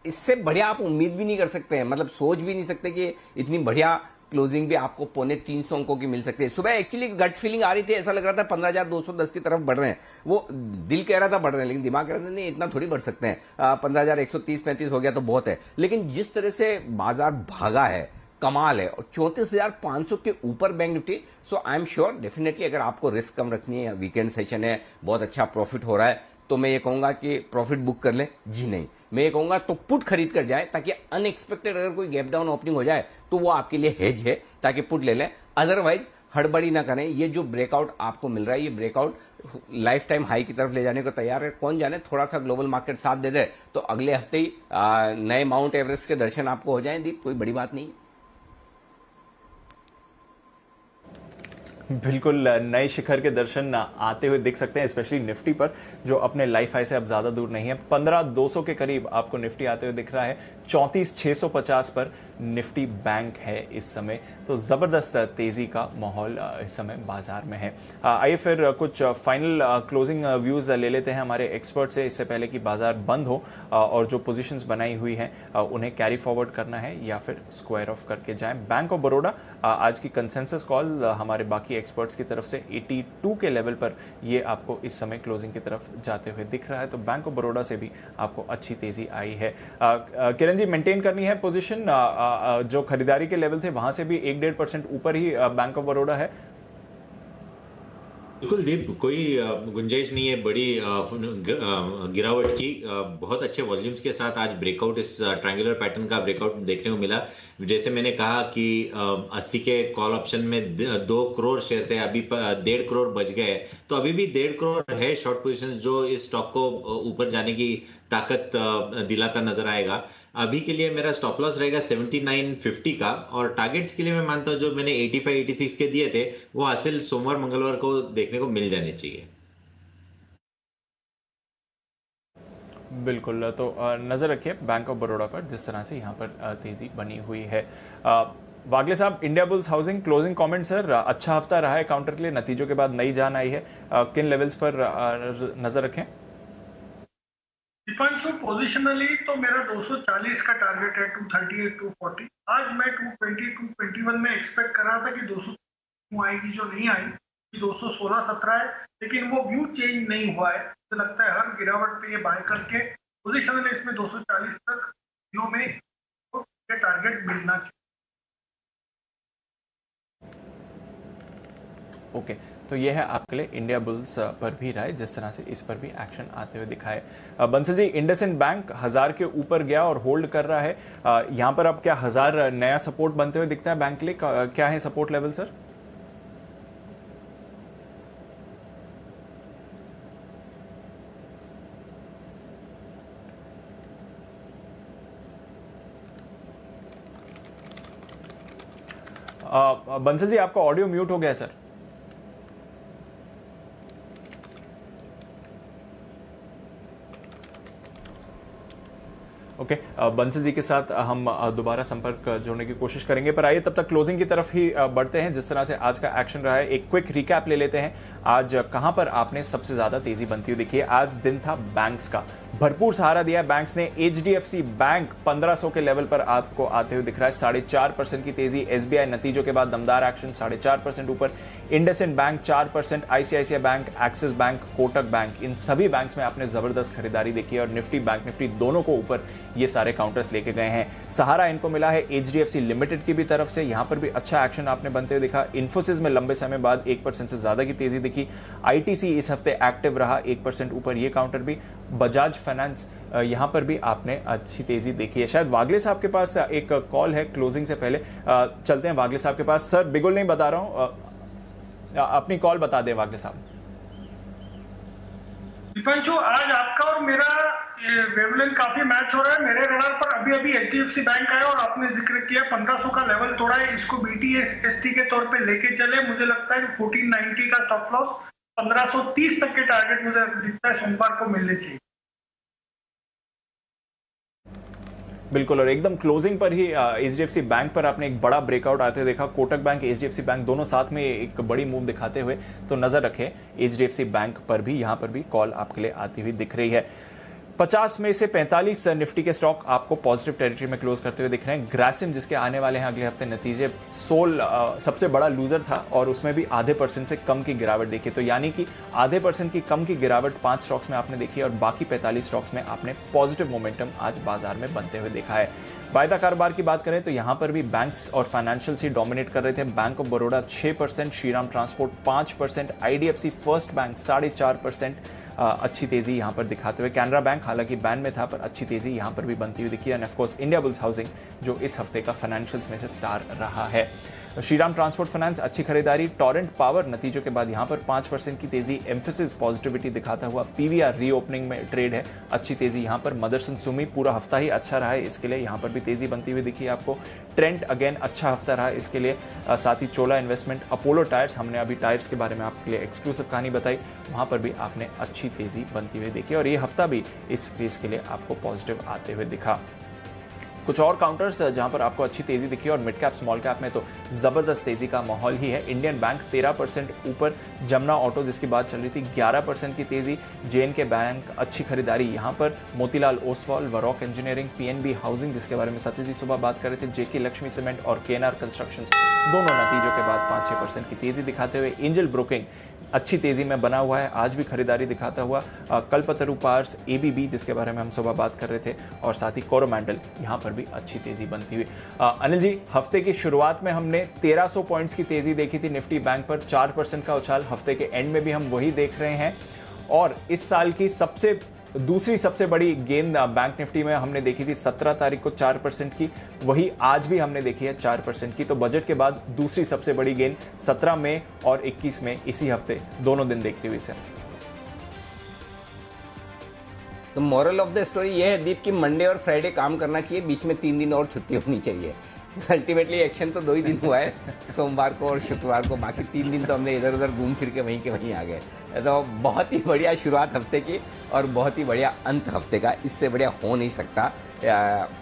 इससे बढ़िया आप उम्मीद भी नहीं कर सकते हैं, मतलब सोच भी नहीं सकते कि इतनी बढ़िया क्लोजिंग भी आपको 350 अंकों की मिल सकती है। सुबह एक्चुअली गट फीलिंग आ रही थी, ऐसा लग रहा था 15,210 की तरफ बढ़ रहे हैं, वो दिल कह रहा था बढ़ रहे हैं, लेकिन दिमाग कह रहा था नहीं इतना थोड़ी बढ़ सकते हैं। 15,130-35 हो गया तो बहुत है। लेकिन जिस तरह से बाजार भागा है, कमाल है। और 34,500 के ऊपर bank Nifty. So I am sure definitely अगर आपको रिस्क कम रखनी है, वीकेंड सेशन है, बहुत अच्छा प्रॉफिट हो रहा है, तो मैं ये कहूंगा कि प्रॉफिट बुक कर ले। जी नहीं, मैं ये कहूंगा तो पुट खरीद कर जाए, ताकि अनएक्सपेक्टेड अगर कोई गैप डाउन ओपनिंग हो जाए तो वो आपके लिए हेज है, ताकि पुट ले लें। अदरवाइज हड़बड़ी ना करें। ये जो ब्रेकआउट आपको मिल रहा है, ये ब्रेकआउट लाइफ टाइम हाई की तरफ ले जाने को तैयार है। कौन जाने, थोड़ा सा ग्लोबल मार्केट साथ दे दे तो अगले हफ्ते ही नए माउंट एवरेस्ट के दर्शन आपको हो जाएं। दीप, कोई बड़ी बात नहीं। बिल्कुल नए शिखर के दर्शन आते हुए दिख सकते हैं, स्पेशली निफ्टी पर, जो अपने लाइफ हाई से अब ज्यादा दूर नहीं है। 15,200 के करीब आपको निफ्टी आते हुए दिख रहा है। 34,650 पर निफ्टी बैंक है इस समय। तो जबरदस्त तेजी का माहौल इस समय बाजार में है। आइए फिर कुछ फाइनल क्लोजिंग व्यूज ले लेते हैं हमारे एक्सपर्ट से, इससे पहले कि बाजार बंद हो, और जो पोजीशंस बनाई हुई हैं उन्हें कैरी फॉरवर्ड करना है या फिर स्क्वायर ऑफ करके जाएं। बैंक ऑफ बड़ौदा आज की कंसेंसस कॉल हमारे बाकी एक्सपर्ट्स की तरफ से 82 के लेवल पर ये आपको इस समय क्लोजिंग की तरफ जाते हुए दिख रहा है। तो बैंक ऑफ बड़ौदा से भी आपको अच्छी तेजी आई है। किरण जी, मेंटेन करनी है पोजीशन, जो खरीदारी के लेवल थे वहां से भी 1-1.5% ऊपर ही बैंक ऑफ बड़ौदा है। बिल्कुल दीप, कोई गुंजाइश नहीं है बड़ी गिरावट की। बहुत अच्छे वॉल्यूम्स के साथ आज ब्रेकआउट, इस ट्रायंगुलर पैटर्न का ब्रेकआउट देखने को मिला। जैसे मैंने कहा कि 80 के कॉल ऑप्शन में 2 करोड़ शेयर थे, अभी 1.5 करोड़ बच गए। तो अभी भी 1.5 करोड़ है शॉर्ट पोजीशन, जो इस स्टॉक को ऊपर जाने की ताकत दिलाता नजर आएगा। अभी के लिए मेरा स्टॉप लॉस रहेगा 79.50 का, और टारगेट्स के लिए मैं मानता हूं जो मैंने 85-86 के दिए थे वो हासिल सोमवार मंगलवार को देखने को मिल जाने चाहिए। बिल्कुल, तो नजर रखिए बैंक ऑफ बड़ौदा पर, जिस तरह से यहाँ पर तेजी बनी हुई है। वागले साहब, India bulls housing, closing comment sir. अच्छा हफ्ता रहा है काउंटर के लिए, नतीजों के बाद नई जान आई है, किन लेवल्स पर नजर रखें? दीपांशु, पोजिशनली तो मेरा 240 का टारगेट है, 238-240। आज मैं 220-221 में एक्सपेक्ट कर रहा था कि 200 आएगी, जो नहीं आई, 216-17 है, लेकिन वो व्यू चेंज नहीं हुआ है। तो लगता है हर गिरावट पे ये बाय करके पोजिशनली इसमें 240 तक दिनों में ये टारगेट मिलना चाहिए। ओके, तो यह है आपके लिए इंडिया बुल्स पर भी राय, जिस तरह से इस पर भी एक्शन आते हुए दिखाए। बंसल जी, इंडसइंड बैंक 1000 के ऊपर गया और होल्ड कर रहा है, यहां पर अब क्या 1000 नया सपोर्ट बनते हुए दिखता है बैंक के लिए? क्या है support level sir? Bansal ji, आपका ऑडियो म्यूट हो गया सर। ओके, बंसल जी के साथ हम दोबारा संपर्क जोड़ने की कोशिश करेंगे, पर आइए तब तक क्लोजिंग की तरफ ही बढ़ते हैं। जिस तरह से आज का एक्शन रहा है, एक क्विक रिकैप ले लेते हैं। आज कहां पर आपने सबसे ज्यादा तेजी बनती हुई देखी है? आज दिन था बैंक्स का, भरपूर सहारा दिया बैंक्स ने। एचडीएफसी बैंक 1500 के लेवल पर आपको आते हुए दिख रहा है, 4.5% की तेजी। एसबीआई नतीजों के बाद दमदार एक्शन, 4.5% ऊपर। IndusInd bank 4%, ICICI bank, Axis bank, Kotak bank, इन सभी बैंक्स में आपने जबरदस्त खरीदारी देखी है, और निफ्टी बैंक निफ्टी दोनों को ऊपर ये सारे काउंटर्स लेके गए हैं। सहारा इनको मिला है एचडीएफसी लिमिटेड की भी तरफ से, यहां पर भी अच्छा एक्शन आपने बनते हुए देखा। इन्फोसिस में लंबे समय बाद 1% से ज्यादा की तेजी दिखी। आईटीसी इस हफ्ते एक्टिव रहा, 1% ऊपर ये काउंटर भी। बजाज फाइनेंस, यहां पर भी आपने अच्छी तेजी देखी है। शायद वागले साहब के पास एक कॉल है क्लोजिंग से पहले, चलते हैं वागले साहब के पास। सर, बिगुल नहीं बता रहा हूं, अपनी कॉल बता दें वागले साहब। दीपांशु, आज आपका और मेरा वेवलेंथ काफी मैच हो रहा है। मेरे रडार पर अभी अभी एचडीएफसी बैंक आया और आपने जिक्र किया 1500 का लेवल तोड़ा है, इसको बीटीएसटी के तौर पे लेके चले। मुझे लगता है 1490 का स्टॉप लॉस, 1530 तक के टारगेट मुझे दिखता है सोमवार को मिलने चाहिए। बिल्कुल, और एकदम क्लोजिंग पर ही एचडीएफसी बैंक पर आपने एक बड़ा ब्रेकआउट आते हुए देखा। कोटक बैंक, एचडीएफसी बैंक दोनों साथ में एक बड़ी मूव दिखाते हुए, तो नजर रखें एचडीएफसी बैंक पर भी, यहां पर भी कॉल आपके लिए आती हुई दिख रही है। 50 में से 45 निफ्टी के स्टॉक आपको पॉजिटिव टेरिटरी में क्लोज करते हुए दिख रहे हैं। ग्रासिम जिसके आने वाले हैं अगले हफ्ते नतीजे, सोल सबसे बड़ा लूजर था और उसमें भी आधे % से कम की गिरावट देखी। तो यानी कि आधे % की कम की गिरावट 5 स्टॉक्स में आपने देखी और बाकी 45 स्टॉक्स में आपने पॉजिटिव मोमेंटम आज बाजार में बनते हुए देखा है। वायदा कारोबार की बात करें तो यहां पर भी बैंक्स और फाइनेंशियल्स ही डोमिनेट कर रहे थे। Bank of Baroda 6%, Shriram transport 5%, IDFC first bank 4.5% अच्छी तेजी यहां पर दिखाते हुए। कैनरा बैंक हालांकि बैन में था पर अच्छी तेजी यहां पर भी बनती हुई दिखी। End of course India bulls housing जो इस हफ्ते का फाइनेंशियल्स में से स्टार रहा है। श्रीराम ट्रांसपोर्ट फाइनेंस अच्छी खरीदारी। टोरेंट पावर नतीजों के बाद यहां पर 5% की तेजी। एम्फेसिस पॉजिटिविटी दिखाता हुआ। पीवीआर रीओपनिंग में ट्रेड है, अच्छी तेजी यहां पर। मदरसन सुमी पूरा हफ्ता ही अच्छा रहा है, इसके लिए यहां पर भी तेजी बनती हुई दिखी आपको। ट्रेंट अगेन अच्छा हफ्ता रहा इसके लिए। साथ ही चोला इन्वेस्टमेंट, अपोलो टायर्स, हमने अभी टायर्स के बारे में आपके लिए एक्सक्लूसिव कहानी बताई, वहां पर भी आपने अच्छी तेजी बनती हुई देखी और ये हफ्ता भी इस फेज के लिए आपको पॉजिटिव आते हुए दिखा। कुछ और काउंटर्स जहां पर आपको अच्छी तेजी दिखी और मिड कैप स्मॉल कैप में तो जबरदस्त तेजी का माहौल ही है। इंडियन बैंक 13% ऊपर, जमुना ऑटो जिसकी बात चल रही थी 11% की तेजी। जेएनके बैंक अच्छी खरीदारी यहां पर। Motilal Oswal, Varroc engineering, PNB housing जिसके बारे में सचिन जी सुबह बात कर रहे थे, जेके लक्ष्मी सीमेंट और केएनआर कंस्ट्रक्शंस दोनों नतीजों के बाद 5-6% की तेजी दिखाते हुए। एंजल ब्रोकिंग अच्छी तेजी में बना हुआ है, आज भी खरीदारी दिखाता हुआ। कल्पतरु पार्स, एबीबी जिसके बारे में हम सुबह बात कर रहे थे और साथ ही कोरोमंडल यहां पर भी अच्छी तेजी बनती हुई। अनिल जी, हफ्ते की शुरुआत में हमने 1300 पॉइंट्स की तेजी देखी थी निफ्टी बैंक पर, 4% का उछाल। हफ्ते के एंड में भी हम वही देख रहे हैं और इस साल की दूसरी सबसे बड़ी गेंद बैंक निफ्टी में हमने देखी थी 17 तारीख को 4% की, वही आज भी हमने देखी है 4% की। तो बजट के बाद दूसरी सबसे बड़ी गेंद 17 मई और 21 मई इसी हफ्ते दोनों दिन देखते हुए सर। तो मॉरल ऑफ द स्टोरी ये है दीप कि मंडे और फ्राइडे काम करना चाहिए, बीच में 3 दिन और छुट्टी होनी चाहिए। अल्टीमेटली एक्शन तो 2 ही दिन हुआ है, सोमवार को और शुक्रवार को, बाकी 3 दिन तो हमने इधर उधर घूम फिर के वहीं के वहीं आ गए। तो बहुत ही बढ़िया शुरुआत हफ्ते की और बहुत ही बढ़िया अंत हफ्ते का, इससे बढ़िया हो नहीं सकता।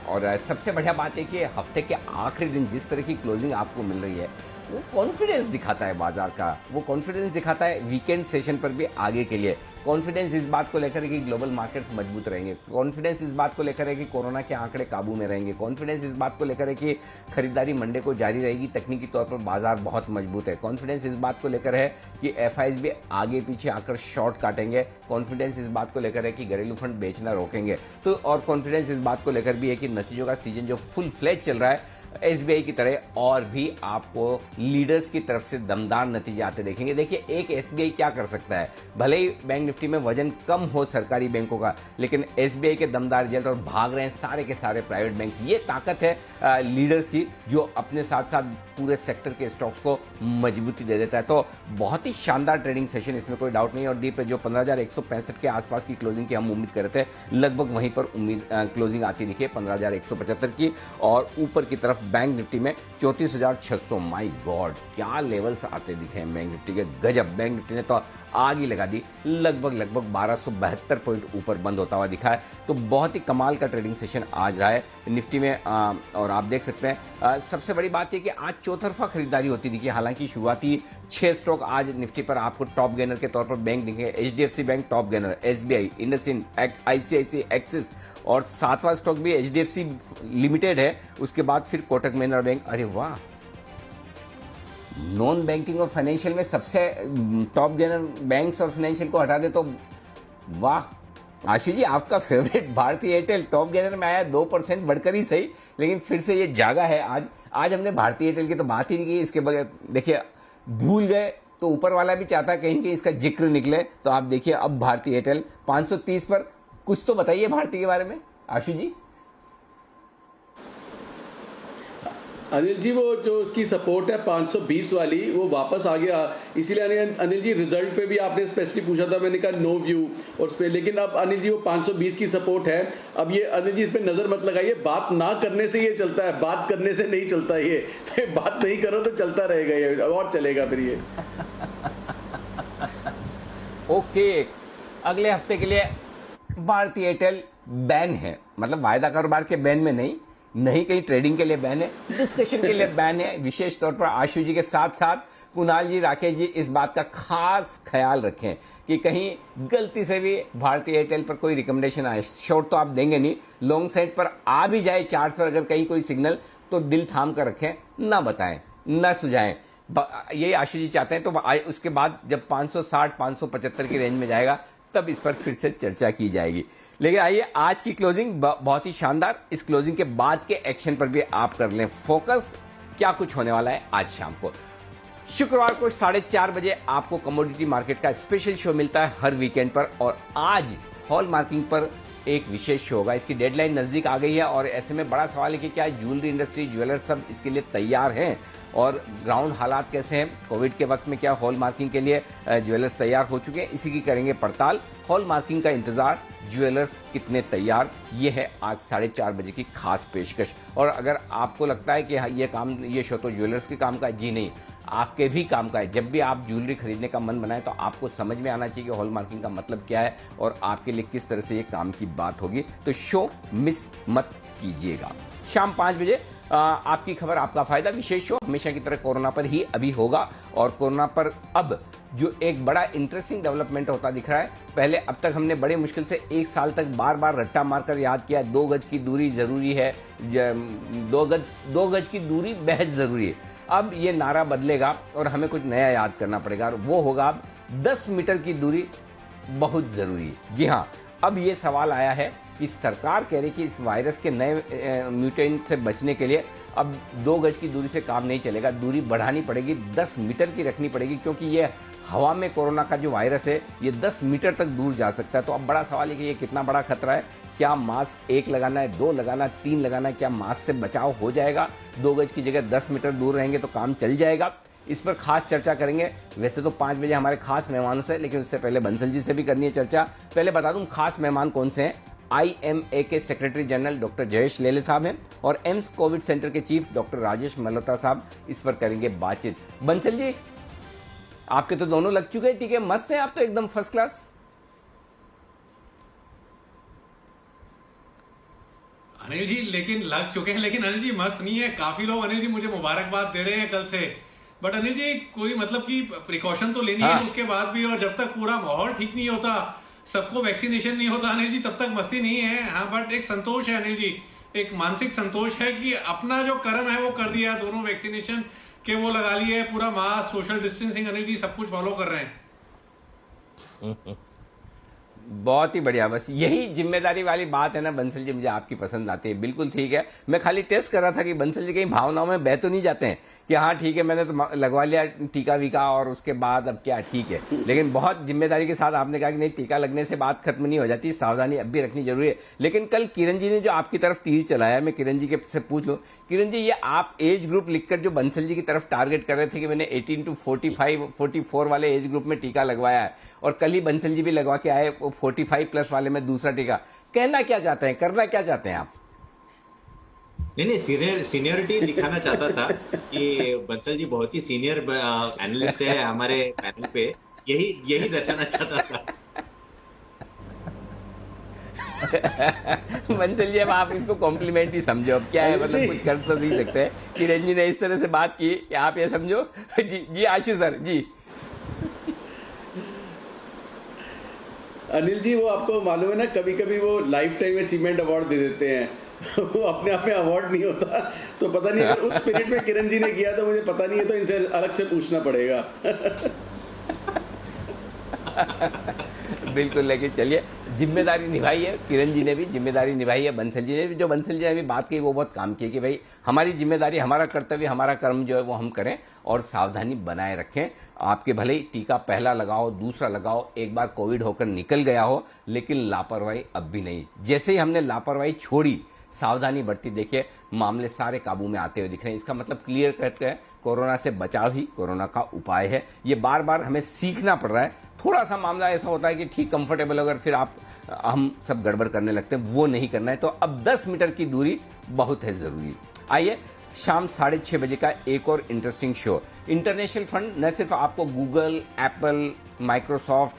और सबसे बढ़िया बात है कि हफ्ते के आखिरी दिन जिस तरह की क्लोजिंग आपको मिल रही है वो कॉन्फिडेंस दिखाता है बाजार का, वो कॉन्फिडेंस दिखाता है वीकेंड सेशन पर भी आगे के लिए। कॉन्फिडेंस इस बात को लेकर है कि ग्लोबल मार्केट्स मजबूत रहेंगे, कॉन्फिडेंस इस बात को लेकर है कि कोरोना के आंकड़े काबू में रहेंगे, कॉन्फिडेंस इस बात को लेकर है कि खरीदारी मंडे को जारी रहेगी, तकनीकी तौर पर बाजार बहुत मजबूत है, कॉन्फिडेंस इस बात को लेकर है कि एफआईज भी आगे पीछे आकर शॉर्ट काटेंगे, कॉन्फिडेंस इस बात को लेकर है कि घरेलू फंड बेचना रोकेंगे, तो और कॉन्फिडेंस इस बात को लेकर भी है कि नतीजों का सीजन जो फुल फ्लेज चल रहा है एसबीआई की तरह और भी आपको लीडर्स की तरफ से दमदार नतीजे आते देखेंगे। देखिए एक एसबीआई क्या कर सकता है, भले ही बैंक निफ्टी में वजन कम हो सरकारी बैंकों का, लेकिन एसबीआई के दमदार रिजल्ट और भाग रहे हैं सारे के सारे प्राइवेट बैंक्स, ये ताकत है लीडर्स की जो अपने साथ साथ पूरे सेक्टर के स्टॉक्स को मजबूती दे देता है। तो बहुत ही शानदार ट्रेडिंग सेशन, इसमें कोई डाउट नहीं। और दीप जो 15,165 के आसपास की क्लोजिंग की हम उम्मीद कर रहे थे, लगभग वहीं पर उम्मीद क्लोजिंग आती दिखी 15,175 की। और ऊपर की तरफ बैंक निफ्टी में 34,600, माय गॉड क्या लेवल्स आते दिखे हैं बैंक निफ्टी के, गजब। बैंक निफ्टी ने तो आग ही लगा दी, लगभग 1272 पॉइंट ऊपर बंद होता हुआ दिखा है। तो बहुत ही कमाल का ट्रेडिंग सेशन आज रहा है निफ्टी में। और आप देख सकते हैं सबसे बड़ी बात यह कि आज चौतरफा खरीदारी होती दिखी। हालांकि शुरुआती 6 स्टॉक आज निफ्टी पर आपको टॉप गेनर के तौर पर बैंक दिखेंगे। HDFC bank top gainer, SBI, IndusInd, ICIC, Axis और 7वां स्टॉक भी एचडीएफसी लिमिटेड है। उसके बाद फिर कोटक महिंद्रा बैंक। अरे वाह, नॉन बैंकिंग और फाइनेंशियल में सबसे टॉप गेनर बैंक्स और फाइनेंशियल को हटा दे तो वाह। आशीष जी आपका फेवरेट भारतीय एयरटेल टॉप गेनर में आया, 2% बढ़कर ही सही, लेकिन फिर से ये जागा है आज हमने भारतीय एयरटेल की तो बात ही नहीं की। इसके बगैर देखिए भूल गए तो ऊपर वाला भी चाहता कहीं कि इसका जिक्र निकले। तो आप देखिए अब भारतीय एयरटेल 530 पर, कुछ तो बताइए भारतीय के बारे में आशु जी। अनिल जी वो जो उसकी सपोर्ट है 520 वाली वो वापस आ गया, इसीलिए अनिल जी रिजल्ट पे भी आपने स्पेशली पूछा था, मैंने कहा नो व्यू और उस पर, लेकिन अब अनिल जी वो 520 की सपोर्ट है। अब ये अनिल जी इस पर नजर मत लगाइए, बात ना करने से ये चलता है, बात करने से नहीं चलता ये, तो बात नहीं करो तो चलता रहेगा ये और चलेगा फिर ये। ओके, अगले हफ्ते के लिए भारतीय एयरटेल बैन है, मतलब वायदा कारोबार के बैन में नहीं कहीं ट्रेडिंग के लिए बैन है, डिस्कशन के लिए बैन है। विशेष तौर पर आशु जी के साथ साथ कुणाल जी, राकेश जी इस बात का खास ख्याल रखें कि कहीं गलती से भी भारतीय एयरटेल पर कोई रिकमेंडेशन आए। शॉर्ट तो आप देंगे नहीं, लॉन्ग साइड पर आ भी जाए चार्ट पर अगर कहीं कोई सिग्नल, तो दिल थाम कर रखें, ना बताएं, ना सुझाएं। ये आशु जी चाहते हैं। तो उसके बाद जब 560 575 की रेंज में जाएगा तब इस पर फिर से चर्चा की जाएगी। लेकिन आइए, आज की क्लोजिंग बहुत ही शानदार। इस क्लोजिंग के बाद के एक्शन पर भी आप कर लें फोकस, क्या कुछ होने वाला है आज शाम को। शुक्रवार को 4:30 बजे आपको कमोडिटी मार्केट का स्पेशल शो मिलता है हर वीकेंड पर, और आज हॉल मार्किंग पर एक विशेष शो होगा। इसकी डेडलाइन नजदीक आ गई है और ऐसे में बड़ा सवाल है कि क्या ज्वेलरी इंडस्ट्री, ज्वेलर्स सब इसके लिए तैयार हैं और ग्राउंड हालात कैसे हैं। कोविड के वक्त में क्या हॉल मार्किंग के लिए ज्वेलर्स तैयार हो चुके हैं, इसी की करेंगे पड़ताल। हॉल मार्किंग का इंतजार, ज्वेलर्स कितने तैयार, ये है आज 4:30 बजे की खास पेशकश। और अगर आपको लगता है कि ये शो तो ज्वेलर्स के काम का है, जी नहीं, आपके भी काम का है। जब भी आप ज्वेलरी खरीदने का मन बनाए तो आपको समझ में आना चाहिए कि हॉल मार्किंग का मतलब क्या है और आपके लिए किस तरह से ये काम की बात होगी। तो शो मिस मत कीजिएगा। शाम 5 बजे आपकी खबर आपका फायदा विशेष शो हमेशा की तरह कोरोना पर ही अभी होगा। और कोरोना पर अब जो एक बड़ा इंटरेस्टिंग डेवलपमेंट होता दिख रहा है। पहले अब तक हमने बड़े मुश्किल से 1 साल तक बार बार रट्टा मारकर याद किया 2 गज की दूरी जरूरी है, 2 गज की दूरी बेहद जरूरी है। अब ये नारा बदलेगा और हमें कुछ नया याद करना पड़ेगा, और वो होगा अब 10 मीटर की दूरी बहुत जरूरी है। जी हाँ, अब ये सवाल आया है कि सरकार कह रही कि इस वायरस के नए म्यूटेंट से बचने के लिए अब 2 गज की दूरी से काम नहीं चलेगा, दूरी बढ़ानी पड़ेगी, 10 मीटर की रखनी पड़ेगी, क्योंकि ये हवा में कोरोना का जो वायरस है ये 10 मीटर तक दूर जा सकता है। तो अब बड़ा सवाल है कि ये कितना बड़ा खतरा है। क्या मास्क 1 लगाना है, 2 लगाना है, 3 लगाना है, क्या मास्क से बचाव हो जाएगा? 2 गज की जगह 10 मीटर दूर रहेंगे तो काम चल जाएगा। इस पर खास चर्चा करेंगे। वैसे तो 5 बजे हमारे खास मेहमानों से, लेकिन उससे पहले बंसल जी से भी करनी है चर्चा। पहले बता दूं खास मेहमान कौन से हैं। IMA के सेक्रेटरी जनरल डॉक्टर जयेश लेले साहब हैं और एम्स कोविड सेंटर के चीफ डॉक्टर राजेश मल्होत्रा साहब इस पर करेंगे बातचीत। बंसल जी, आपके तो दोनों लग चुके हैं टीके, मस्त हैं आप तो एकदम फर्स्ट क्लास। अनिल जी लेकिन लग चुके हैं, लेकिन अनिल जी मस्त नहीं है। काफी लोग अनिल जी मुझे मुबारकबाद दे रहे हैं कल से, बट अनिल जी कोई मतलब कि प्रिकॉशन तो लेनी है उसके बाद भी, और जब तक पूरा माहौल ठीक नहीं होता, सबको वैक्सीनेशन नहीं होता अनिल जी, तब तक मस्ती नहीं है। हाँ, बट एक संतोष है अनिल जी, एक मानसिक संतोष है कि अपना जो कर्म है वो कर दिया, दोनों वैक्सीनेशन के वो लगा लिए, पूरा mask, social distancing Anil ji सब कुछ फॉलो कर रहे हैं। बहुत ही बढ़िया, बस यही जिम्मेदारी वाली बात है ना बंसल जी, मुझे आपकी पसंद आती है, बिल्कुल ठीक है। मैं खाली टेस्ट कर रहा था कि बंसल जी कहीं भावनाओं में बह तो नहीं जाते हैं कि हाँ ठीक है मैंने तो लगवा लिया टीका वीका और उसके बाद अब क्या ठीक है। लेकिन बहुत जिम्मेदारी के साथ आपने कहा कि नहीं, टीका लगने से बात खत्म नहीं हो जाती, सावधानी अब भी रखनी जरूरी है। लेकिन कल किरण जी ने जो आपकी तरफ तीर चलाया, मैं किरण जी से पूछ लूं, किरण जी ये आप एज ग्रुप लिखकर जो बंसल जी की तरफ टारगेट कर रहे थे कि मैंने 18 to 44 वाले एज ग्रुप में टीका लगवाया है, और कल ही बंसल जी भी लगवा के आए 45+ वाले में दूसरा टीका, कहना क्या चाहते हैं, करना क्या चाहते हैं आप? नहीं, सीनियरिटी दिखाना चाहता था कि बंसल जी बहुत ही सीनियर एनालिस्ट है हमारे पैनल पे, यही दर्शाना चाहता था। बंसल जी अब आप इसको कॉम्प्लीमेंट ही समझो, अब क्या है, मतलब कुछ कर तो नहीं सकते। किरण जी ने इस तरह से बात की कि आप ये समझो। जी आशु सर जी। अनिल जी वो आपको मालूम है ना, कभी कभी वो लाइफ टाइम अचीवमेंट अवार्ड दे देते हैं वो अपने आप में अवार्ड नहीं होता, तो पता नहीं अगर उस स्पिरिट में किरण जी ने किया तो मुझे पता नहीं है, तो इनसे अलग से पूछना पड़ेगा। बिल्कुल, लेकिन चलिए जिम्मेदारी निभाई है, किरण जी ने भी जिम्मेदारी निभाई है, बंसल जी ने भी। जो बंसल जी ने भी बात की वो बहुत काम की कि भाई हमारी जिम्मेदारी, हमारा कर्तव्य, हमारा कर्म जो है वो हम करें और सावधानी बनाए रखें। आपके भले ही टीका पहला लगाओ, दूसरा लगाओ, एक बार कोविड होकर निकल गया हो, लेकिन लापरवाही अब भी नहीं। जैसे ही हमने लापरवाही छोड़ी, सावधानी बढ़ती, देखिए मामले सारे काबू में आते हुए दिख रहे हैं। इसका मतलब क्लियर कट है, कोरोना से बचाव ही कोरोना का उपाय है। ये बार बार हमें सीखना पड़ रहा है। थोड़ा सा मामला ऐसा होता है कि ठीक कंफर्टेबल अगर फिर हम सब गड़बड़ करने लगते हैं, वो नहीं करना है। तो अब 10 मीटर की दूरी बहुत है जरूरी। आइए, शाम 6:30 बजे का एक और इंटरेस्टिंग शो। इंटरनेशनल फंड न सिर्फ आपको गूगल, एप्पल, माइक्रोसॉफ्ट,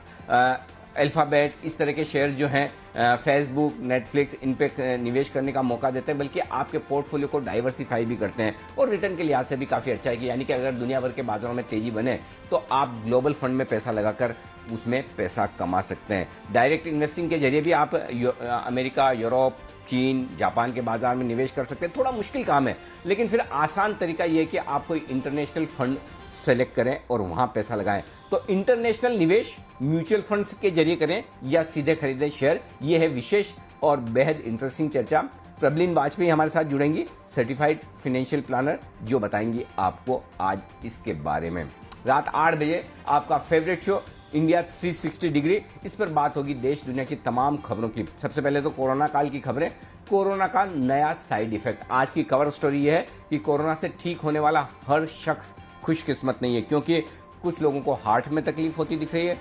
अल्फाबेट, इस तरह के शेयर जो हैं, फेसबुक, नेटफ्लिक्स, इन पे निवेश करने का मौका देते हैं, बल्कि आपके पोर्टफोलियो को डाइवर्सिफाई भी करते हैं और रिटर्न के लिहाज से भी काफ़ी अच्छा है कि यानी कि अगर दुनिया भर के बाजारों में तेजी बने तो आप ग्लोबल फंड में पैसा लगाकर उसमें पैसा कमा सकते हैं। डायरेक्ट इन्वेस्टिंग के जरिए भी आप अमेरिका, यूरोप, चीन, जापान के बाजार में निवेश कर सकते हैं। थोड़ा मुश्किल काम है, लेकिन फिर आसान तरीका यह है कि आप कोई इंटरनेशनल फंड सेलेक्ट करें और वहां पैसा लगाएं। तो इंटरनेशनल निवेश म्यूचुअल फंड्स के जरिए करें या सीधे खरीदें शेयर। यह है विशेष और बेहद इंटरेस्टिंग चर्चा। प्रबलीन वाजपेयी हमारे साथ जुड़ेंगी, सर्टिफाइड फाइनेंशियल प्लानर, जो बताएंगी आपको आज इसके बारे में। रात 8 बजे आपका फेवरेट शो इंडिया 360 डिग्री, इस पर बात होगी देश दुनिया की तमाम खबरों की। सबसे पहले तो कोरोना काल की खबरें, कोरोना का नया साइड इफेक्ट। आज की कवर स्टोरी यह है कि कोरोना से ठीक होने वाला हर शख्स खुशकिस्मत नहीं है, क्योंकि कुछ लोगों को हार्ट में तकलीफ होती दिख रही है,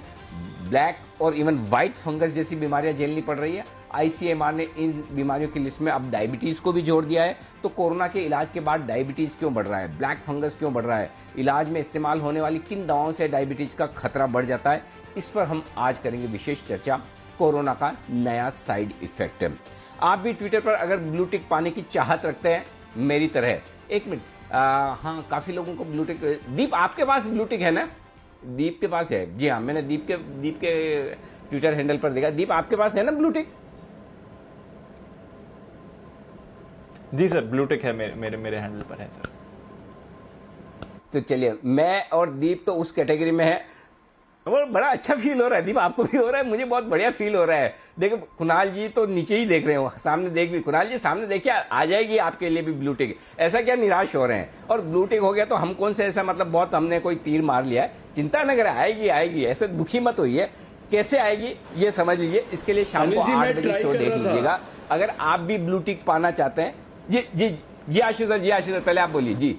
ब्लैक और इवन व्हाइट फंगस जैसी बीमारियां झेलनी पड़ रही है। आईसीएमआर ने इन बीमारियों की लिस्ट में अब डायबिटीज को भी जोड़ दिया है। तो कोरोना के इलाज के बाद डायबिटीज क्यों बढ़ रहा है, ब्लैक फंगस क्यों बढ़ रहा है, इलाज में इस्तेमाल होने वाली किन दवाओं से डायबिटीज का खतरा बढ़ जाता है, इस पर हम आज करेंगे विशेष चर्चा। कोरोना का नया साइड इफेक्ट। आप भी ट्विटर पर अगर ब्लू टिक पाने की चाहत रखते हैं मेरी तरह, एक मिनट, हाँ काफी लोगों को ब्लू टिक, दीप आपके पास ब्लू टिक है ना? दीप के पास है, जी हाँ, मैंने दीप के ट्विटर हैंडल पर देखा। दीप आपके पास है ना ब्लू टिक? जी सर, ब्लू टिक है, मेरे हैंडल पर है सर। तो चलिए, मैं और दीप तो उस कैटेगरी में है और बड़ा अच्छा फील हो रहा है। दीप आपको भी हो रहा है? मुझे बहुत बढ़िया फील हो रहा है। देखो कुणाल जी तो नीचे ही देख रहे हो, सामने देख भी, कुणाल जी सामने देखिए, आ जाएगी आपके लिए भी ब्लू टिक। ऐसा क्या निराश हो रहे हैं? और ब्लू टिक हो गया तो हम कौन से ऐसा मतलब बहुत हमने कोई तीर मार लिया है? चिंता न करें, आएगी आएगी, ऐसे दुखी मत होइए। कैसे आएगी ये समझ लीजिए। इसके लिए शाम को 8 बजे शो देख लीजिएगा। अगर आप भी ब्लू टिक पाना चाहते हैं, जी जी जी आशीष सर, जी आशीष सर, पहले आप बोलिए जी।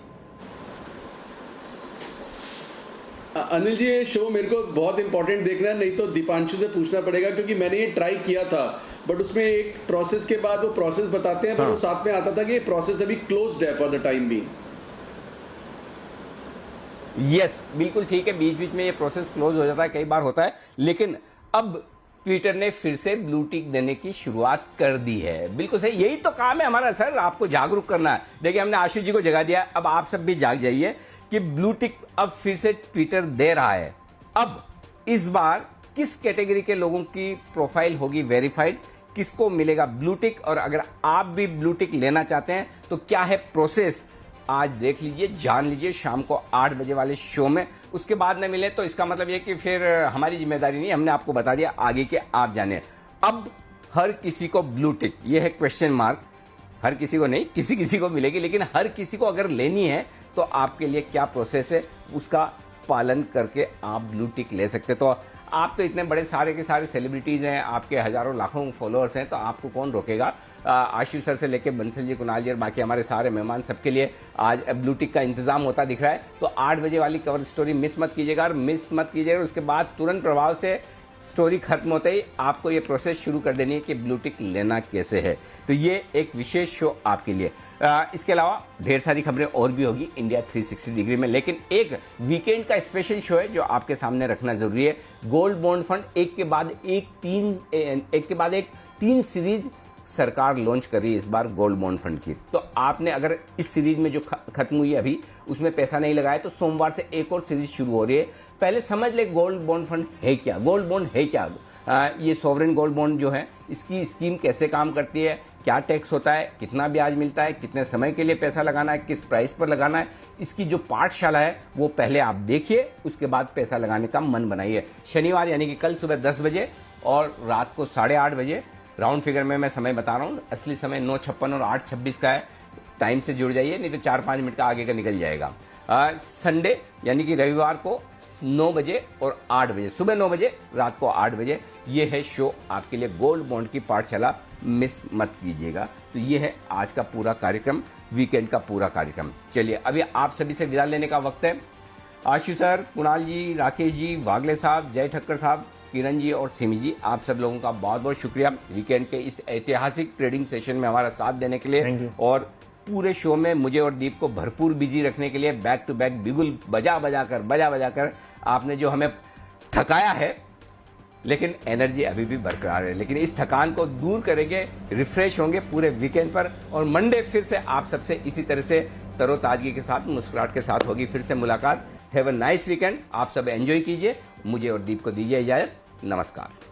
अनिल जी, ये शो मेरे को बहुत इंपॉर्टेंट देखना है, नहीं तो दीपांशु से पूछना पड़ेगा, क्योंकि मैंने ये ट्राई किया था, बट उसमें एक प्रोसेस के बाद वो प्रोसेस बताते हैं, पर वो साथ में आता था कि ये प्रोसेस अभी क्लोज्ड है फॉर द टाइम भी। यस, बिल्कुल ठीक है, बीच बीच में ये प्रोसेस क्लोज हो जाता है, कई बार होता है, लेकिन अब ट्विटर ने फिर से ब्लू टिक देने की शुरुआत कर दी है। बिल्कुल सही, यही तो काम है हमारा सर, आपको जागरूक करना है। देखिए, हमने आशीष जी को जगा दिया, अब आप सब भी जाग जाइए कि ब्लू टिक अब फिर से ट्विटर दे रहा है। अब इस बार किस कैटेगरी के लोगों की प्रोफाइल होगी वेरीफाइड, किसको मिलेगा ब्लू टिक, और अगर आप भी ब्लू टिक लेना चाहते हैं तो क्या है प्रोसेस, आज देख लीजिए, जान लीजिए शाम को 8 बजे वाले शो में। उसके बाद न मिले तो इसका मतलब यह कि फिर हमारी जिम्मेदारी नहीं, हमने आपको बता दिया, आगे के आप जाने। अब हर किसी को ब्लू टिक, यह है क्वेश्चन मार्क, हर किसी को नहीं, किसी किसी को मिलेगी, लेकिन हर किसी को अगर लेनी है तो आपके लिए क्या प्रोसेस है, उसका पालन करके आप ब्लू टिक ले सकते। तो आप तो इतने बड़े सारे के सारे सेलिब्रिटीज हैं, आपके हजारों लाखों फॉलोअर्स हैं, तो आपको कौन रोकेगा। आशीष सर से लेके बंसल जी, कुणाल जी और बाकी हमारे सारे मेहमान, सबके लिए आज ब्लू टिक का इंतजाम होता दिख रहा है। तो 8 बजे वाली कवर स्टोरी मिस मत कीजिएगा, और मिस मत कीजिएगा उसके बाद तुरंत प्रभाव से स्टोरी खत्म होते ही आपको ये प्रोसेस शुरू कर देनी है कि ब्लू टिक लेना कैसे है। तो ये एक विशेष शो आपके लिए। इसके अलावा ढेर सारी खबरें और भी होगी इंडिया 360 डिग्री में, लेकिन एक वीकेंड का स्पेशल शो है जो आपके सामने रखना जरूरी है। गोल्ड बॉन्ड फंड एक के बाद एक 3 सीरीज सरकार लॉन्च कर रही है इस बार गोल्ड बॉन्ड फंड की। तो आपने अगर इस सीरीज में जो खत्म हुई है अभी उसमें पैसा नहीं लगाया तो सोमवार से एक और सीरीज शुरू हो रही है। पहले समझ ले गोल्ड बॉन्ड फंड है क्या, गोल्ड बॉन्ड है क्या, ये सॉवरेन गोल्ड बॉन्ड जो है इसकी स्कीम कैसे काम करती है, क्या टैक्स होता है, कितना ब्याज मिलता है, कितने समय के लिए पैसा लगाना है, किस प्राइस पर लगाना है, इसकी जो पाठशाला है वो पहले आप देखिए, उसके बाद पैसा लगाने का मन बनाइए। शनिवार यानी कि कल सुबह 10 बजे और रात को 8:30 बजे, राउंड फिगर में मैं समय बता रहा हूँ, असली समय 9:56 और 8:26 का है। टाइम से जुड़ जाइए, नहीं तो 4-5 मिनट का आगे का निकल जाएगा। संडे यानी कि रविवार को 9 बजे और 8 बजे, सुबह 9 बजे, रात को 8 बजे, ये है शो आपके लिए, गोल्ड बॉन्ड की पाठशाला, मिस मत कीजिएगा। तो ये है आज का पूरा कार्यक्रम, वीकेंड का पूरा कार्यक्रम। चलिए अभी आप सभी से विदा लेने का वक्त है। आशीष सर, कुणाल जी, राकेश जी, वागले साहब, जय ठक्कर साहब, किरण जी और सिमी जी, आप सब लोगों का बहुत बहुत शुक्रिया वीकेंड के इस ऐतिहासिक ट्रेडिंग सेशन में हमारा साथ देने के लिए, और पूरे शो में मुझे और दीप को भरपूर बिजी रखने के लिए, बैक टू बैक बिगुल बजा बजा कर आपने जो हमें थकाया है, लेकिन एनर्जी अभी भी बरकरार है। लेकिन इस थकान को दूर करेंगे, रिफ्रेश होंगे पूरे वीकेंड पर, और मंडे फिर से आप सबसे इसी तरह से तरोताजगी के साथ, मुस्कुराहट के साथ होगी फिर से मुलाकात। Have a nice weekend. आप सब एंजॉय कीजिए। मुझे और दीप को दीजिए इजाजत। नमस्कार।